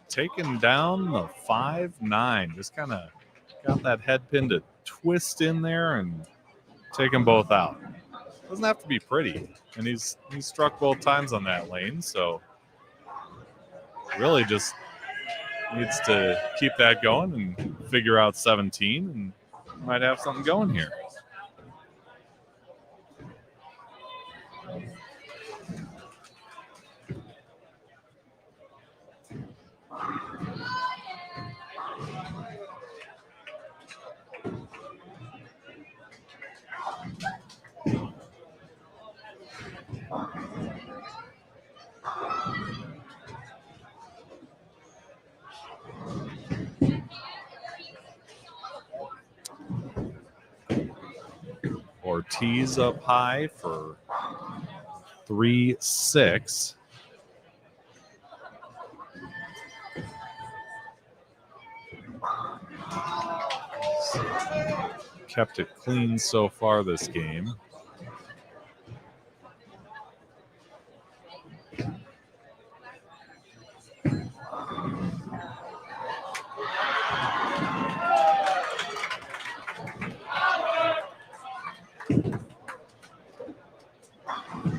taking down the 5-9. Just kind of got that head pin to twist in there and take them both out. Doesn't have to be pretty, and he's struck both times on that lane, so really just needs to keep that going and figure out 17, and might have something going here. Ortiz up high for 3-6. Kept it clean so far this game.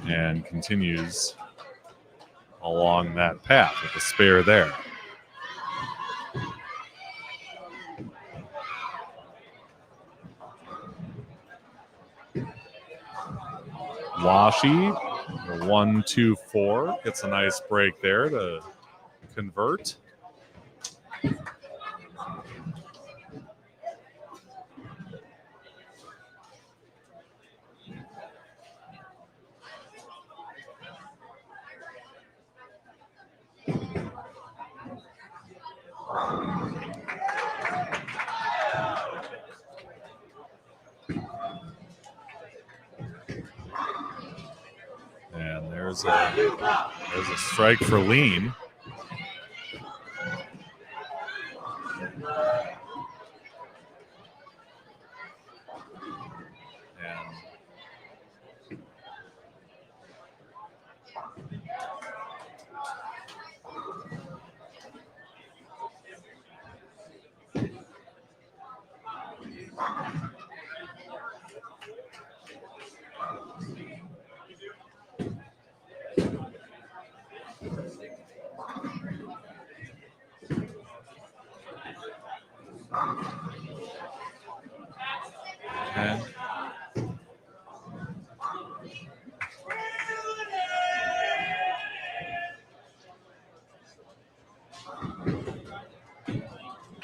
And continues along that path with a spare there. Washi, 1-2-4, gets a nice break there to convert. And there's a strike for Lean.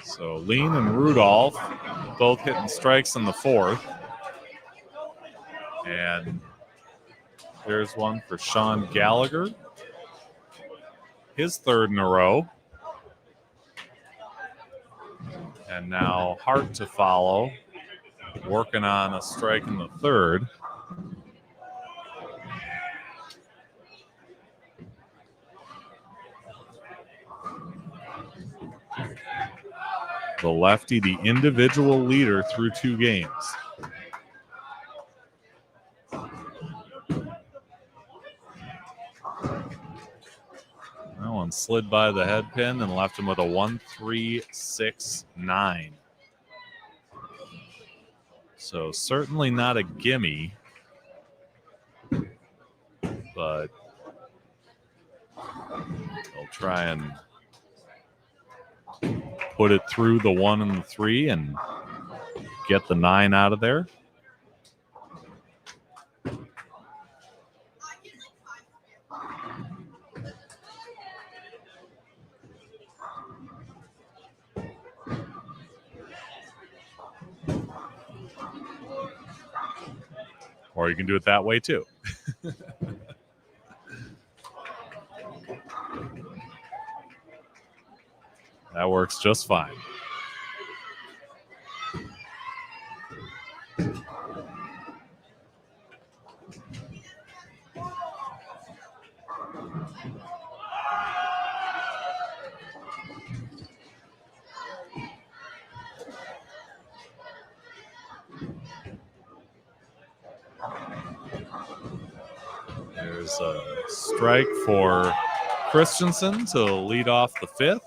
So Lean and Rudolph both hitting strikes in the fourth. And there's one for Sean Gallagher. His third in a row. And now Hart to follow, working on a strike in the third. The lefty, the individual leader through 2 games. That one slid by the head pin and left him with a 1-3-6-9. So certainly not a gimme, but they'll try and put it through the 1 and the 3 and get the 9 out of there. Or you can do it that way too. That works just fine. There's a strike for Christensen to lead off the fifth.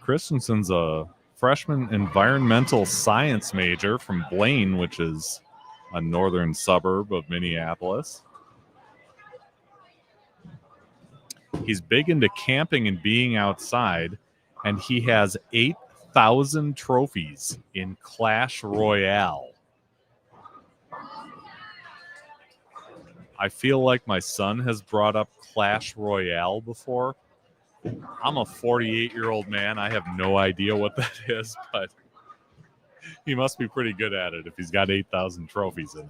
Christensen's a freshman environmental science major from Blaine, which is a northern suburb of Minneapolis. He's big into camping and being outside, and he has 8,000 trophies in Clash Royale. I feel like my son has brought up Clash Royale before. I'm a 48-year-old man. I have no idea what that is, but he must be pretty good at it if he's got 8,000 trophies in it.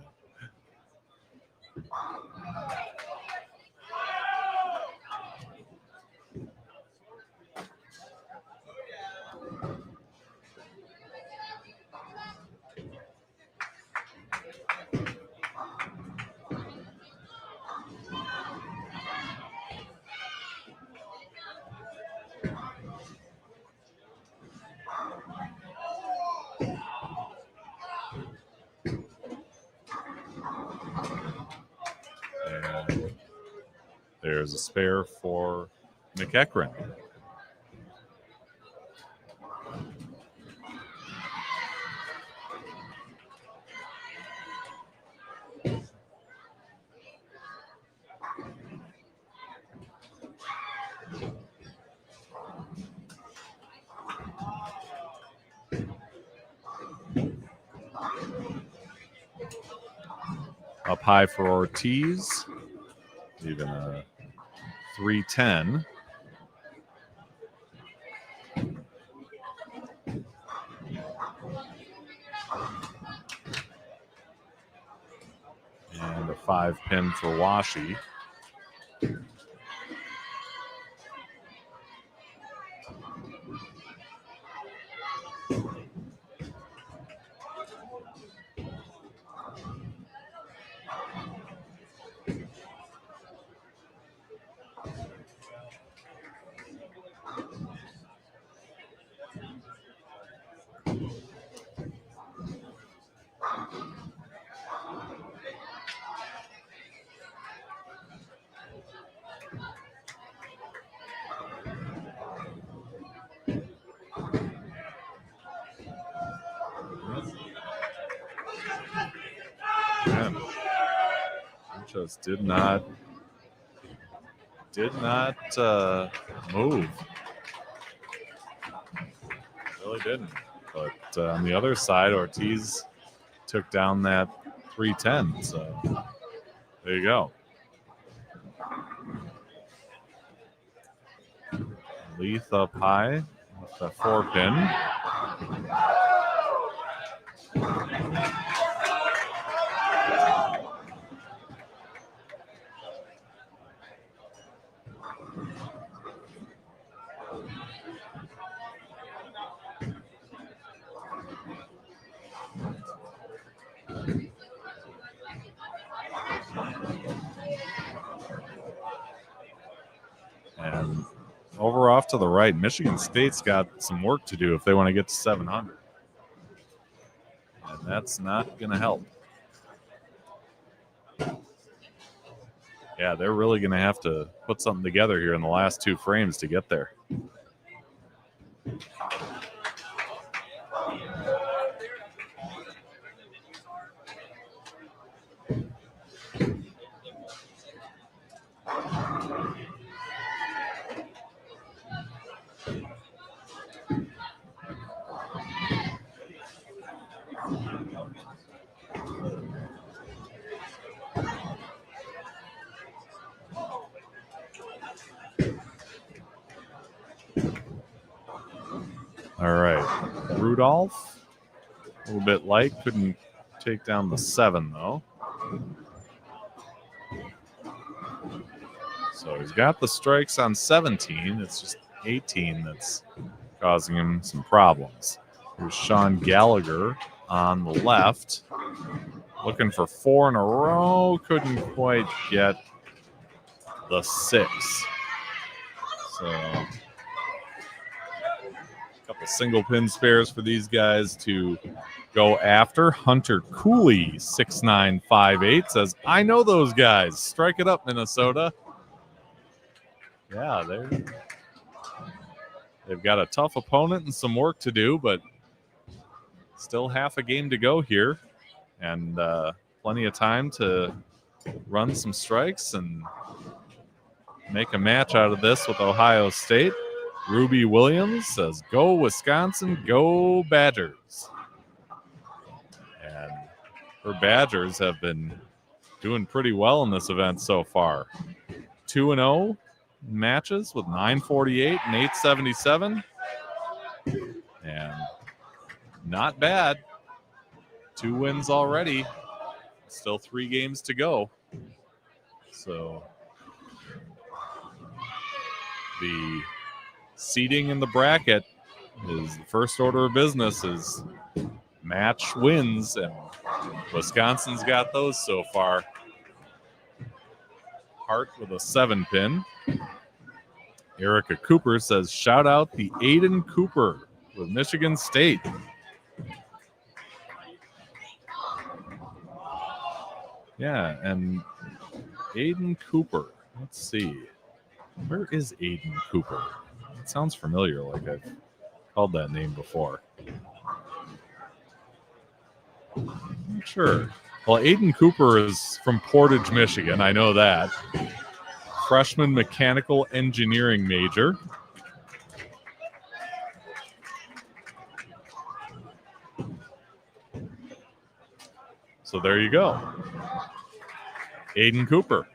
And there's a spare for McEachran. Up high for Ortiz, even a 310. And a 5-pin for Washi. Man, just did not move. Really didn't. But on the other side, Ortiz took down that 310. So there you go. Leith up high with a 4-pin. And over off to the right, Michigan State's got some work to do if they want to get to 700. And that's not going to help. Yeah, they're really going to have to put something together here in the last two frames to get there. All right. Rudolph, a little bit light. Couldn't take down the 7, though. So he's got the strikes on 17. It's just 18 that's causing him some problems. Here's Sean Gallagher on the left. Looking for 4 in a row. Couldn't quite get the 6. So a couple single pin spares for these guys to go after. Hunter Cooley, 6958, says, I know those guys. Strike it up, Minnesota. Yeah, they've got a tough opponent and some work to do, but still half a game to go here. And plenty of time to run some strikes and make a match out of this with Ohio State. Ruby Williams says, go Wisconsin, go Badgers. And her Badgers have been doing pretty well in this event so far. 2-0 matches with 948 and 877. And not bad. 2 wins already. Still 3 games to go. So the seeding in the bracket is the first order of business is match wins, and Wisconsin's got those so far. Hart with a 7 pin. Erica Cooper says, shout out the Aiden Cooper with Michigan State. Yeah, and Aiden Cooper. Let's see. Where is Aiden Cooper? It sounds familiar, like I've called that name before. I'm sure. Well, Aiden Cooper is from Portage, Michigan. I know that. Freshman mechanical engineering major. So there you go. Aiden Cooper.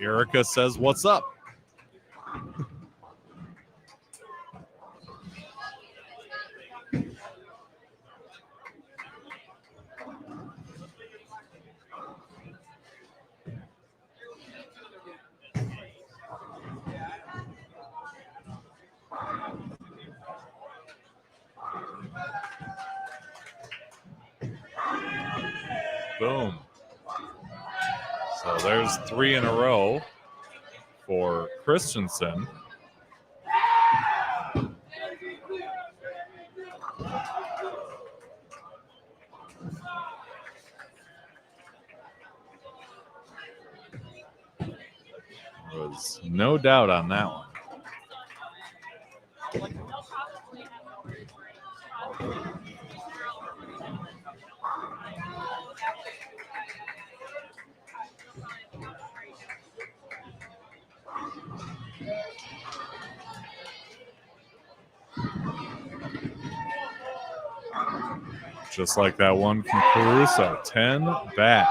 Erica says, what's up? Boom. So there's 3 in a row for Christensen. There was no doubt on that one. Just like that one from Caruso. 10 back.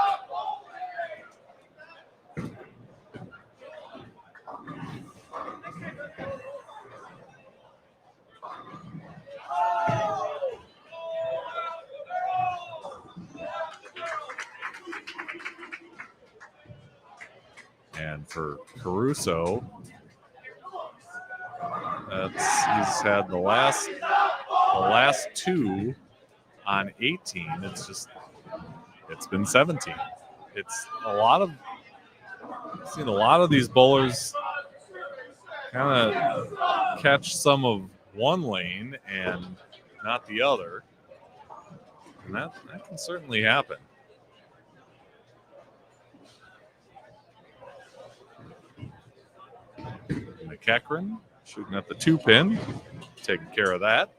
And for Caruso, he's had the last 2 on 18. It's been 17. It's I've seen a lot of these bowlers kind of catch some of one lane and not the other. And that can certainly happen. McEachran shooting at the 2 pin, taking care of that.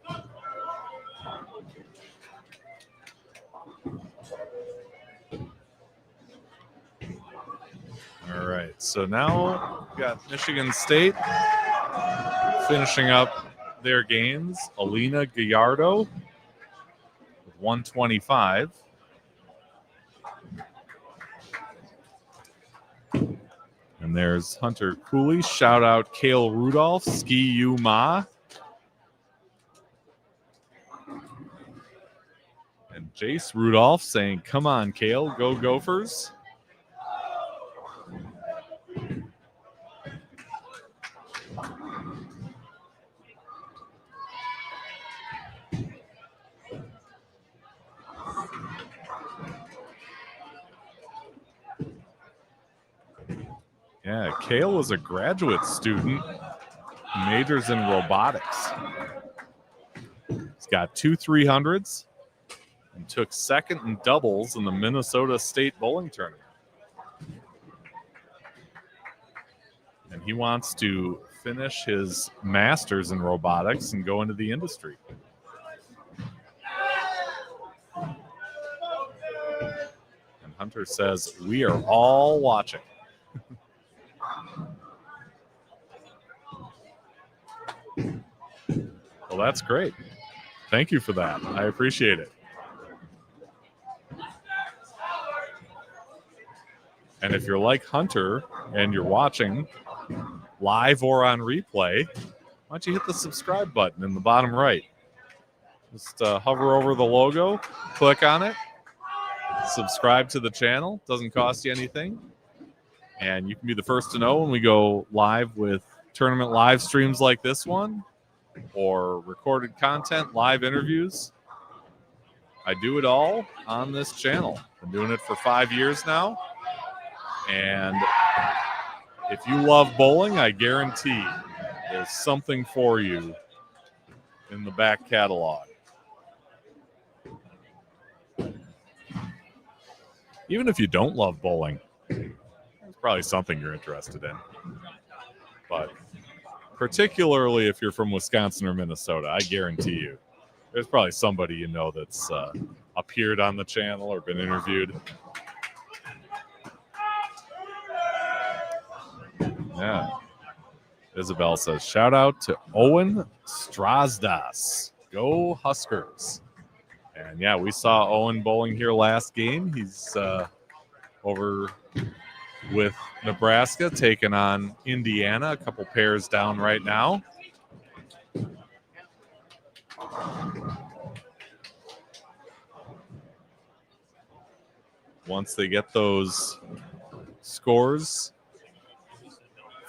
All right, so now we've got Michigan State finishing up their games. Alina Gallardo with 125. And And there's Hunter Cooley. Shout out Kale Rudolph. Ski you ma. And Jace Rudolph saying, come on, Kale. Go Gophers. Yeah, Kale is a graduate student who majors in robotics. He's got 2 300s and took second in doubles in the Minnesota State Bowling Tournament. And he wants to finish his master's in robotics and go into the industry. And Hunter says, we are all watching. Well, that's great. Thank you for that. I appreciate it. And if you're like Hunter and you're watching live or on replay, why don't you hit the subscribe button in the bottom right? Just hover over the logo, click on it, subscribe to the channel. Doesn't cost you anything. And you can be the first to know when we go live with tournament live streams like this one, or recorded content, live interviews. I do it all on this channel. Been doing it for 5 years now. And if you love bowling, I guarantee there's something for you in the back catalog. Even if you don't love bowling, there's probably something you're interested in. But particularly if you're from Wisconsin or Minnesota, I guarantee you there's probably somebody you know that's appeared on the channel or been interviewed. Yeah. Isabel says, shout out to Owen Strasdas. Go Huskers. And yeah, we saw Owen bowling here last game. He's over with Nebraska taking on Indiana, a couple pairs down right now. Once they get those scores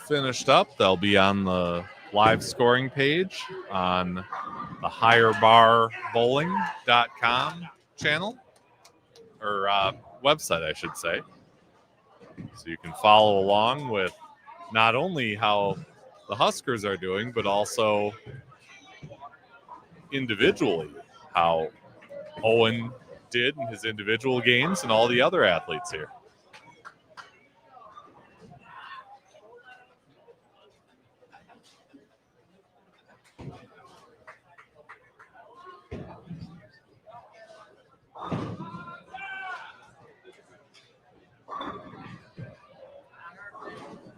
finished up, they'll be on the live scoring page on the higherbarbowling.com channel, or website, I should say. So you can follow along with not only how the Huskers are doing, but also individually how Owen did in his individual games and all the other athletes here.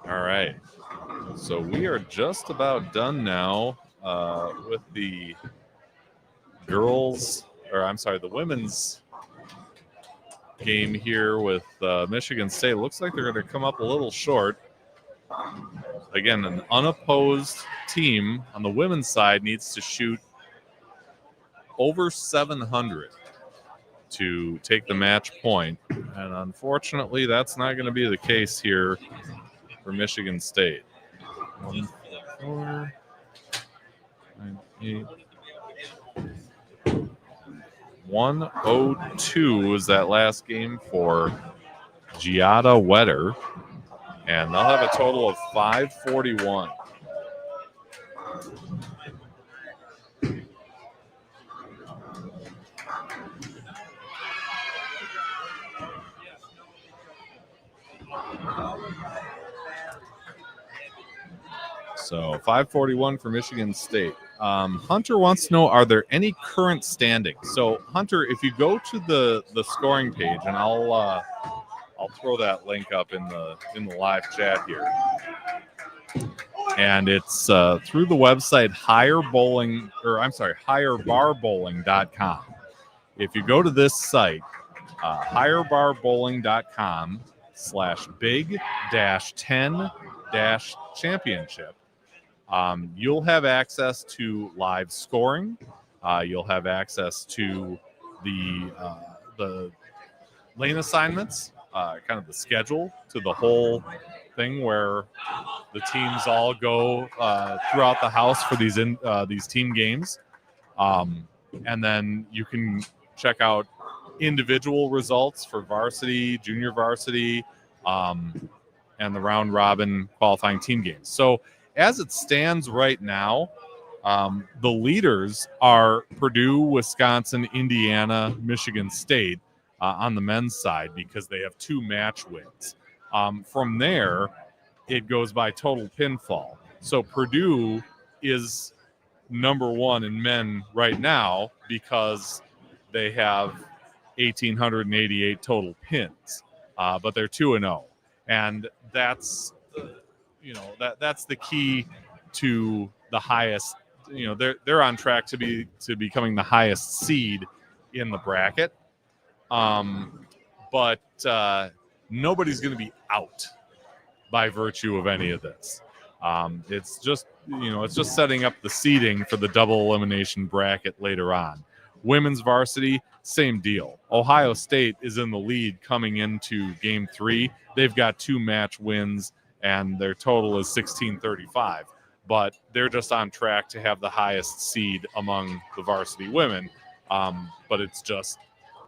All right, so we are just about done now with the girls, or I'm sorry, the women's game here with Michigan State. Looks like they're going to come up a little short. Again, an unopposed team on the women's side needs to shoot over 700 to take the match point. And unfortunately, that's not going to be the case here for Michigan State. 1, 4, 9, 8. 102 was that last game for Giada Wetter. And they'll have a total of 541. So 541 for Michigan State. Hunter wants to know, are there any current standings? So Hunter, if you go to the scoring page, and I'll throw that link up in the live chat here. And it's through the website higherbarbowling.com. If you go to this site, higherbarbowling.com, big-10-championship. You'll have access to live scoring. You'll have access to the lane assignments, kind of the schedule to the whole thing where the teams all go throughout the house for these team games. And then you can check out individual results for varsity, junior varsity, and the round robin qualifying team games. So as it stands right now, the leaders are Purdue, Wisconsin, Indiana, Michigan State on the men's side because they have 2 match wins. From there, it goes by total pinfall. So Purdue is number 1 in men right now because they have 1,888 total pins, but they're 2-0, and that's that's the key to the highest. They're on track to becoming the highest seed in the bracket, but nobody's going to be out by virtue of any of this. It's just setting up the seeding for the double elimination bracket later on. Women's varsity, same deal. Ohio State is in the lead coming into game 3. They've got 2 match wins, and their total is 1,635. But they're just on track to have the highest seed among the varsity women. But it's just,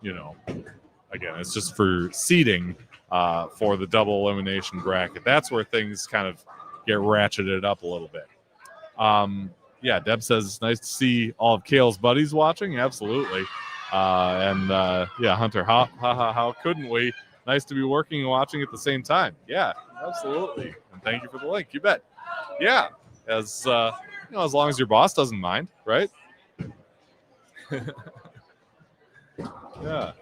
again, it's just for seeding for the double elimination bracket. That's where things kind of get ratcheted up a little bit. Yeah, Deb says it's nice to see all of Kale's buddies watching. Absolutely. Yeah, Hunter, how couldn't we? Nice to be working and watching at the same time. Yeah, absolutely. And thank you for the link. You bet. Yeah, as long as your boss doesn't mind, right? Yeah.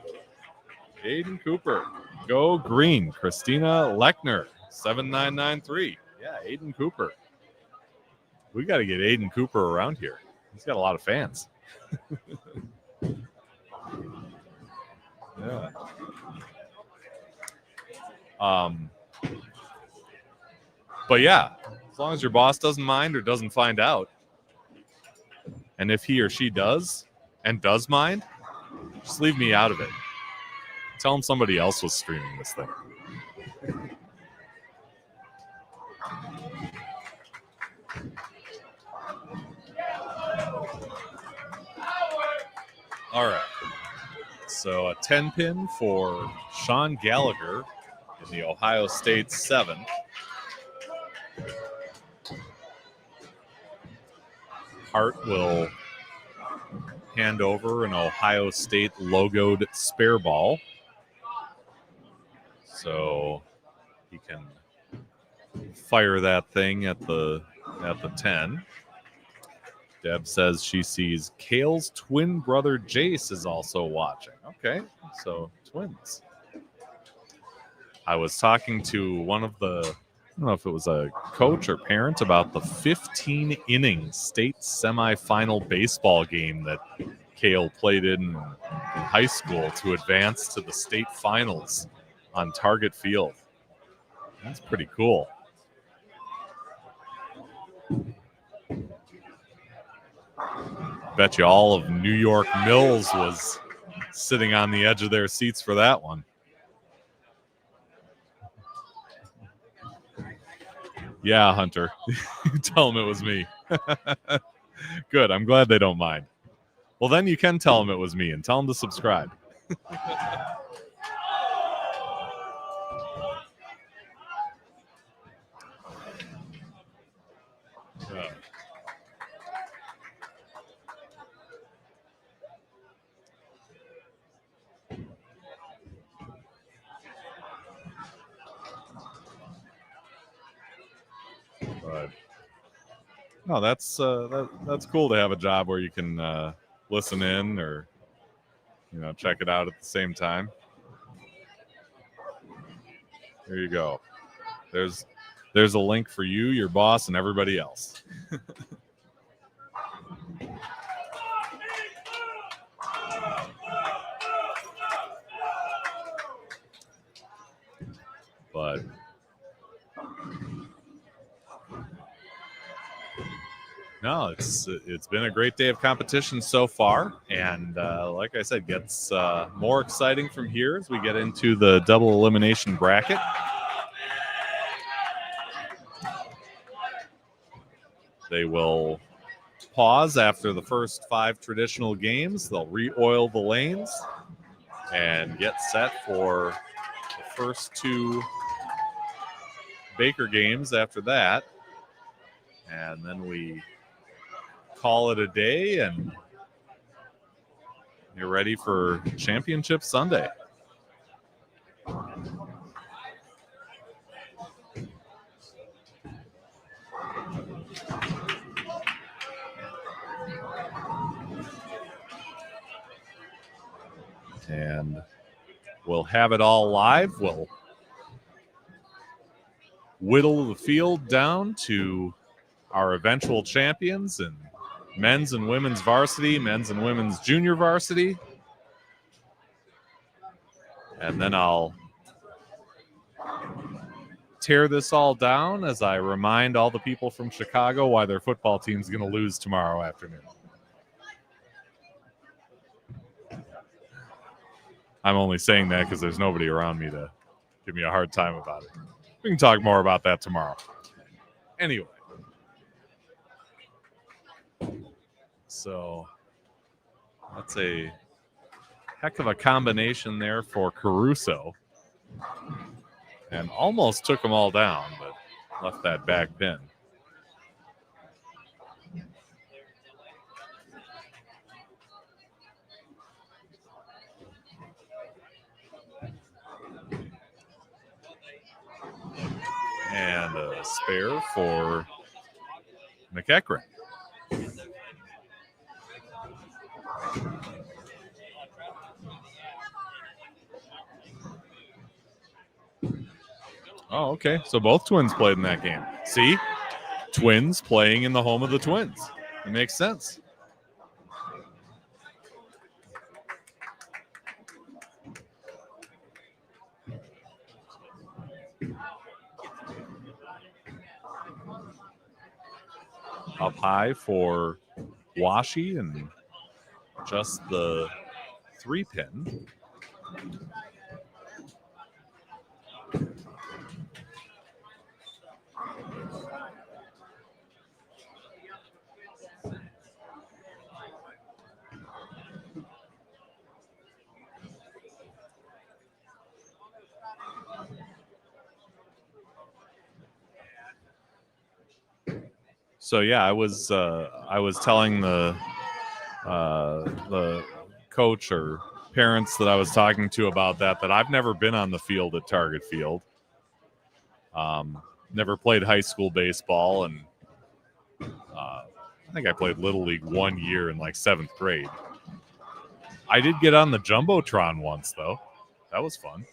Aiden Cooper, go green. Christina Lechner, 7993. Yeah, Aiden Cooper. We got to get Aiden Cooper around here. He's got a lot of fans. Yeah. But yeah, as long as your boss doesn't mind or doesn't find out, and if he or she does and does mind, just leave me out of it. Tell him somebody else was streaming this thing. All right. So a 10-pin for Sean Gallagher in the Ohio State 7. Hart will hand over an Ohio State logoed spare ball. So he can fire that thing at the 10. Deb says she sees Kale's twin brother Jace is also watching. Okay, so twins. I was talking to one of the, I don't know if it was a coach or parent, about the 15-inning state semifinal baseball game that Kale played in high school to advance to the state finals on Target Field. That's pretty cool. Bet you all of New York Mills was sitting on the edge of their seats for that one. Yeah, Hunter. Tell them it was me. Good. I'm glad they don't mind. Well, then you can tell them it was me and tell them to subscribe. But no, that's cool to have a job where you can listen in or check it out at the same time. There you go. There's a link for you, your boss, and everybody else. But no, it's been a great day of competition so far, and like I said, gets more exciting from here as we get into the double elimination bracket. They will pause after the first 5 traditional games. They'll re-oil the lanes and get set for the first 2 Baker games after that. And then we call it a day, and you're ready for Championship Sunday. And we'll have it all live. We'll whittle the field down to our eventual champions in men's and women's varsity, men's and women's junior varsity. And then I'll tear this all down as I remind all the people from Chicago why their football team's going to lose tomorrow afternoon. I'm only saying that because there's nobody around me to give me a hard time about it. We can talk more about that tomorrow. Anyway. So that's a heck of a combination there for Caruso. And almost took them all down, but left that back pin. And a spare for McEachran. Oh, okay. So both Twins played in that game. See? Twins playing in the home of the Twins. It makes sense. Up high for Washi and just the 3-pin. So yeah, I was telling the coach or parents that I was talking to about that I've never been on the field at Target Field. Never played high school baseball, and I think I played Little League 1 year in like 7th grade. I did get on the Jumbotron once, though. That was fun.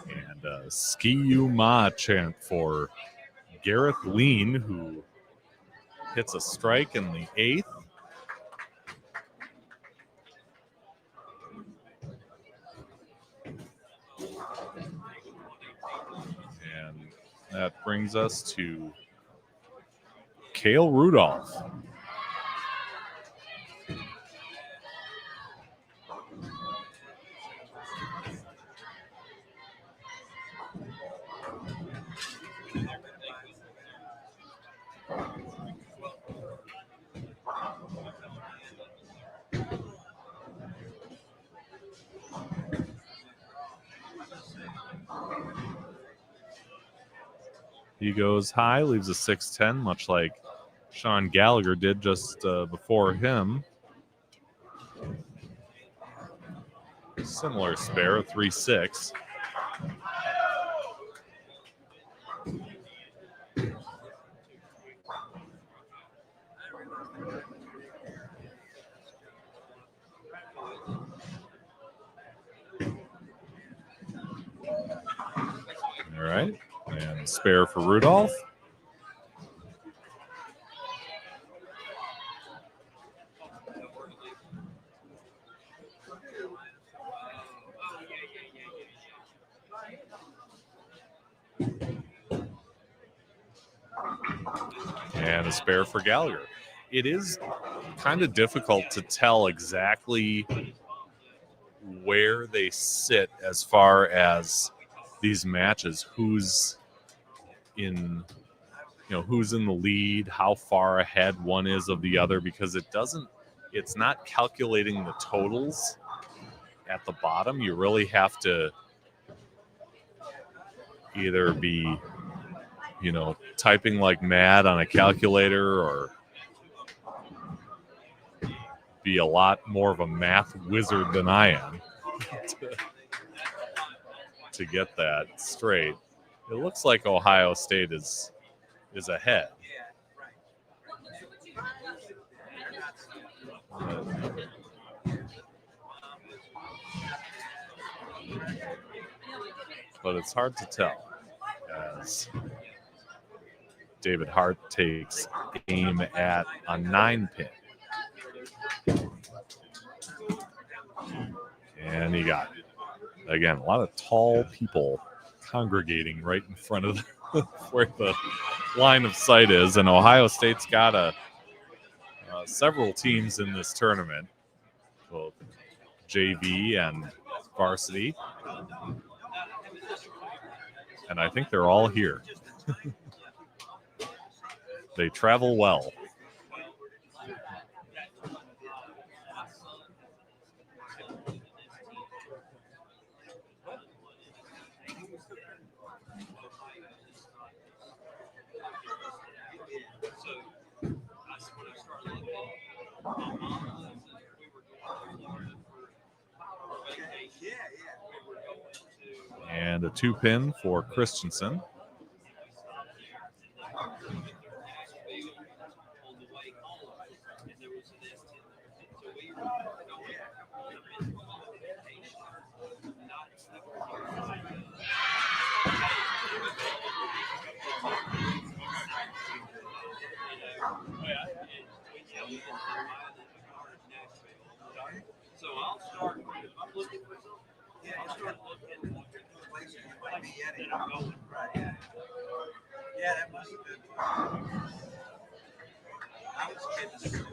And a Ski You Ma chant for Gareth Lean, who hits a strike in the 8th. And that brings us to Cale Rudolph. He goes high, leaves a 6'10", much like Sean Gallagher did just before him. Similar spare, a 3-6. All right. And spare for Rudolph. And a spare for Gallagher. It is kind of difficult to tell exactly where they sit as far as these matches, who's in the lead, how far ahead one is of the other, because it's not calculating the totals at the bottom. You really have to either be typing like mad on a calculator or be a lot more of a math wizard than I am to get that straight. It looks like Ohio State is ahead. But it's hard to tell as David Hart takes aim at a 9-pin. And he got it. Again, a lot of tall people congregating right in front of where the line of sight is. And Ohio State's got several teams in this tournament, both JV and varsity. And I think they're all here. They travel well. And a 2-pin for Christensen. So I'll start. I'm looking for something. Yeah, I'll start looking for places you might be at it. I'm going. Right. Yeah, that must have been fun. I was kidding.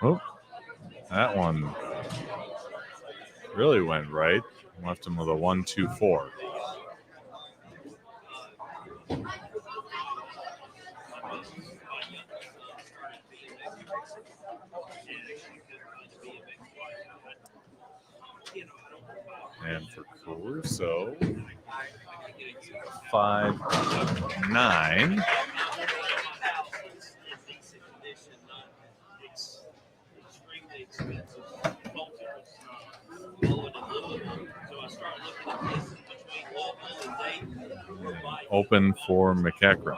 Oh, that one really went right. Left him with a 1-2-4. And for Caruso, 5-9. Open for McEachran.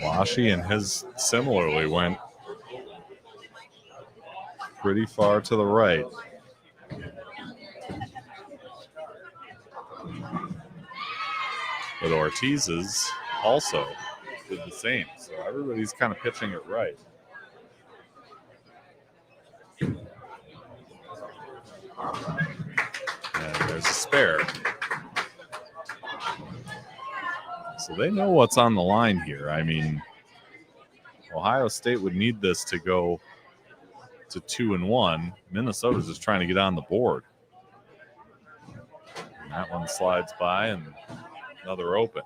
Washi and his similarly went pretty far to the right. But Ortiz's also did the same. So everybody's kind of pitching it right. And there's a spare. So they know what's on the line here. I mean, Ohio State would need this to go to 2-1. Minnesota's just trying to get on the board. And that one slides by and another open.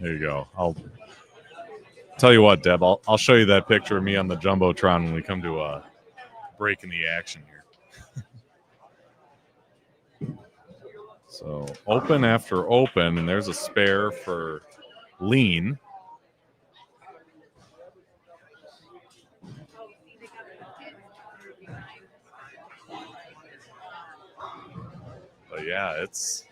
There you go. I'll tell you what, Deb. I'll show you that picture of me on the jumbotron when we come to a break in the action here. So open after open, and there's a spare for lean. But yeah, it's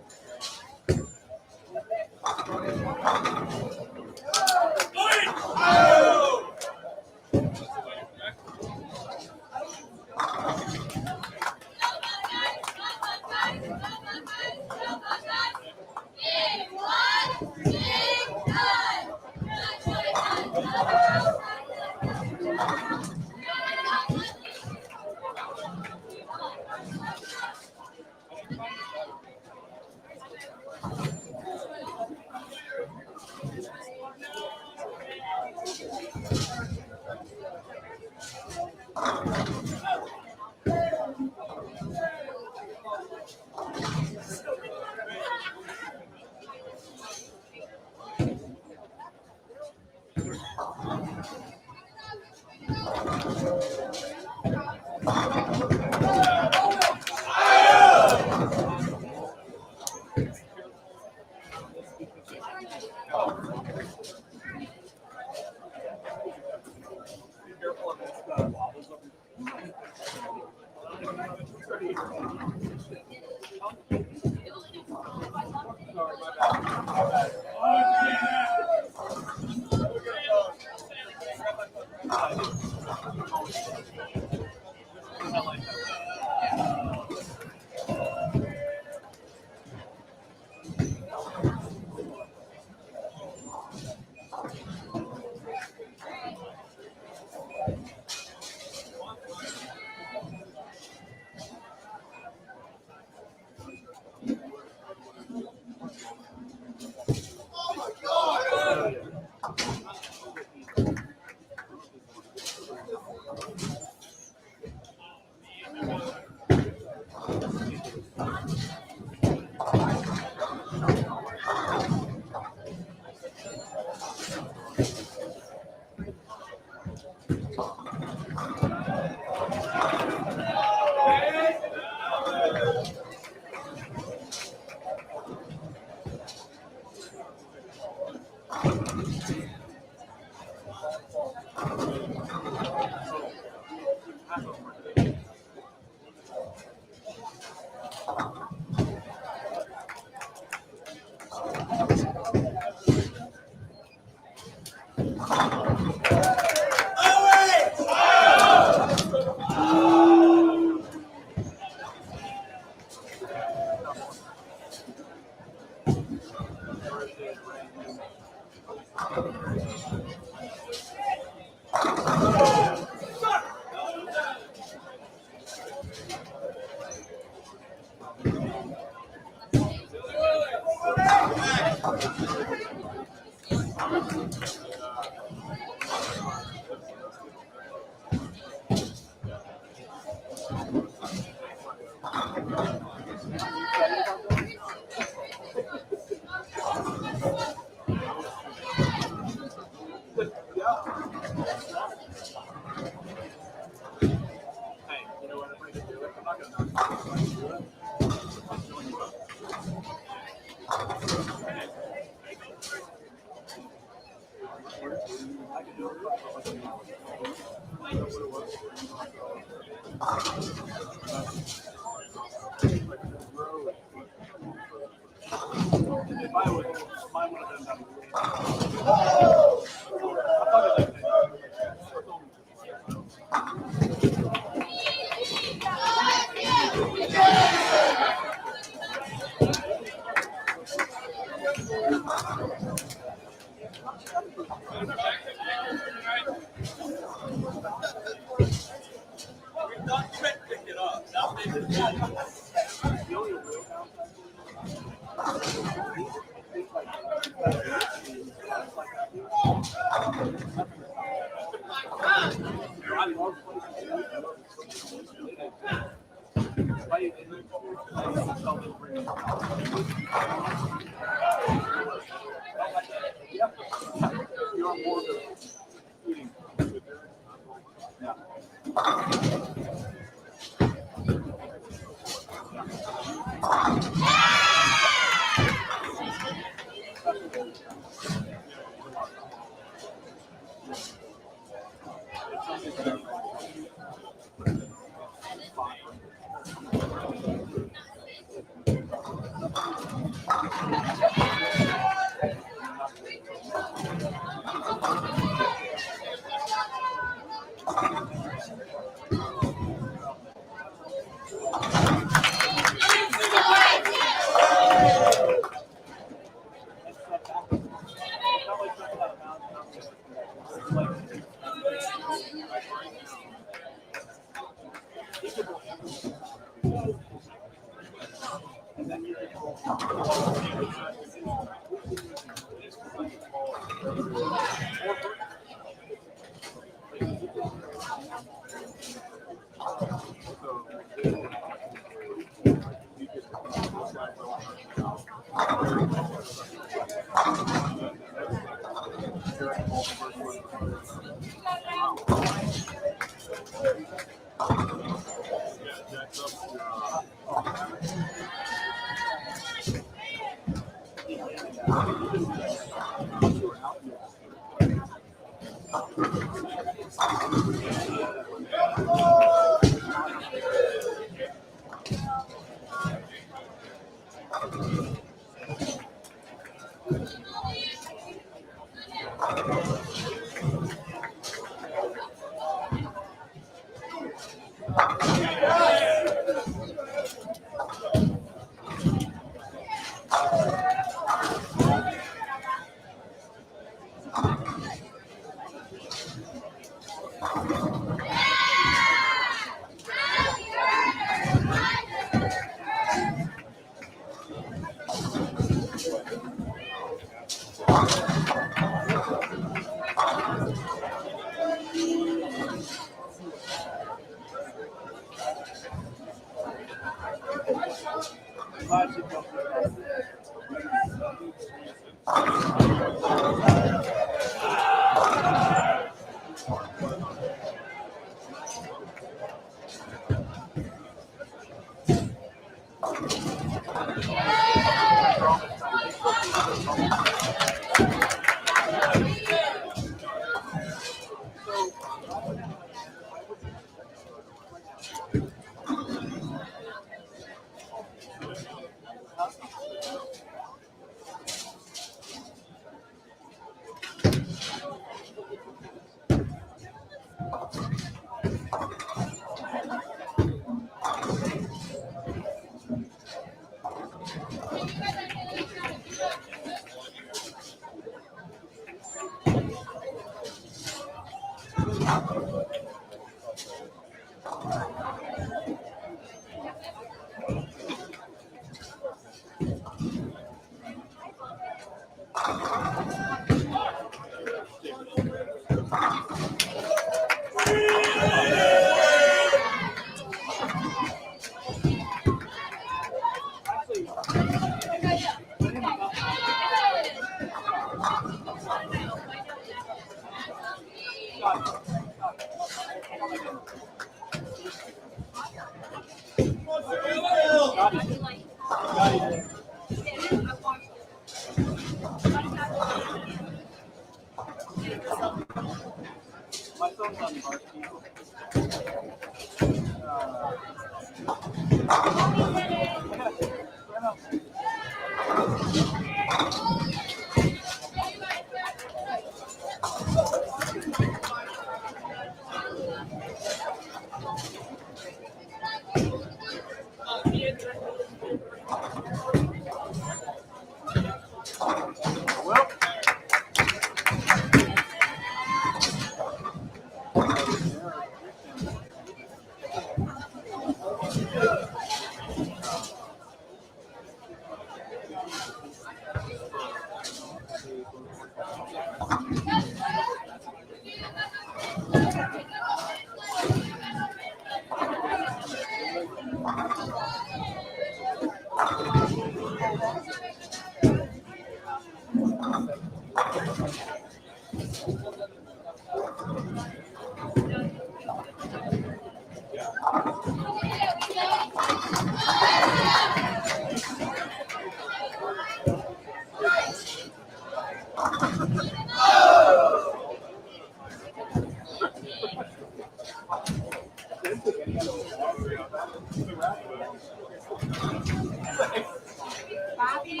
Bobby,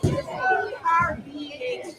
it's really hard being.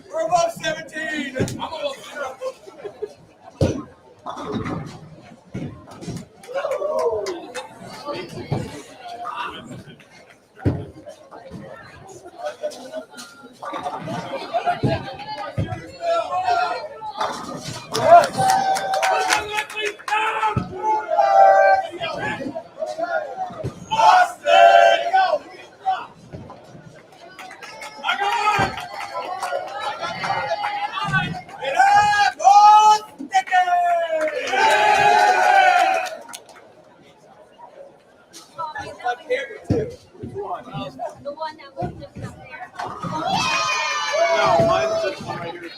We're above 17. I'm above 0. The one that was just up there. No, mine's just one right here.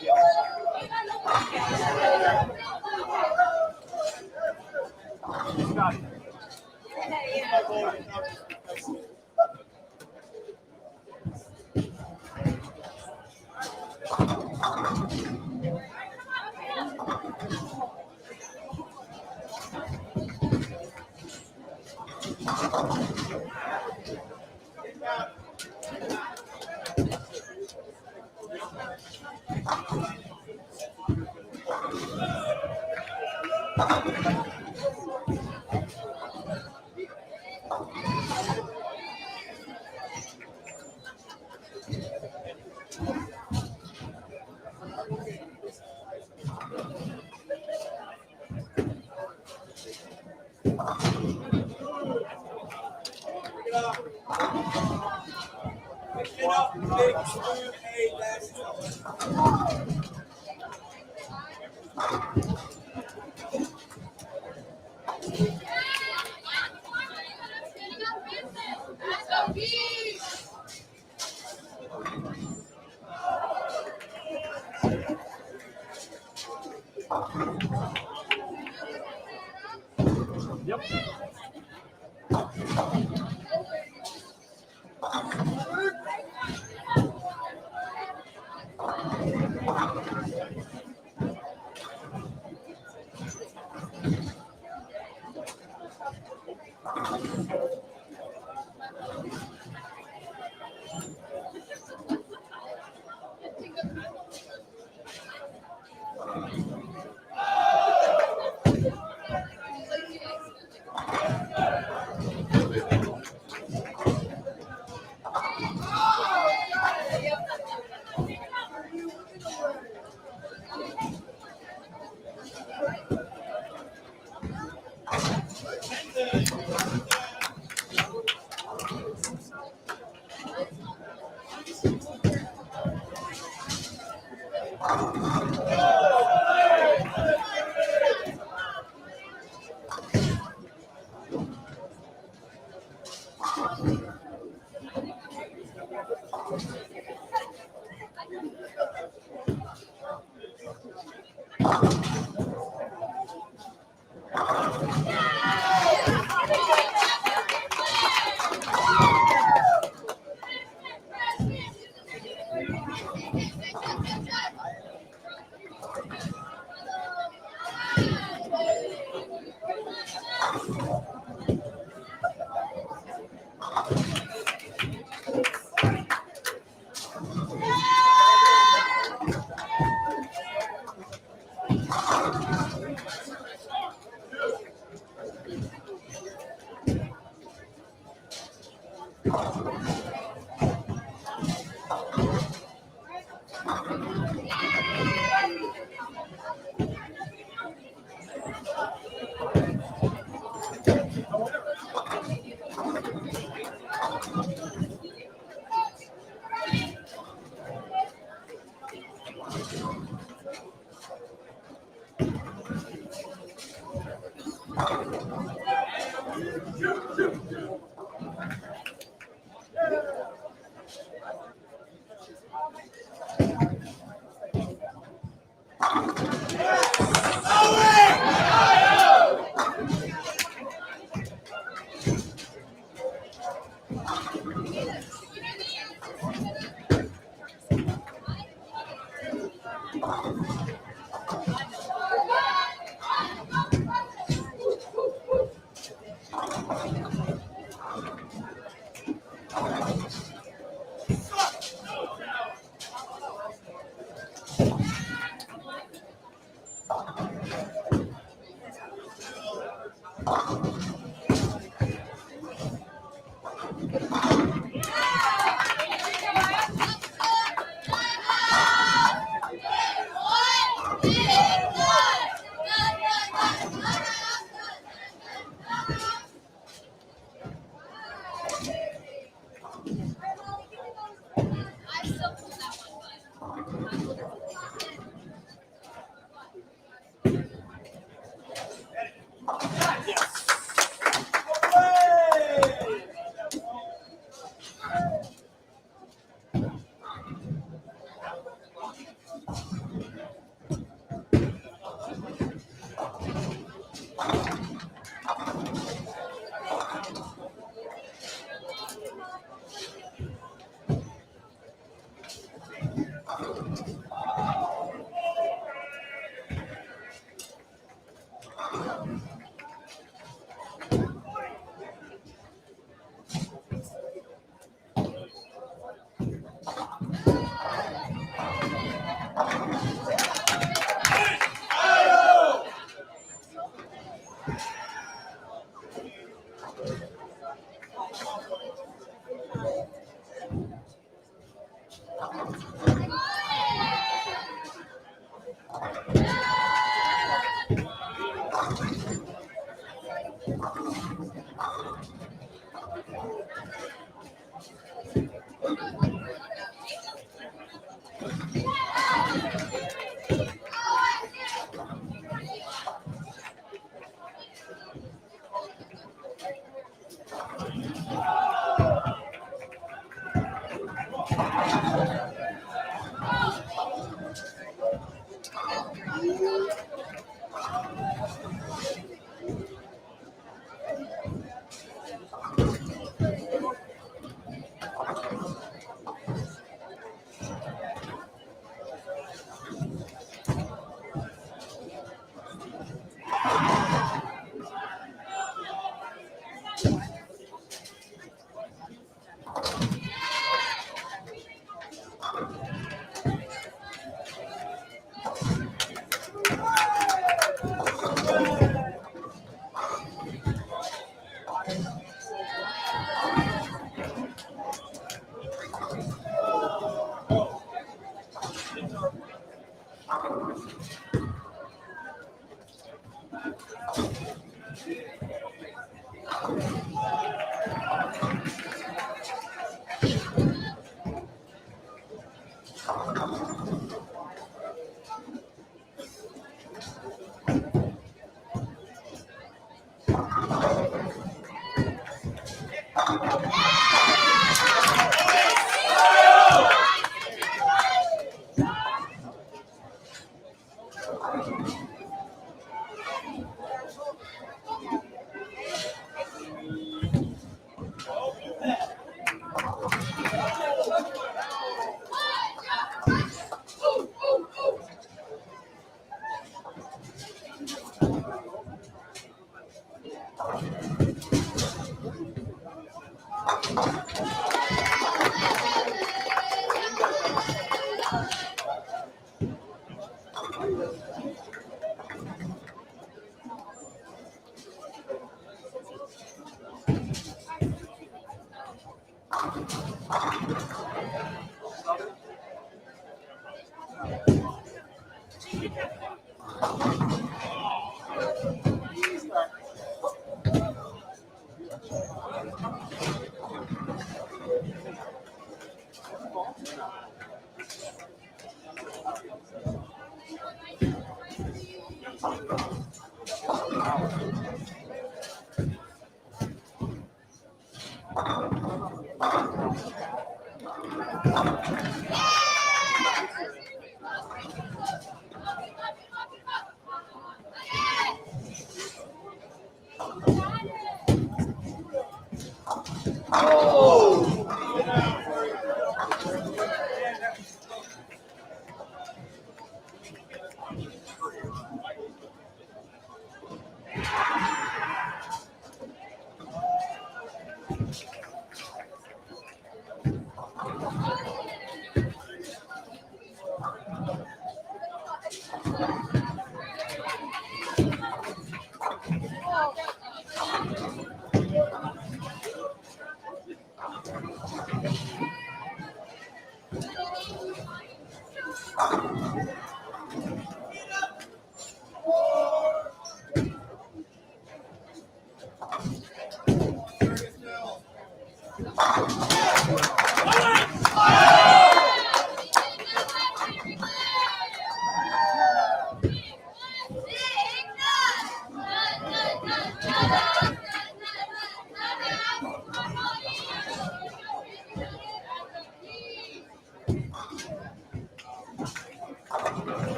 Got it.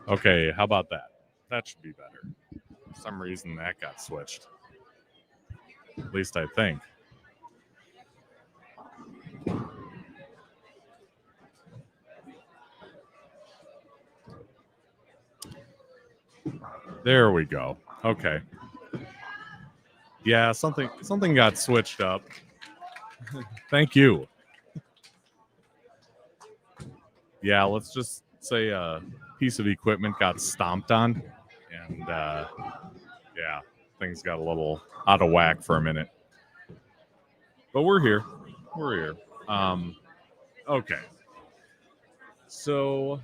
Okay, how about that? That should be better. For some reason that got switched. At least I think. There we go. Okay. Yeah, something got switched up. Thank you. Yeah, let's just say a piece of equipment got stomped on, and yeah, things got a little out of whack for a minute. But we're here. We're here. Okay. So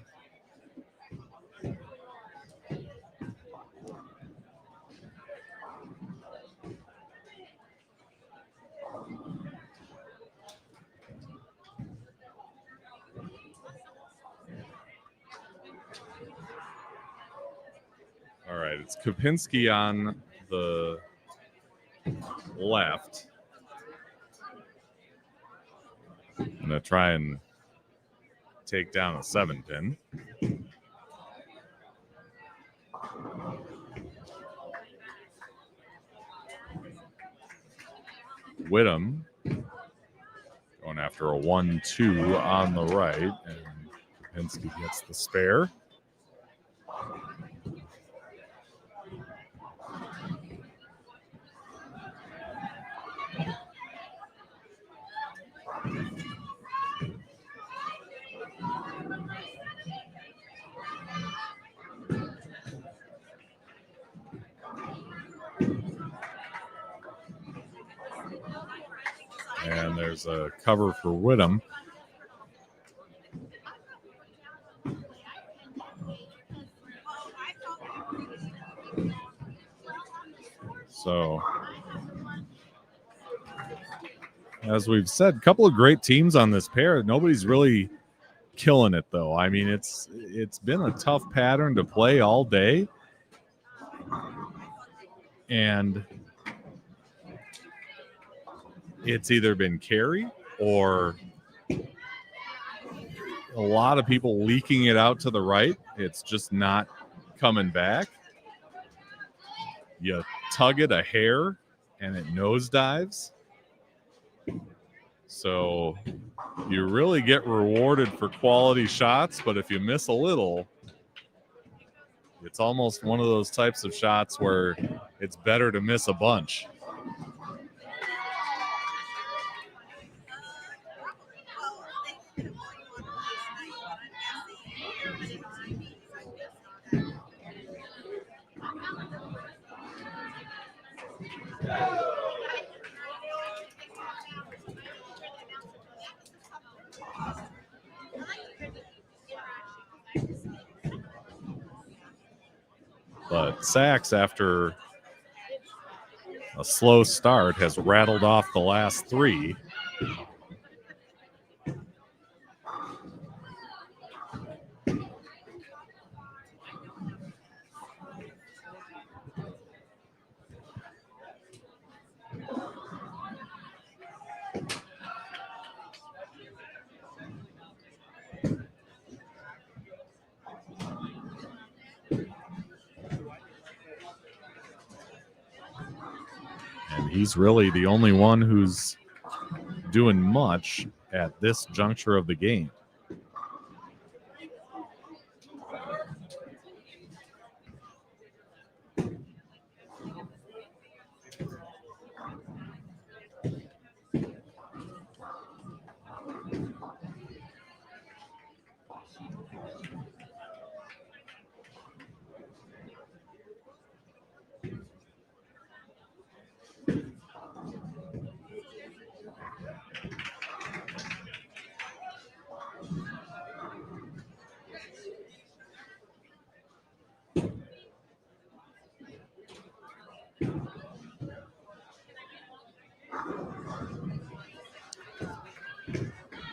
all right, it's Kopinski on the left. I'm gonna try and take down a 7-pin. Whittam going after a 1-2 on the right, and Kopinski gets the spare. And there's a cover for Whittam. So, as we've said, a couple of great teams on this pair. Nobody's really killing it, though. I mean, it's been a tough pattern to play all day. And it's either been carry or a lot of people leaking it out to the right. It's just not coming back. You tug it a hair and it nosedives. So you really get rewarded for quality shots, but if you miss a little, it's almost one of those types of shots where it's better to miss a bunch. But Sachs, after a slow start, has rattled off the last three. And he's really the only one who's doing much at this juncture of the game.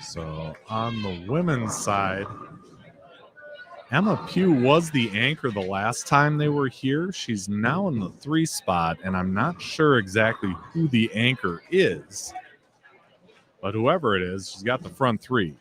So on the women's side, Emma Pugh was the anchor the last time they were here. She's now in the 3 spot, and I'm not sure exactly who the anchor is. But whoever it is, she's got the front 3.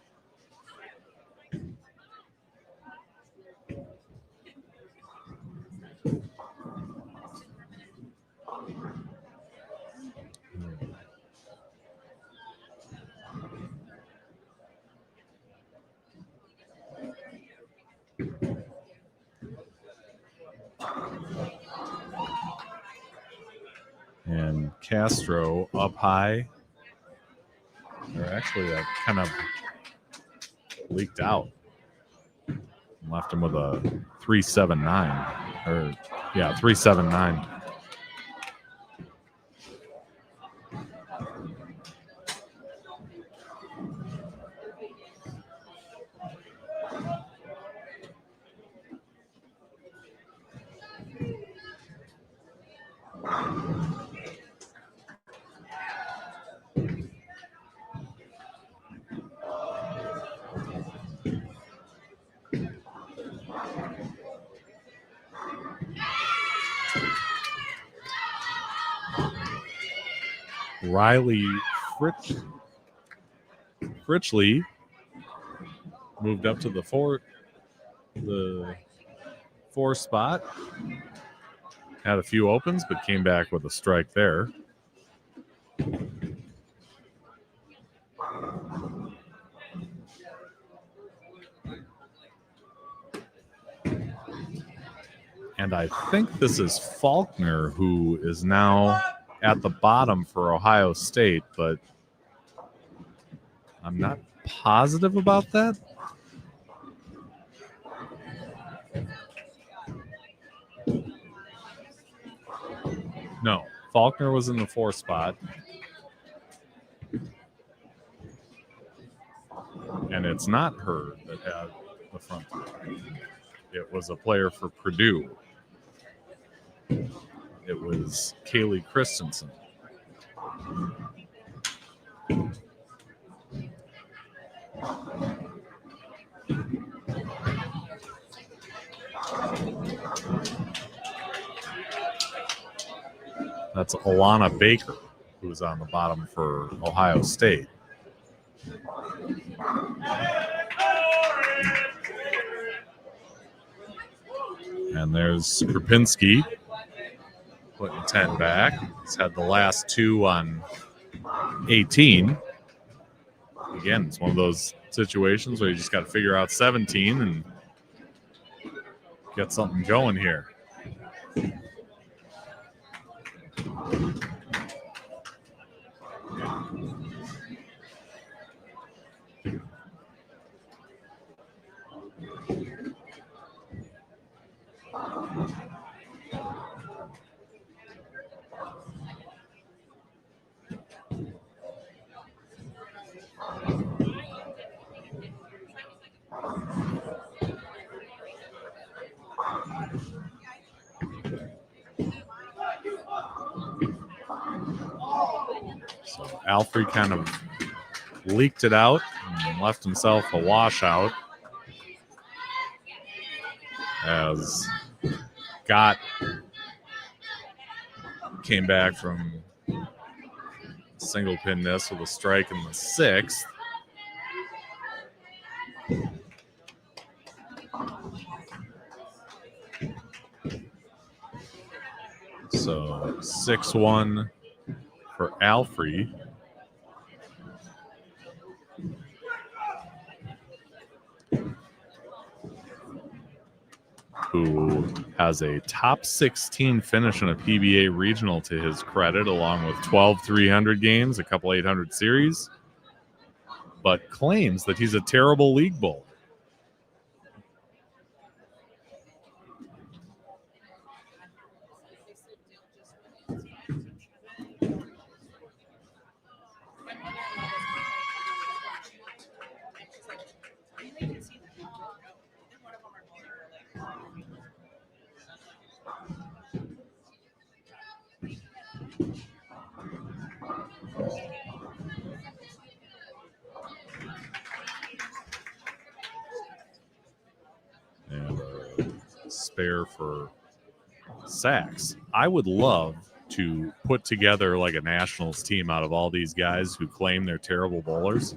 And Castro up high. Or actually, that kind of leaked out. Left him with a 3.79. Or, yeah, 3.79. Riley Fritchley moved up to the 4 spot. Had a few opens, but came back with a strike there. And I think this is Faulkner, who is now at the bottom for Ohio State, but I'm not positive about that. No, Faulkner was in the 4 spot. And it's not her that had the front 3. It was a player for Purdue. It was Kaylee Christensen. That's Alana Baker, who's on the bottom for Ohio State. And there's Krupinski putting 10 back. He's had the last 2 on 18. Again, it's one of those situations where you just got to figure out 17 and get something going here. So Alfrey kind of leaked it out and left himself a washout as Gott came back from single pin miss with a strike in the 6th. So 6-1 for Alfrey. Who has a top 16 finish in a PBA regional to his credit, along with 12 300 games, a couple 800 series, but claims that he's a terrible league bowler. And a spare for Sachs. I would love to put together like a nationals team out of all these guys who claim they're terrible bowlers.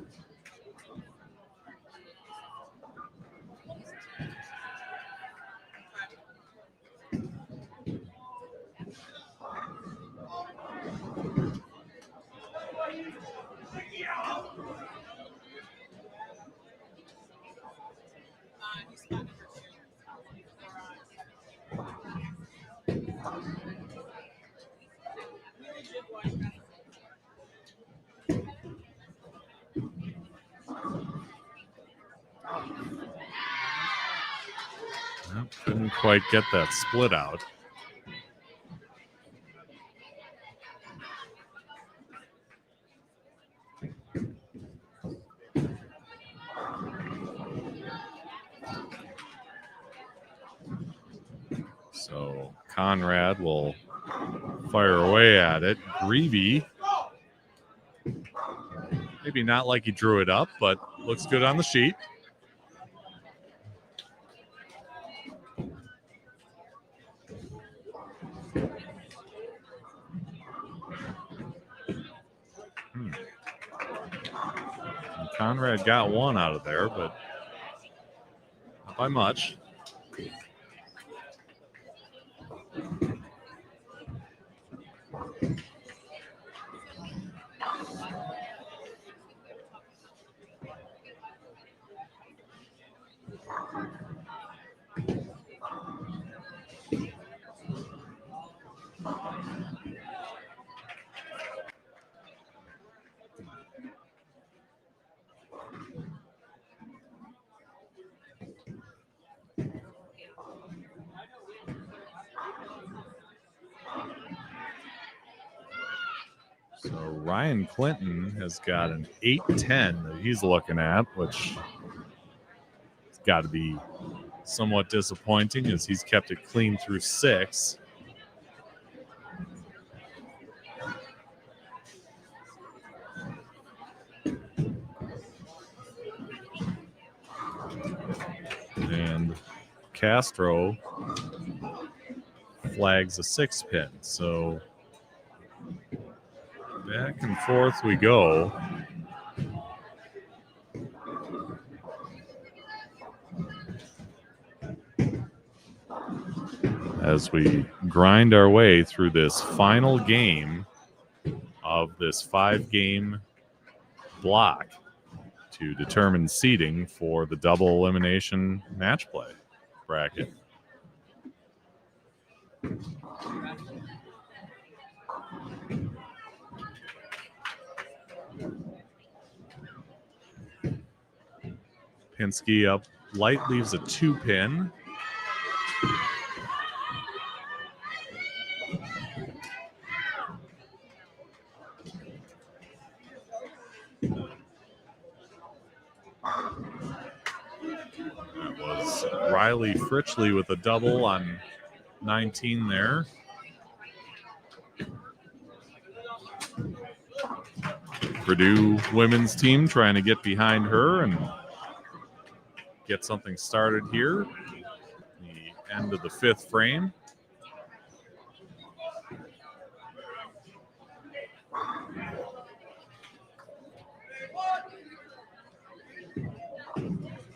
Well, couldn't quite get that split out. So Conrad will fire away at it. Greavy, maybe not like he drew it up, but looks good on the sheet. And Conrad got one out of there, but not by much. So Ryan Clinton has got an 8-10 that he's looking at, which has got to be somewhat disappointing as he's kept it clean through 6. And Castro flags a 6 pin. So Back and forth we go. As we grind our way through this final game of this 5-game block to determine seeding for the double elimination match play bracket. Pinsky up light, leaves a 2-pin. That was Riley Fritchley with a double on 19 there. Purdue women's team trying to get behind her and get something started here. The end of the 5th frame.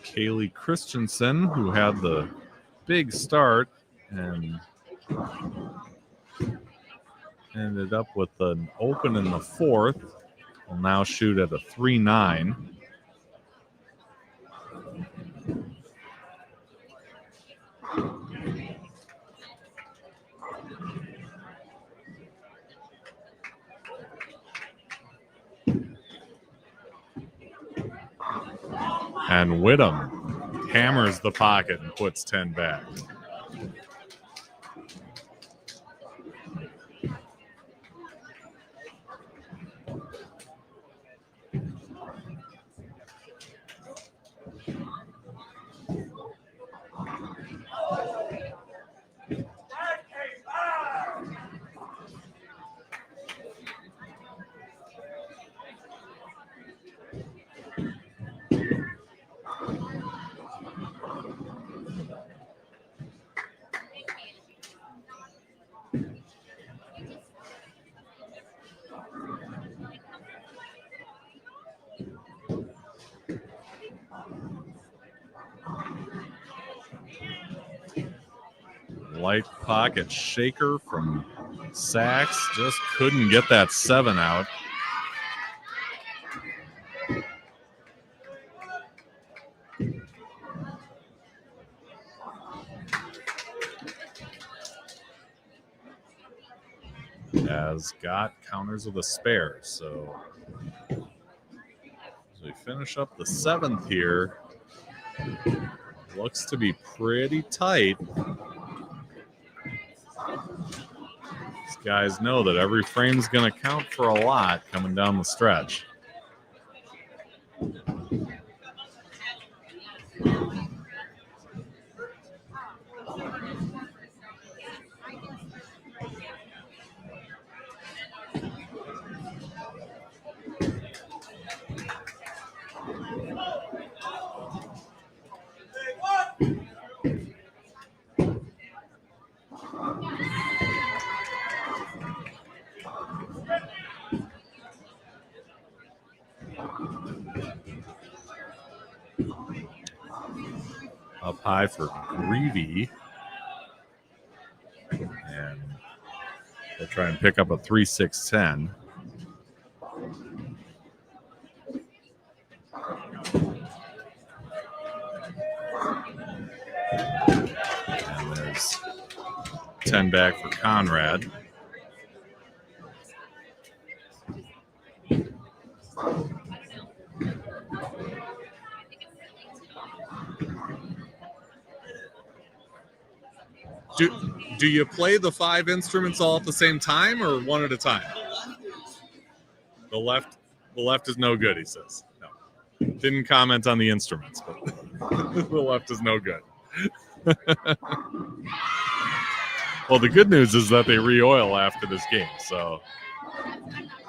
Kaylee Christensen, who had the big start and ended up with an open in the 4th, will now shoot at a 3-9. And Whittam hammers the pocket and puts 10 back. Light pocket shaker from Sachs. Just couldn't get that 7 out. Has got counters with a spare. So as we finish up the 7th here, looks to be pretty tight. These guys know that every frame's going to count for a lot coming down the stretch. Up high for Greavy. And they'll try and pick up a 3-6-10. And there's 10 back for Conrad. Do you play the 5 instruments all at the same time or one at a time? The left is no good, he says. No. Didn't comment on the instruments, but the left is no good. Well, the good news is that they re-oil after this game, so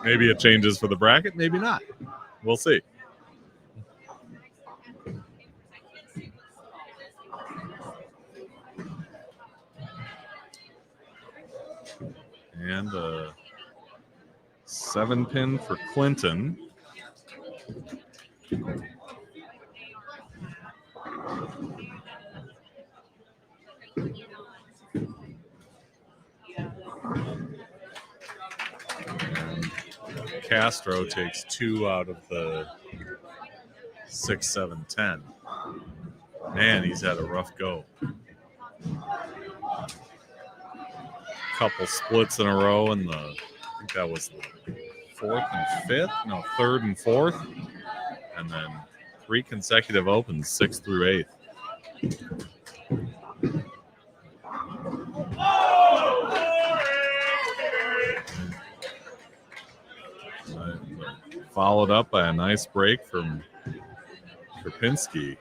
maybe it changes for the bracket, maybe not. We'll see. And 7-pin for Clinton. And Castro takes 2 out of the 6, 7, 10. Man, he's had a rough go. Couple splits in a row in the, I think that was the 4th and 5th, no, 3rd and 4th, and then 3 consecutive opens, 6th through 8th. Followed up by a nice break from Krupinski.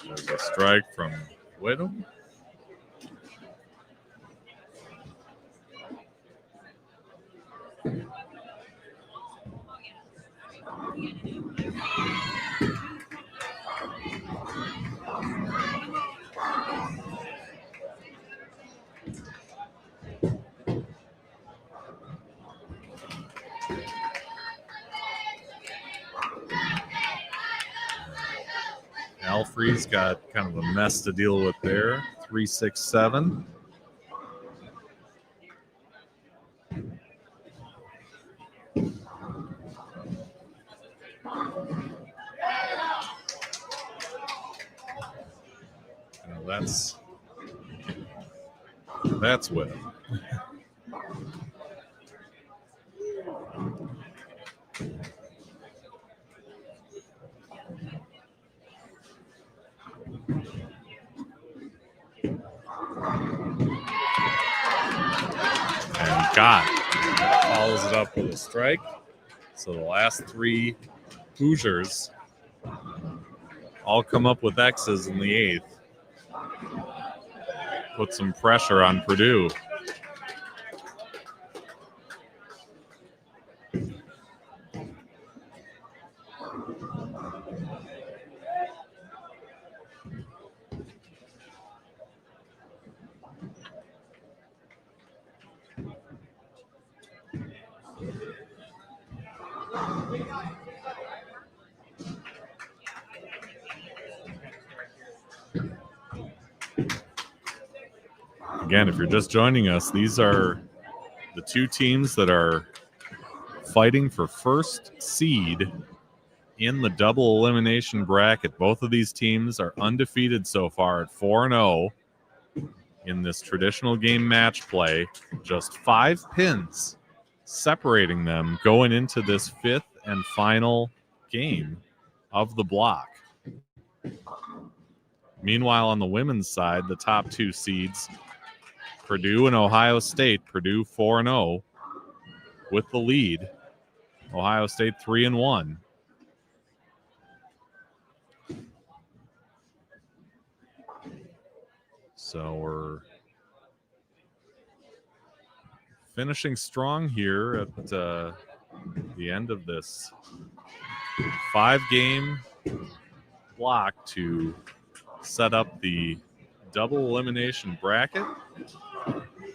There's a strike from Whittam. Alfrey's got kind of a mess to deal with there. 3-6-7. That's with him. And Gott follows it up with a strike. So the last 3 Hoosiers all come up with X's in the 8th. Put some pressure on Purdue. Again, if you're just joining us, these are the 2 teams that are fighting for first seed in the double elimination bracket. Both of these teams are undefeated so far at 4-0 in this traditional game match play. Just 5 pins separating them going into this 5th and final game of the block. Meanwhile, on the women's side, the top 2 seeds, Purdue and Ohio State. Purdue 4-0 with the lead. Ohio State 3-1. So we're finishing strong here at the end of this 5-game block to set up the double elimination bracket.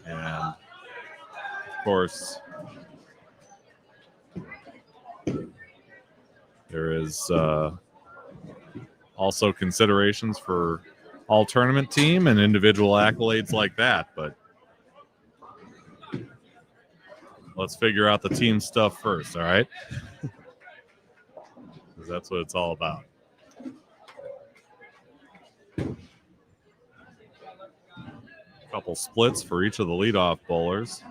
And of course, there is also considerations for all tournament team and individual accolades like that, but let's figure out the team stuff first, all right? Because that's what it's all about. Couple splits for each of the leadoff bowlers.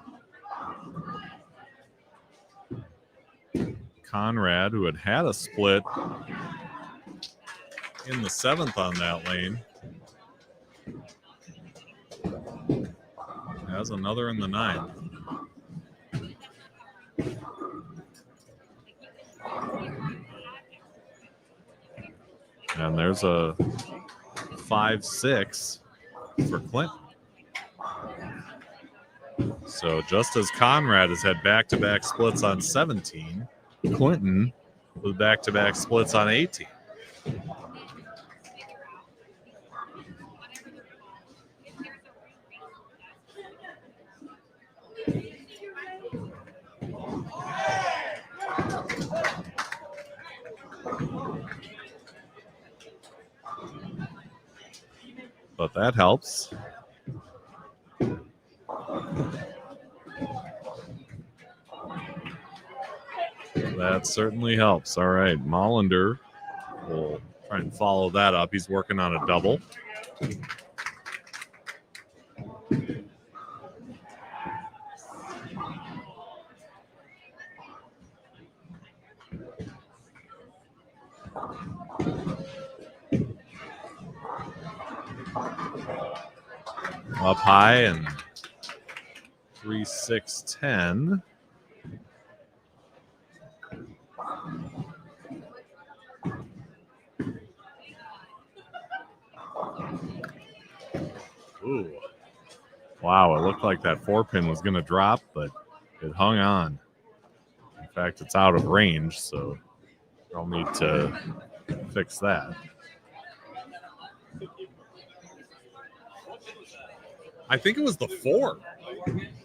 Conrad, who had a split in the 7th on that lane, has another in the 9th. And there's a 5-6 for Clinton. So just as Conrad has had back-to-back splits on 17, Clinton with back-to-back splits on 18. But that helps. That certainly helps. All right, Mollander will try and follow that up. He's working on a double. Up high and 3-6-10. Ooh. Wow, it looked like that 4-pin was going to drop, but it hung on. In fact, it's out of range, so I'll need to fix that. I think it was the 4.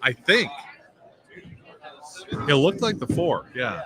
I think. It looked like the 4, yeah.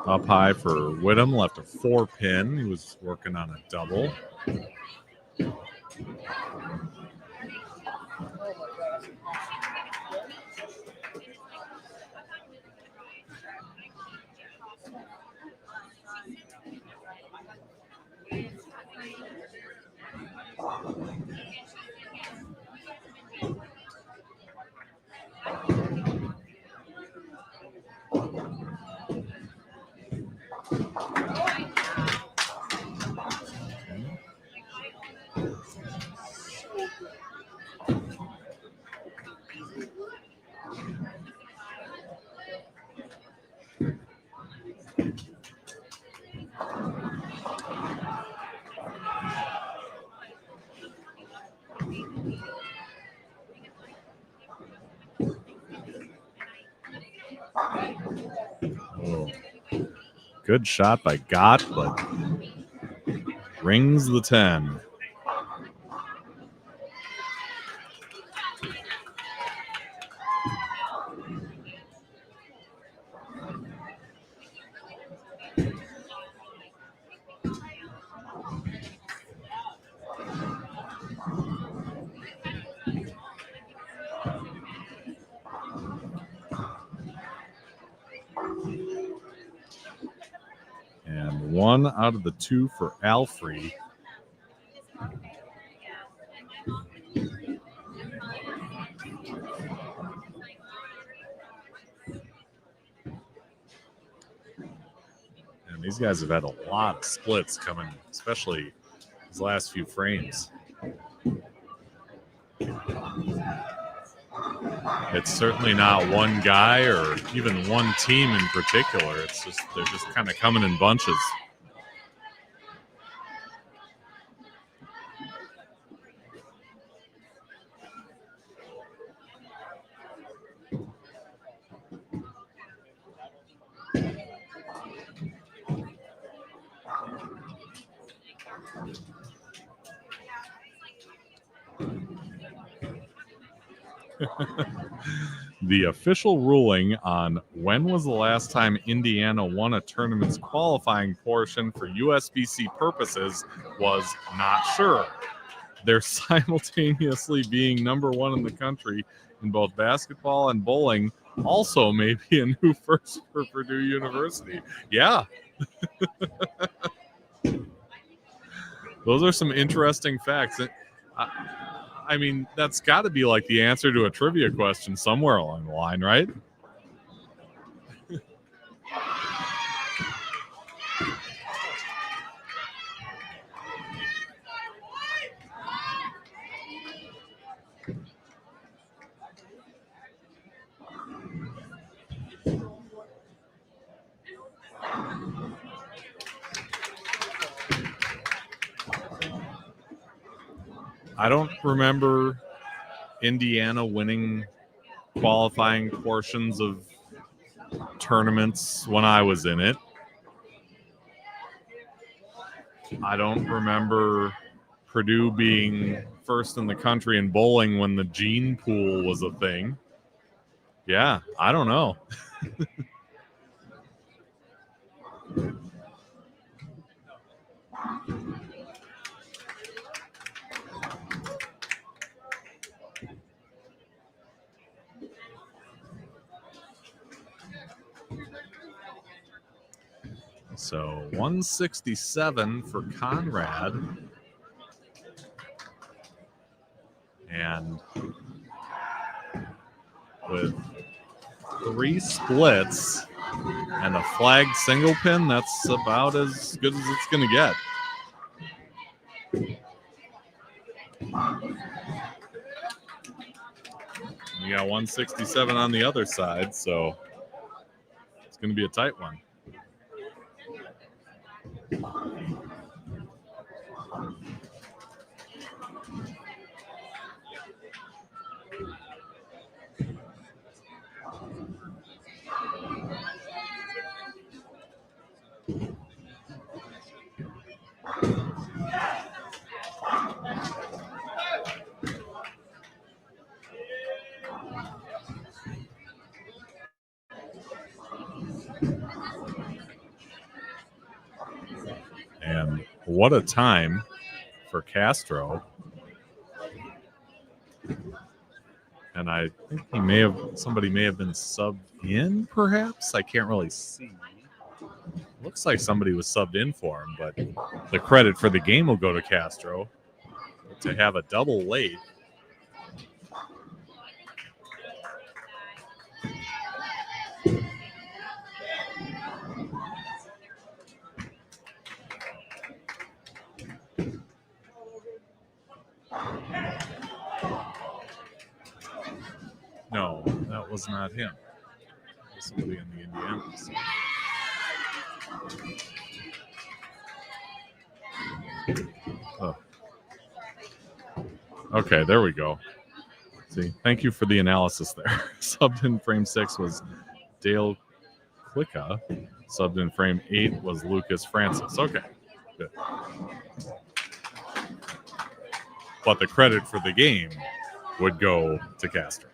Up high for Whittem, left a 4-pin. He was working on a double. Oh. Good shot by Gott, but rings the 10. And 1 out of the 2 for Alfrey. And these guys have had a lot of splits coming, especially these last few frames. It's certainly not one guy or even one team in particular. It's just they're just kind of coming in bunches. The official ruling on when was the last time Indiana won a tournament's qualifying portion for USBC purposes was not sure. They're simultaneously being number one in the country in both basketball and bowling also may be a new first for Purdue University. Yeah. Those are some interesting facts. I mean, that's got to be like the answer to a trivia question somewhere along the line, right? I don't remember Indiana winning qualifying portions of tournaments when I was in it. I don't remember Purdue being first in the country in bowling when the gene pool was a thing. Yeah, I don't know. So 167 for Conrad. And with 3 splits and a flagged single pin, that's about as good as it's going to get. We got 167 on the other side, so it's going to be a tight one. And what a time for Castro. And I think somebody may have been subbed in, perhaps. I can't really see. Looks like somebody was subbed in for him, but the credit for the game will go to Castro to have a double late. No, that was not him. It was somebody in the Indianapolis. Oh. Okay, there we go. See, thank you for the analysis there. Subbed in frame 6 was Dale Klicka. Subbed in frame 8 was Lucas Francis. Okay, good. But the credit for the game would go to Castro.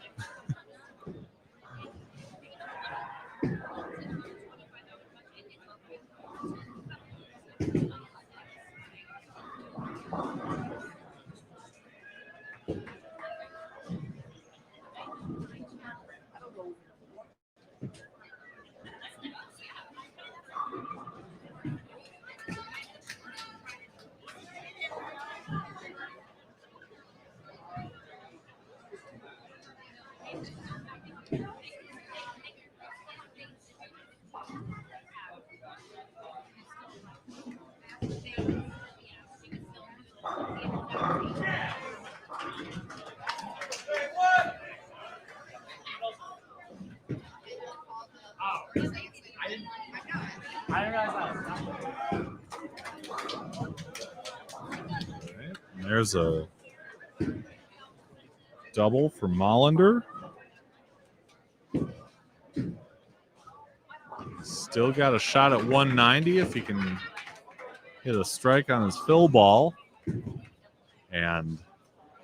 There's a double for Mollander. Still got a shot at 190 if he can hit a strike on his fill ball. And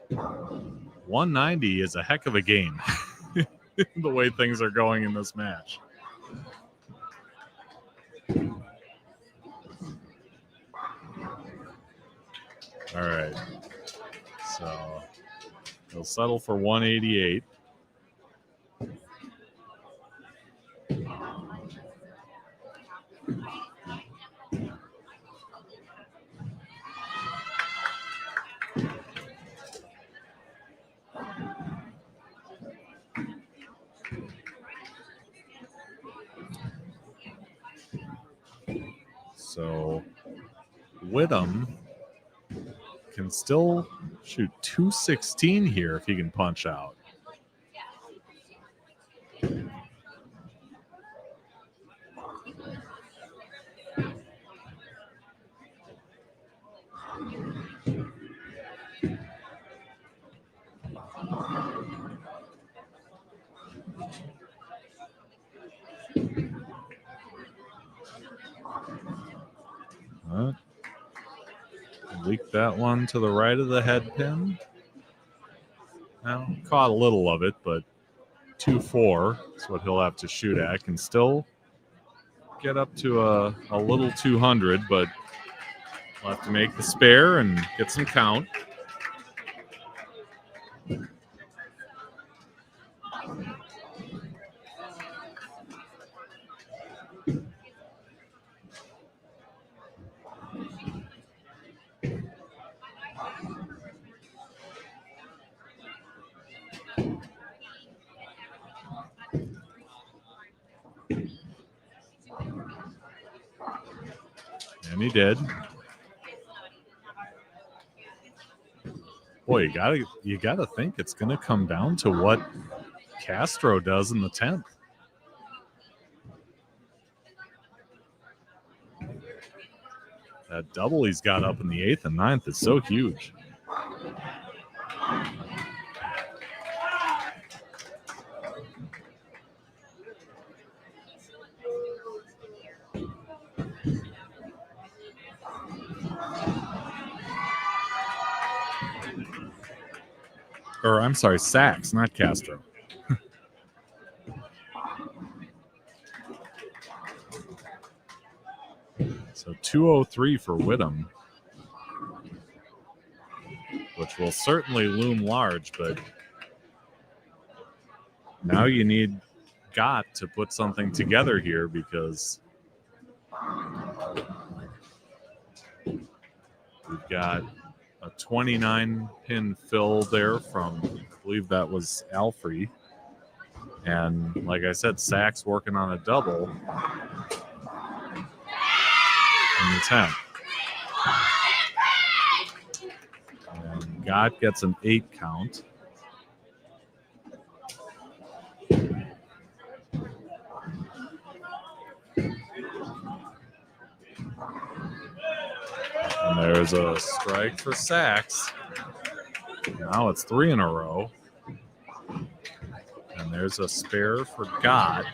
190 is a heck of a game. the way things are going in this match. All right. So he'll settle for 188. So Whittam can still shoot 216 here if he can punch out. Leaked that one to the right of the head pin. Now, caught a little of it, but 2-4 is what he'll have to shoot at. Can still get up to a little 200, but we'll have to make the spare and get some count. And he did. Boy, you gotta think it's gonna come down to what Castro does in the 10th. That double he's got up in the 8th and 9th is so huge. Or I'm sorry, Sachs, not Castro. So 203 for Whittam, which will certainly loom large, but now you need Gott to put something together here because we've got a 29-pin fill there from, I believe that was Alfrey. And like I said, Sachs working on a double in the 10th. And Gott gets an 8 count. And there's a strike for Sachs. Now it's 3 in a row. And there's a spare for Gott.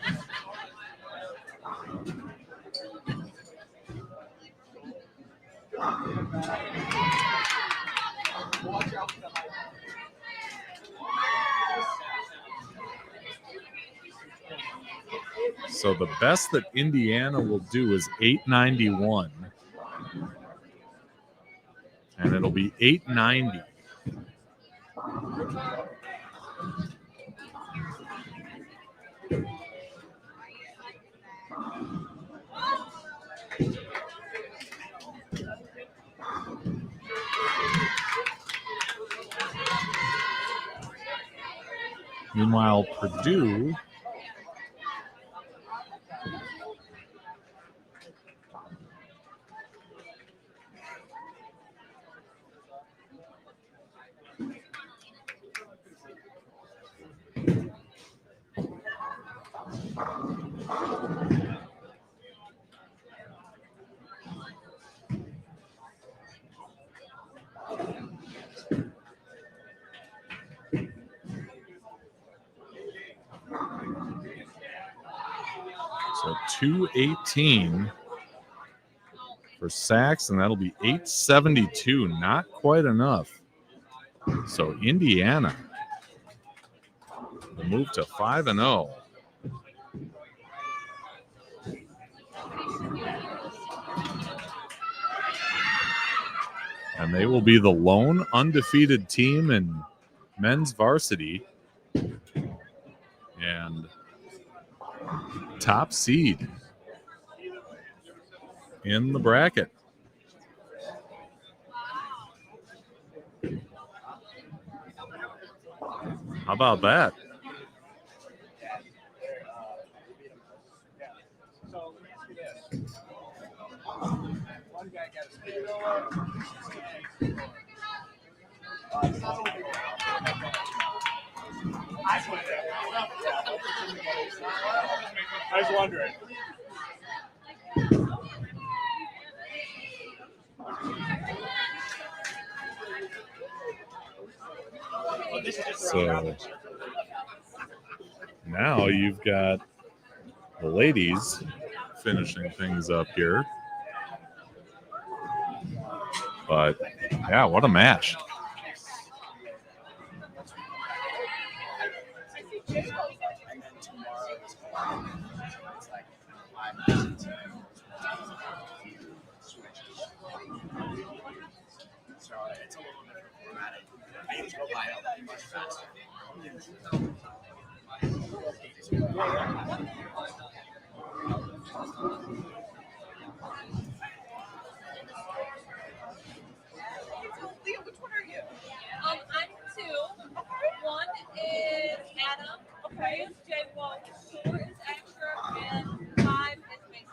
So the best that Indiana will do is 891. And it'll be 890. Meanwhile, Purdue so 218 for Sachs, and that'll be 872. Not quite enough. So Indiana The move to 5-0. And they will be the lone undefeated team in men's varsity and top seed in the bracket. How about that? I was wondering. So now you've got the ladies finishing things up here. But yeah, what a match. I'm two. One is Adam. Okay. Is J1. 4 is Extra, and 5 is Mason.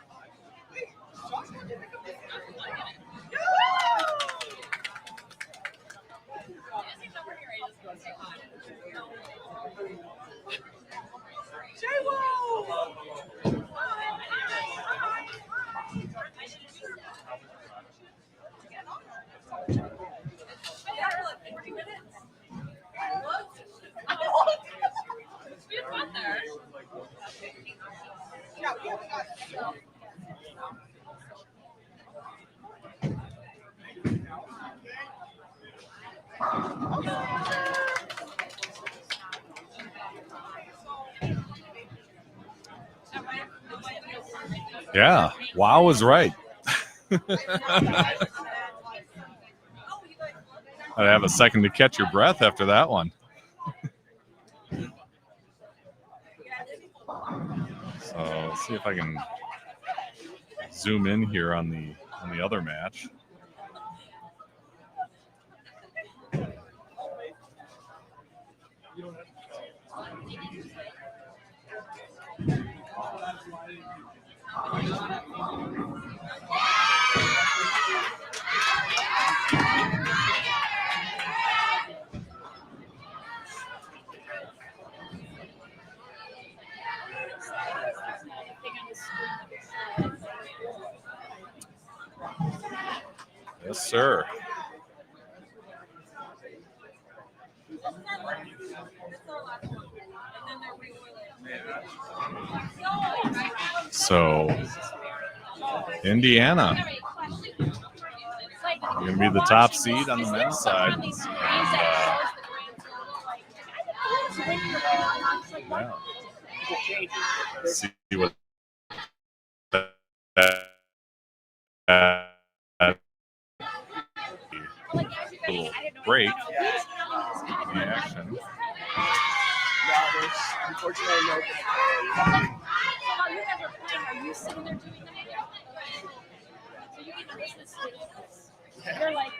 Yeah, wow was right. I'd have a second to catch your breath after that one. So let's see if I can zoom in here on the other match. Yes, sir. So, Indiana going to be the top seed on the men's side. And, yeah. See what little break in the action. Unfortunately, no. Are you sitting there doing that? So you get the business students. You're like.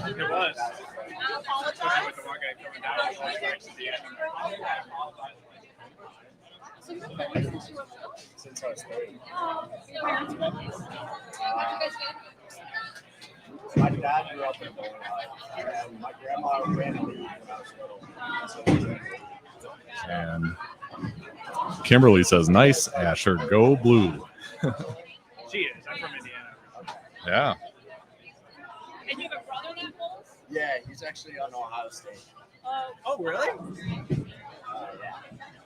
It was. I apologize. So you've been playing since you were little? Since I was 30. Your parents played? Where'd you guys get? My dad grew up in a bowling alley, and my grandma ran a league when I was little. And Kimberly says, "Nice, Asher. Go blue." She is. I'm from Indiana. Yeah. And you have a brother that bowls? Yeah, he's actually on Ohio State. Oh, really? Yeah.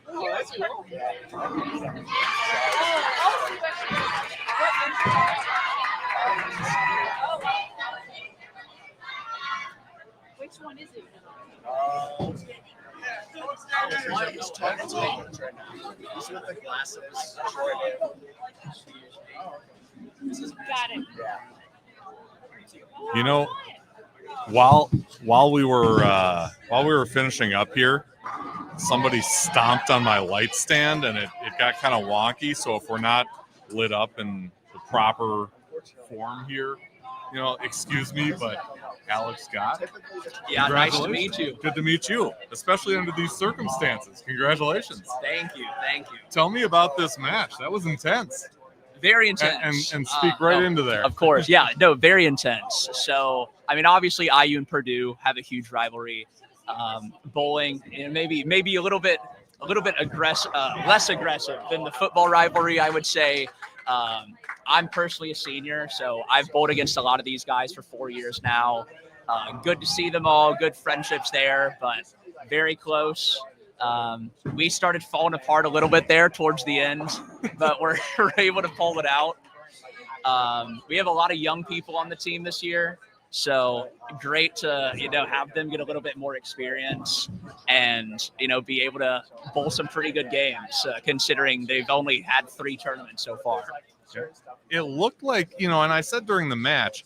Oh, that's cool. Yeah. Which one is it? He's talking to me right now. He's with the glasses. Got it. You know, while we were finishing up here, somebody stomped on my light stand and it got kind of wonky. So if we're not lit up in the proper form here, excuse me, but Alex Scott. Yeah, nice to meet you. Good to meet you, especially under these circumstances. Congratulations. Thank you. Tell me about this match. That was intense. Very intense. And speak right into there. Of course. Yeah, no, very intense. So, I mean, obviously IU and Purdue have a huge rivalry. Bowling, maybe a little bit aggressive, less aggressive than the football rivalry, I would say. I'm personally a senior, so I've bowled against a lot of these guys for 4 years now. Good to see them all, good friendships there, but very close. We started falling apart a little bit there towards the end, but we're able to pull it out. We have a lot of young people on the team this year, so great to have them get a little bit more experience and be able to bowl some pretty good games, considering they've only had 3 tournaments so far. It looked like, and I said during the match,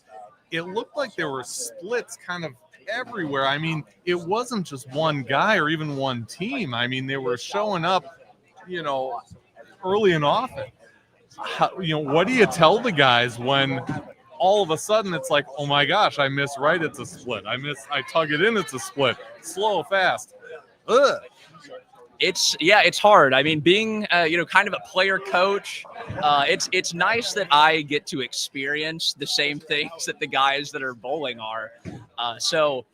it looked like there were splits kind of everywhere. I mean, it wasn't just one guy or even one team. I mean, they were showing up, early and often. What do you tell the guys when all of a sudden it's like, oh my gosh, I miss right, it's a split. I tug it in, it's a split. Slow, fast. Ugh. It's hard. I mean, being kind of a player coach, it's nice that I get to experience the same things that the guys that are bowling are. So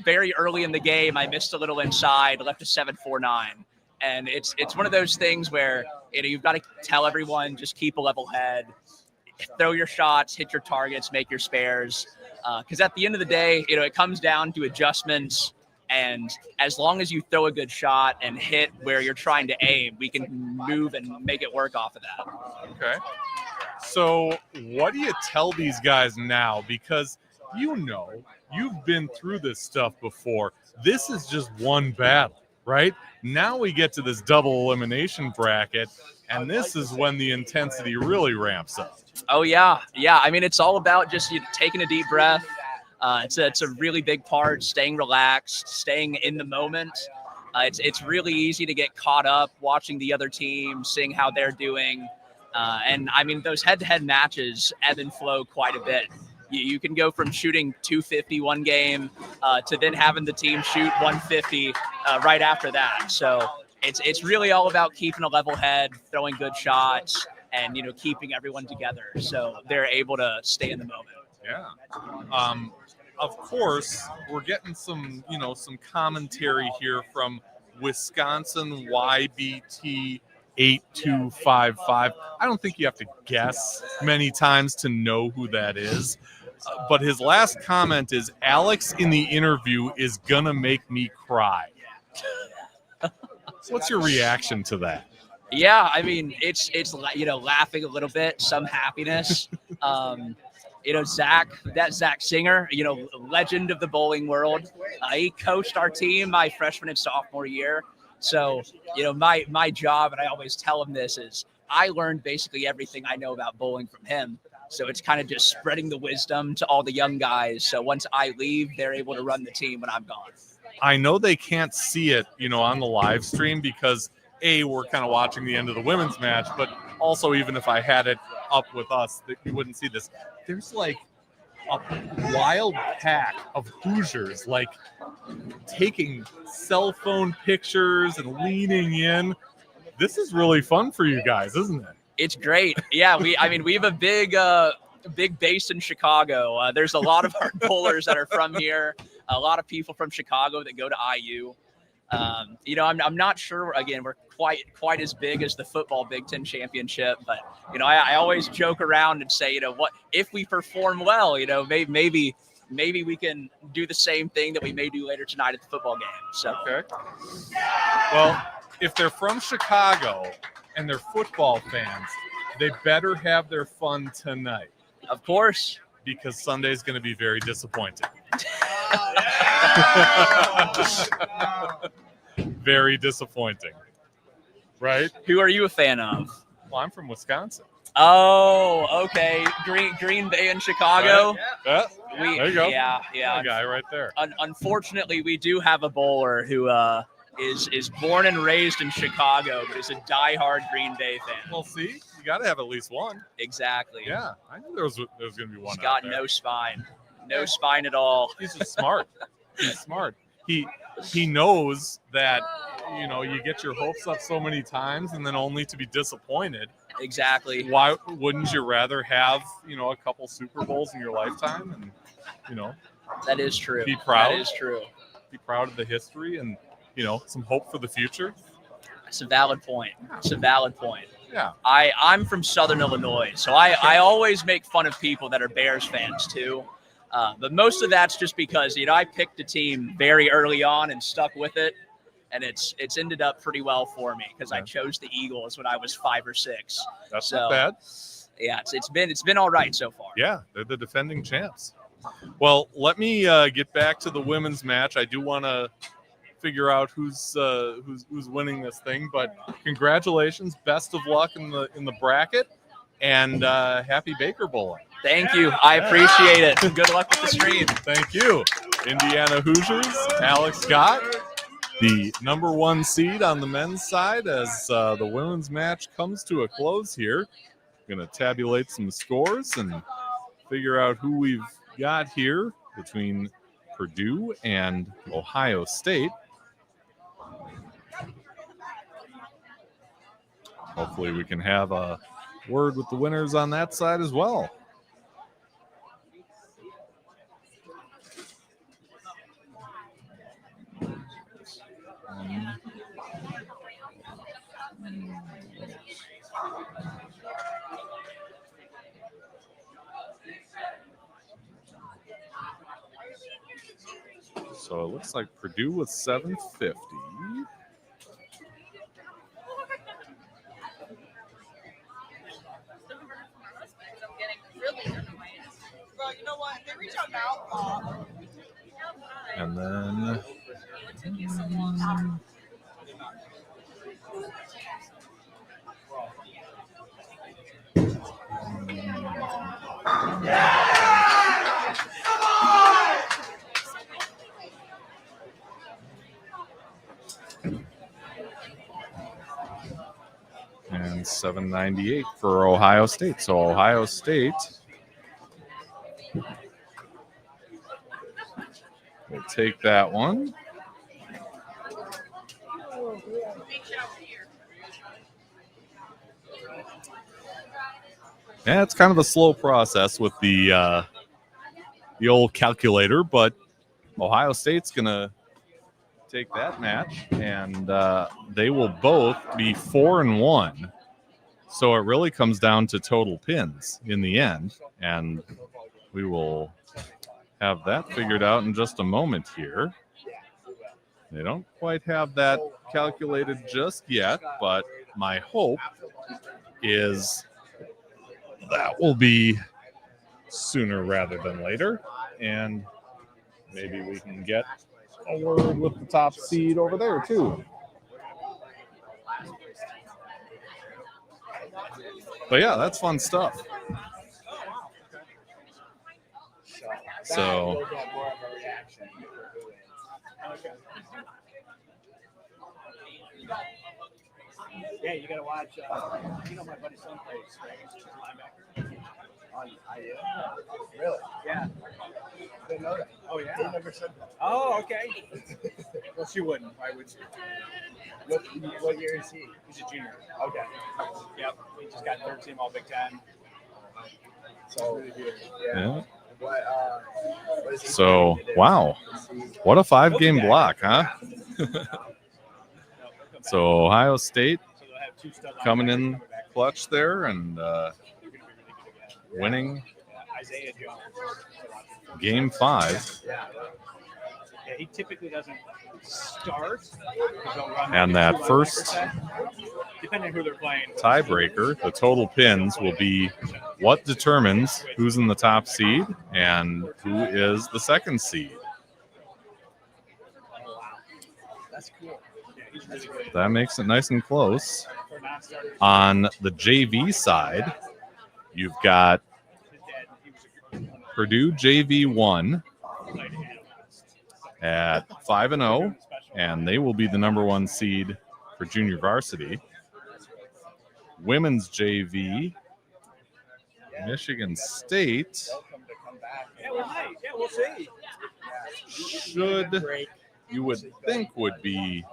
very early in the game, I missed a little inside, left a 7.49, and it's one of those things where you've got to tell everyone, just keep a level head, throw your shots, hit your targets, make your spares, because at the end of the day, it comes down to adjustments. And as long as you throw a good shot and hit where you're trying to aim, we can move and make it work off of that. Okay. So what do you tell these guys now? Because you've been through this stuff before. This is just one battle, right? Now we get to this double elimination bracket, and this is when the intensity really ramps up. Oh, yeah. Yeah, I mean, it's all about just taking a deep breath. It's a really big part, staying relaxed, staying in the moment. It's really easy to get caught up watching the other team, seeing how they're doing. And, I mean, those head-to-head matches ebb and flow quite a bit. You can go from shooting 250 one game to then having the team shoot 150 right after that. So it's really all about keeping a level head, throwing good shots, and, keeping everyone together so they're able to stay in the moment. Yeah. Of course, we're getting some commentary here from Wisconsin YBT 8255. I don't think you have to guess many times to know who that is. But his last comment is, Alex in the interview is going to make me cry. What's your reaction to that? Yeah, I mean, it's laughing a little bit, some happiness. Zach Singer, legend of the bowling world. He coached our team my freshman and sophomore year. So, my job, and I always tell him this, is I learned basically everything I know about bowling from him. So it's kind of just spreading the wisdom to all the young guys. So once I leave, they're able to run the team when I'm gone. I know they can't see it, on the live stream because we're kind of watching the end of the women's match, but also even if I had it up with us, you wouldn't see this. There's like a wild pack of Hoosiers, like taking cell phone pictures and leaning in. This is really fun for you guys, isn't it? It's great. Yeah, we have a big base in Chicago. There's a lot of our bowlers that are from here. A lot of people from Chicago that go to IU. I'm not sure. Again, we're quite as big as the football Big Ten championship, but I always joke around and say, what if we perform well? Maybe we can do the same thing that we may do later tonight at the football game. So okay. Well, if they're from Chicago and they're football fans, they better have their fun tonight. Of course, because Sunday's going to be very disappointing. very disappointing. Right? Who are you a fan of? Well, I'm from Wisconsin. Oh, okay. Green Bay and Chicago. Right? Yeah. There you go. Yeah. That guy right there. Unfortunately, we do have a bowler who is born and raised in Chicago, but is a diehard Green Bay fan. Well, see, you got to have at least one. Exactly. Yeah, I knew there was going to be one. He's got no spine. No spine at all. He's just smart. He's smart. He knows that, you know, you get your hopes up so many times and then only to be disappointed. Exactly. Why wouldn't you rather have, you know, a couple Super Bowls in your lifetime and, you know, that is true. Be proud. That is true. Be proud of the history and, you know, some hope for the future. It's a valid point. It's a valid point. Yeah. I'm from Southern Illinois, so I always make fun of people that are Bears fans too. But most of that's just because, you know, I picked a team very early on and stuck with it. And it's ended up pretty well for me because I chose the Eagles when I was 5 or 6. That's not bad. Yeah, it's been all right so far. Yeah, they're the defending champs. Well, let me get back to the women's match. I do want to figure out who's winning this thing, but congratulations, best of luck in the bracket, and happy Baker Bowling. Thank you. I appreciate it. Good luck with the stream. Thank you. Indiana Hoosiers, Alex Scott, the #1 seed on the men's side as the women's match comes to a close here. I'm going to tabulate some scores and figure out who we've got here between Purdue and Ohio State. Hopefully we can have a word with the winners on that side as well. So it looks like Purdue with 750. Well, you know what? They reach out now. And then and 798 for Ohio State. So Ohio State will take that one. Yeah, it's kind of a slow process with the old calculator, but Ohio State's gonna take that match, and they will both be 4-1. So it really comes down to total pins in the end, and we will have that figured out in just a moment here. They don't quite have that calculated just yet, but my hope is that will be sooner rather than later, and maybe we can get a word with the top seed over there too. But yeah, that's fun stuff. So yeah, you gotta watch. You know, my buddy's son plays linebacker on IU. Really? Yeah. Didn't know that. Oh yeah. They never said that. Oh, okay. Well, she wouldn't. Why would she? What year is he? He's a junior. Okay. Yep. He just got third team All Big Ten. So really good. Yeah. So wow, what a 5-game block, huh? So Ohio State coming in clutch there and winning game 5. Yeah, he typically doesn't start. And that first depending on who they're playing, tiebreaker, the total pins will be what determines who's in the top seed and who is the second seed. That's cool. Yeah, he's That makes it nice and close. On the JV side, you've got Purdue JV 1 at 5-0, and they will be the number 1 seed for junior varsity. Women's JV, Michigan State should, you would think, would be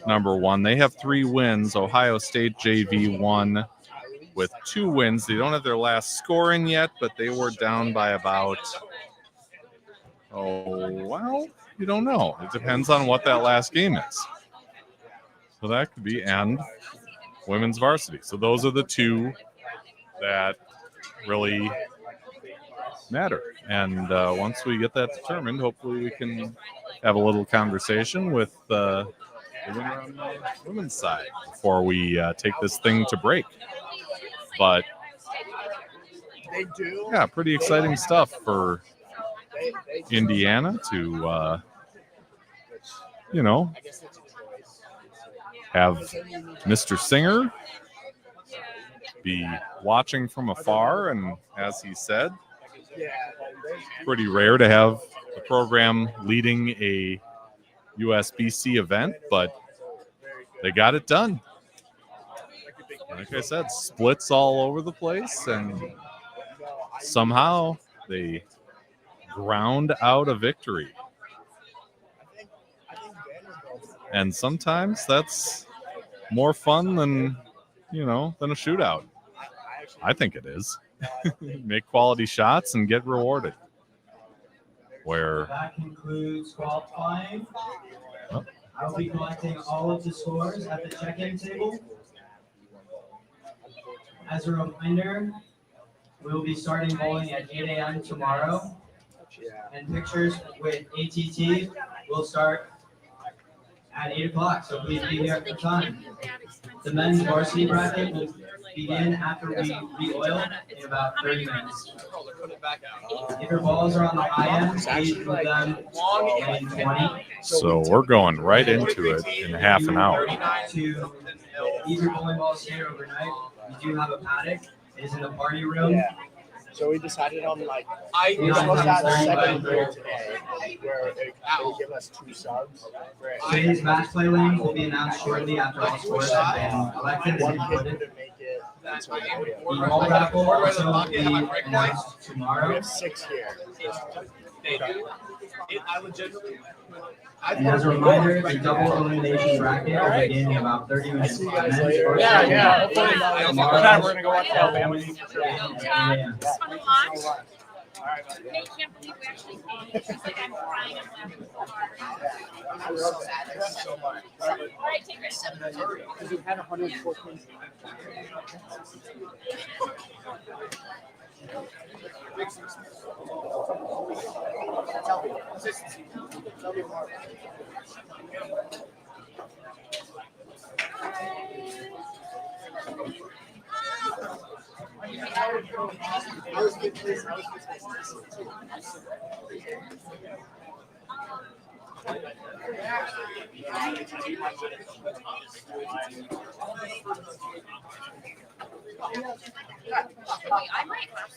number 1. They have 3 wins. Ohio State JV 1 with 2 wins. They don't have their last score in yet, but they were down by about, you don't know. It depends on what that last game is. So that could be, and women's varsity. So those are the 2 that really matter. And once we get that determined, hopefully we can have a little conversation with the winner on the women's side before we take this thing to break. But yeah, pretty exciting stuff for Indiana to have Mr. Singer be watching from afar, and as he said, pretty rare to have the program leading a USBC event, but they got it done. Like I said, splits all over the place, and somehow they ground out a victory. And sometimes that's more fun than a shootout. I think it is. Make quality shots and get rewarded. Where that concludes qualifying. I'll be collecting all of the scores at the check-in table. As a reminder, we will be starting bowling at 8 a.m. tomorrow, and pictures with ATT will start at 8 o'clock, so please be here at the time. The men's varsity bracket will begin after we re-oil in about 30 minutes. If your balls are on the high end, please move them in 20. So we're going right into it in half an hour. To leave your bowling balls here overnight, we do have a paddock. It is in the party room. Yeah. So we decided on we were supposed to have a second year today where they give us 2 subs. Today's match play lanes will be announced shortly after all scores have been collected and inputted. The ball raffle will also be announced tomorrow. We have 6 here. And as a reminder, the double elimination bracket will begin in about 30 minutes. See you guys later. Yeah. Tomorrow, we're going to go watch Alabama. This one watch. I can't believe we actually paid. It's just like I'm crying and laughing so hard. I'm so sad. All right, take your 7. Because we've had 114. Tell me more. I might have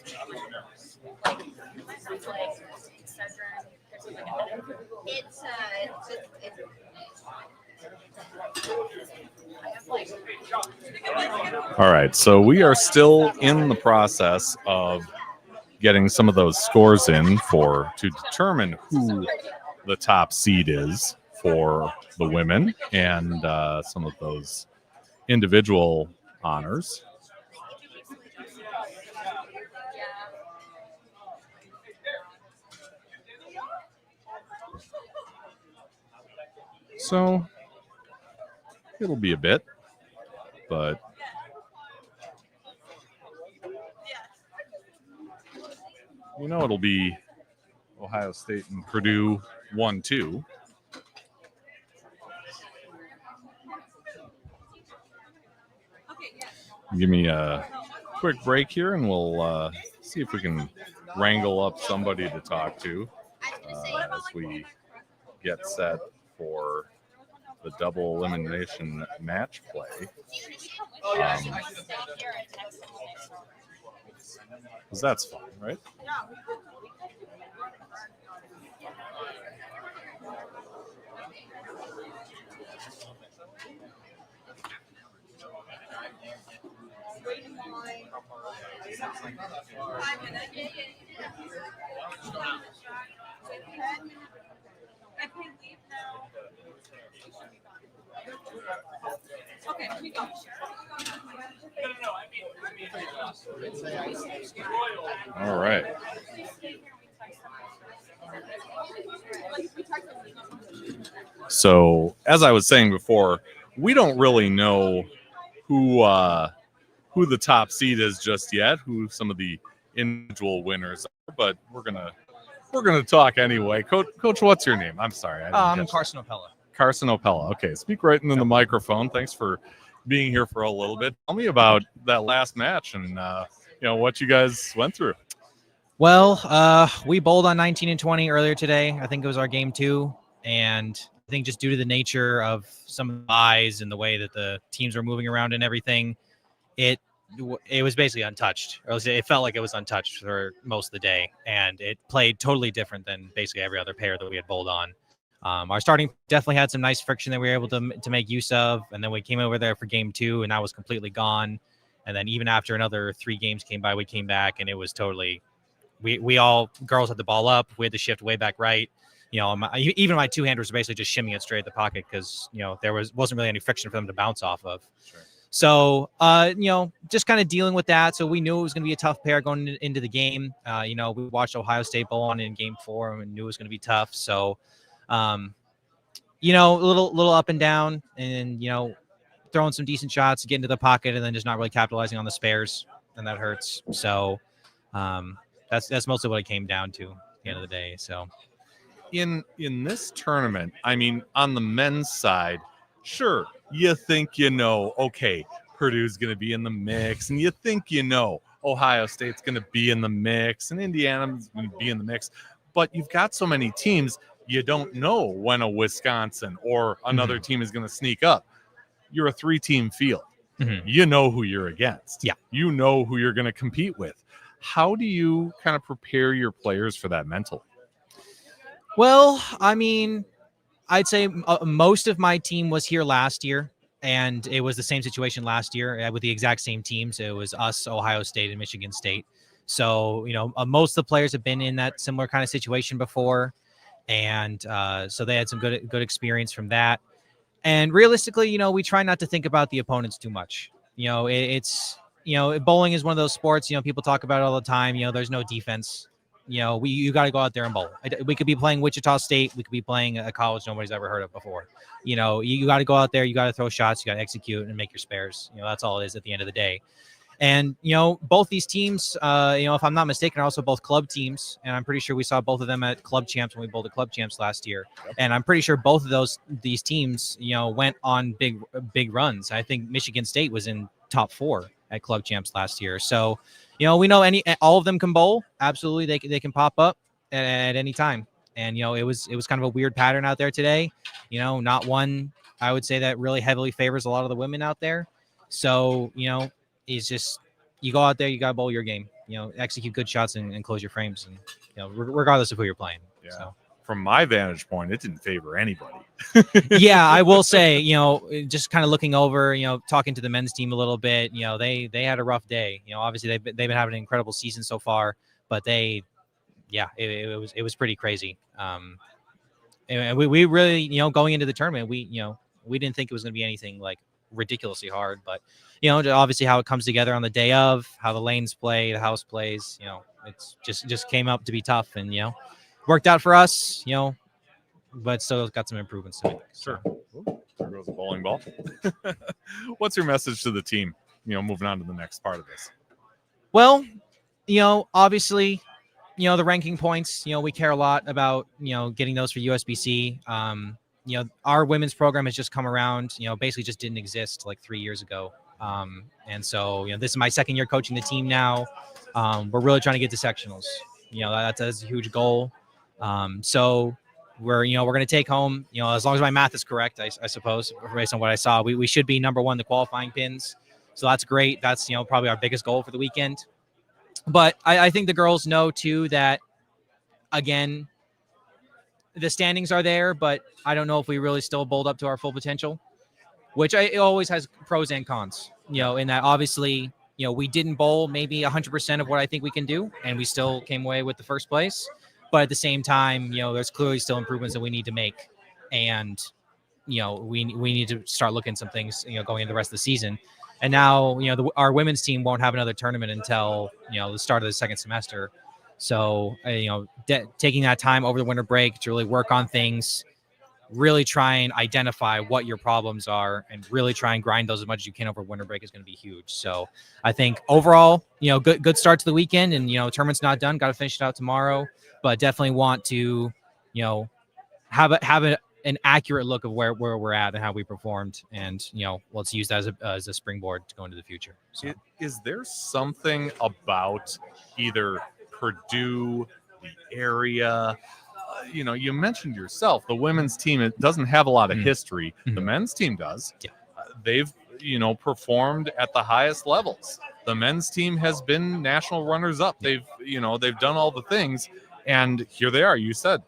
All right, so we are still in the process of getting some of those scores in to determine who the top seed is for the women and some of those individual honors. So it'll be a bit, but it'll be Ohio State and Purdue 1-2. Give me a quick break here, and we'll see if we can wrangle up somebody to talk to as we get set for the double elimination match play. Because that's fun, right? Okay, we go. All right. So, as I was saying before, we don't really know who the top seed is just yet, who some of the individual winners are, but we're gonna talk anyway. Coach, what's your name? I'm sorry. I'm Carson Opella. Carson Opella. Okay, speak right into the microphone. Thanks for being here for a little bit. Tell me about that last match and what you guys went through. Well, we bowled on 19 and 20 earlier today. I think it was our game 2, and I think just due to the nature of some of the buys and the way that the teams were moving around and everything, it was basically untouched. Or it felt like it was untouched for most of the day, and it played totally different than basically every other pair that we had bowled on. Our starting definitely had some nice friction that we were able to make use of, and then we came over there for game 2, and that was completely gone. And then even after another 3 games came by, we came back, and it was totally we all girls had the ball up. We had to shift way back right. Even my 2-handers were basically just shimmying it straight at the pocket because there wasn't really any friction for them to bounce off of. Sure. So just kind of dealing with that. So we knew it was going to be a tough pair going into the game. We watched Ohio State bowl on in game 4 and knew it was going to be tough. So a little up and down, and throwing some decent shots, getting to the pocket, and then just not really capitalizing on the spares, and that hurts. So that's mostly what it came down to at the end of the day. So in this tournament, I mean, on the men's side, sure, you think okay, Purdue's going to be in the mix, and you think Ohio State's going to be in the mix, and Indiana's going to be in the mix, but you've got so many teams, you don't know when a Wisconsin or another team is going to sneak up. You're a 3-team field. Mm-hmm. You know who you're against. Yeah. You know who you're going to compete with. How do you kind of prepare your players for that mentally? Well, I mean, I'd say most of my team was here last year, and it was the same situation last year with the exact same teams. It was us, Ohio State, and Michigan State. So, most of the players have been in that similar kind of situation before, and so they had some good experience from that. And realistically, we try not to think about the opponents too much. Bowling is one of those sports, people talk about it all the time. There's no defense. You got to go out there and bowl. We could be playing Wichita State. We could be playing a college nobody's ever heard of before. You got to go out there. You got to throw shots. You got to execute and make your spares. That's all it is at the end of the day. And, both these teams, if I'm not mistaken, are also both club teams. And I'm pretty sure we saw both of them at club champs when we bowled at club champs last year. Yep. And I'm pretty sure both of these teams, went on big runs. I think Michigan State was in top 4 at club champs last year. So, we know all of them can bowl. Absolutely. They can pop up at any time. And, it was kind of a weird pattern out there today. Not one, I would say, that really heavily favors a lot of the women out there. So, it's just, you go out there, you got to bowl your game, execute good shots and close your frames, and, regardless of who you're playing. Yeah. So. From my vantage point, it didn't favor anybody. Yeah, I will say, just kind of looking over, talking to the men's team a little bit, they had a rough day. Obviously they've been having an incredible season so far, but it was pretty crazy. And we really, going into the tournament, we didn't think it was going to be anything like ridiculously hard, but obviously how it comes together on the day of, how the lanes play, the house plays, it's just came up to be tough, and worked out for us, but still got some improvements to make. Sure. Ooh, there goes a bowling ball. What's your message to the team, moving on to the next part of this? Well, obviously, the ranking points, we care a lot about, getting those for USBC. Our women's program has just come around, basically just didn't exist like 3 years ago. And so, this is my second year coaching the team now. We're really trying to get to sectionals. That's a huge goal. So, we're going to take home, as long as my math is correct, I suppose, based on what I saw, we should be number 1 in the qualifying pins. So that's great. That's, probably our biggest goal for the weekend. But I think the girls know too that, again, the standings are there, but I don't know if we really still bowled up to our full potential, which it always has pros and cons, in that obviously, we didn't bowl maybe 100% of what I think we can do, and we still came away with the first place. But at the same time, there's clearly still improvements that we need to make. And, we need to start looking at some things, going into the rest of the season. And now, our women's team won't have another tournament until, the start of the second semester. So, taking that time over the winter break to really work on things, really try and identify what your problems are, and really try and grind those as much as you can over winter break is going to be huge. So I think overall, good start to the weekend, and, tournament's not done. Got to finish it out tomorrow, but definitely want to, have an accurate look of where we're at and how we performed. And, let's use that as a springboard to go into the future. So. Is there something about either Purdue, the area, you mentioned yourself, the women's team, it doesn't have a lot of history. The men's team does. Yeah. They've, performed at the highest levels. The men's team has been national runners up. They've done all the things, and here they are. You said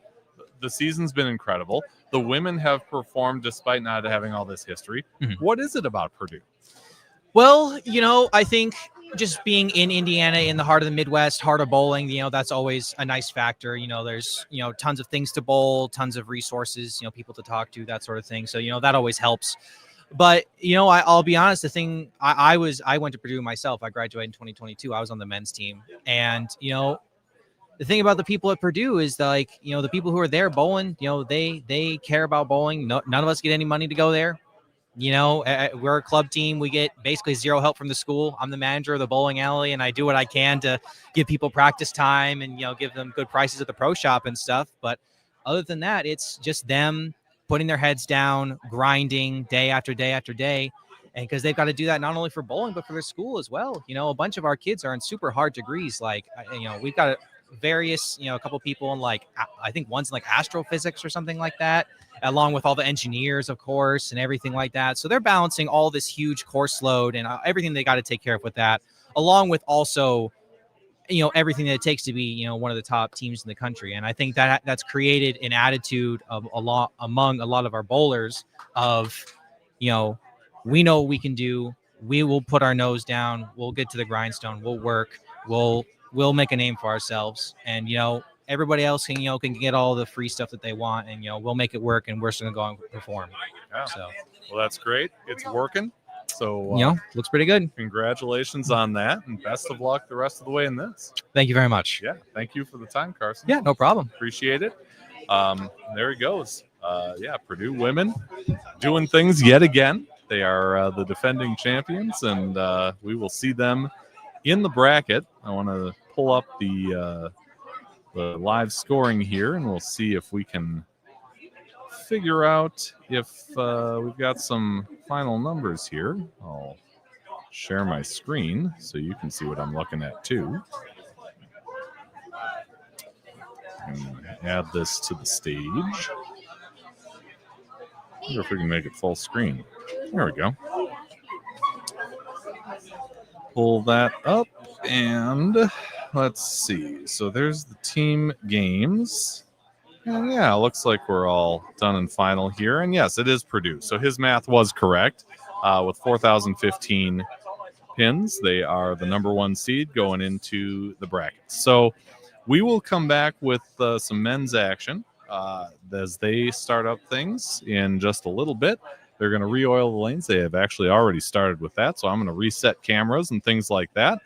the season's been incredible. The women have performed despite not having all this history. What is it about Purdue? Well, I think just being in Indiana, in the heart of the Midwest, heart of bowling, that's always a nice factor. There's, tons of things to bowl, tons of resources, people to talk to, that sort of thing. So, that always helps. But, I'll be honest, the thing I went to Purdue myself. I graduated in 2022. I was on the men's team. And, the thing about the people at Purdue is that, like, the people who are there bowling, they care about bowling. None of us get any money to go there. We're a club team. We get basically zero help from the school. I'm the manager of the bowling alley, and I do what I can to give people practice time and, give them good prices at the pro shop and stuff. But other than that, it's just them putting their heads down, grinding day after day after day. And because they've got to do that not only for bowling, but for their school as well. A bunch of our kids are in super hard degrees. Like, we've got various, a couple people in, like, I think one's in, like, astrophysics or something like that, along with all the engineers, of course, and everything like that. So they're balancing all this huge course load and everything they got to take care of with that, along with also, everything that it takes to be, one of the top teams in the country. And I think that's created an attitude of among a lot of our bowlers of, we know what we can do. We will put our nose down. We'll get to the grindstone. We'll work. We'll make a name for ourselves. And, everybody else can get all the free stuff that they want, and, we'll make it work, and we're just going to go and perform. Yeah. So, well, that's great. It's working. So, looks pretty good. Congratulations on that, and best of luck the rest of the way in this. Thank you very much. Yeah. Thank you for the time, Carson. Yeah, no problem. Appreciate it. There he goes. Purdue women doing things yet again. They are the defending champions, and we will see them in the bracket. I want to pull up the live scoring here, and we'll see if we can figure out if we've got some final numbers here. I'll share my screen so you can see what I'm looking at too. And add this to the stage. I wonder if we can make it full screen. There we go. Pull that up, and let's see. So there's the team games. And yeah, it looks like we're all done and final here. And yes, it is Purdue. So his math was correct. With 4,015 pins, they are the number 1 seed going into the bracket. So we will come back with some men's action as they start up things in just a little bit. They're going to re-oil the lanes. They have actually already started with that. So I'm going to reset cameras and things like that.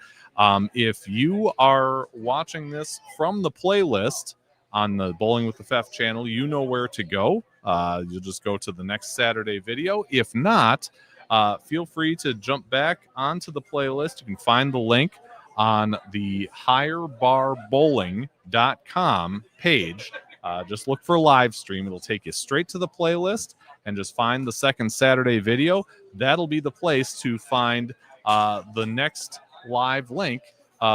If you are watching this from the playlist on the Bowling with the Fef channel, you know where to go. You'll just go to the next Saturday video. If not, feel free to jump back onto the playlist. You can find the link on the higherbarbowling.com page. Just look for live stream. It'll take you straight to the playlist, and just find the second Saturday video. That'll be the place to find the next live link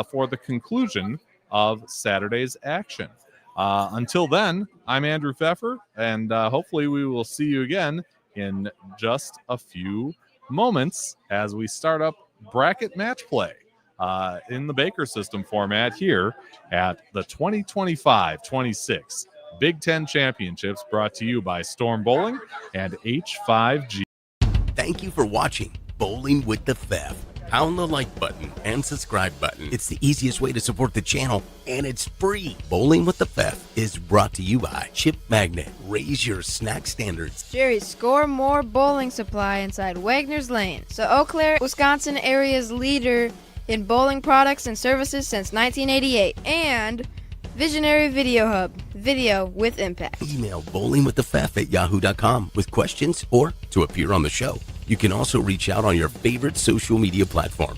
for the conclusion of Saturday's action. Until then, I'm Andrew Pfeffer, and hopefully we will see you again in just a few moments as we start up bracket match play in the Baker system format here at the 2025-26 Big Ten Championships, brought to you by Storm Bowling and H5G. Thank you for watching Bowling with the Pfeff. Pound the like button and subscribe button. It's the easiest way to support the channel, and it's free. Bowling with the Pfeff is brought to you by Chip Magnet. Raise your snack standards. Jerry's Score More Bowling Supply inside Wagner's Lane. So Eau Claire, Wisconsin area's leader in bowling products and services since 1988. And Visionary Video Hub. Video with impact. Email bowlingwiththepfeff@yahoo.com with questions or to appear on the show. You can also reach out on your favorite social media platform.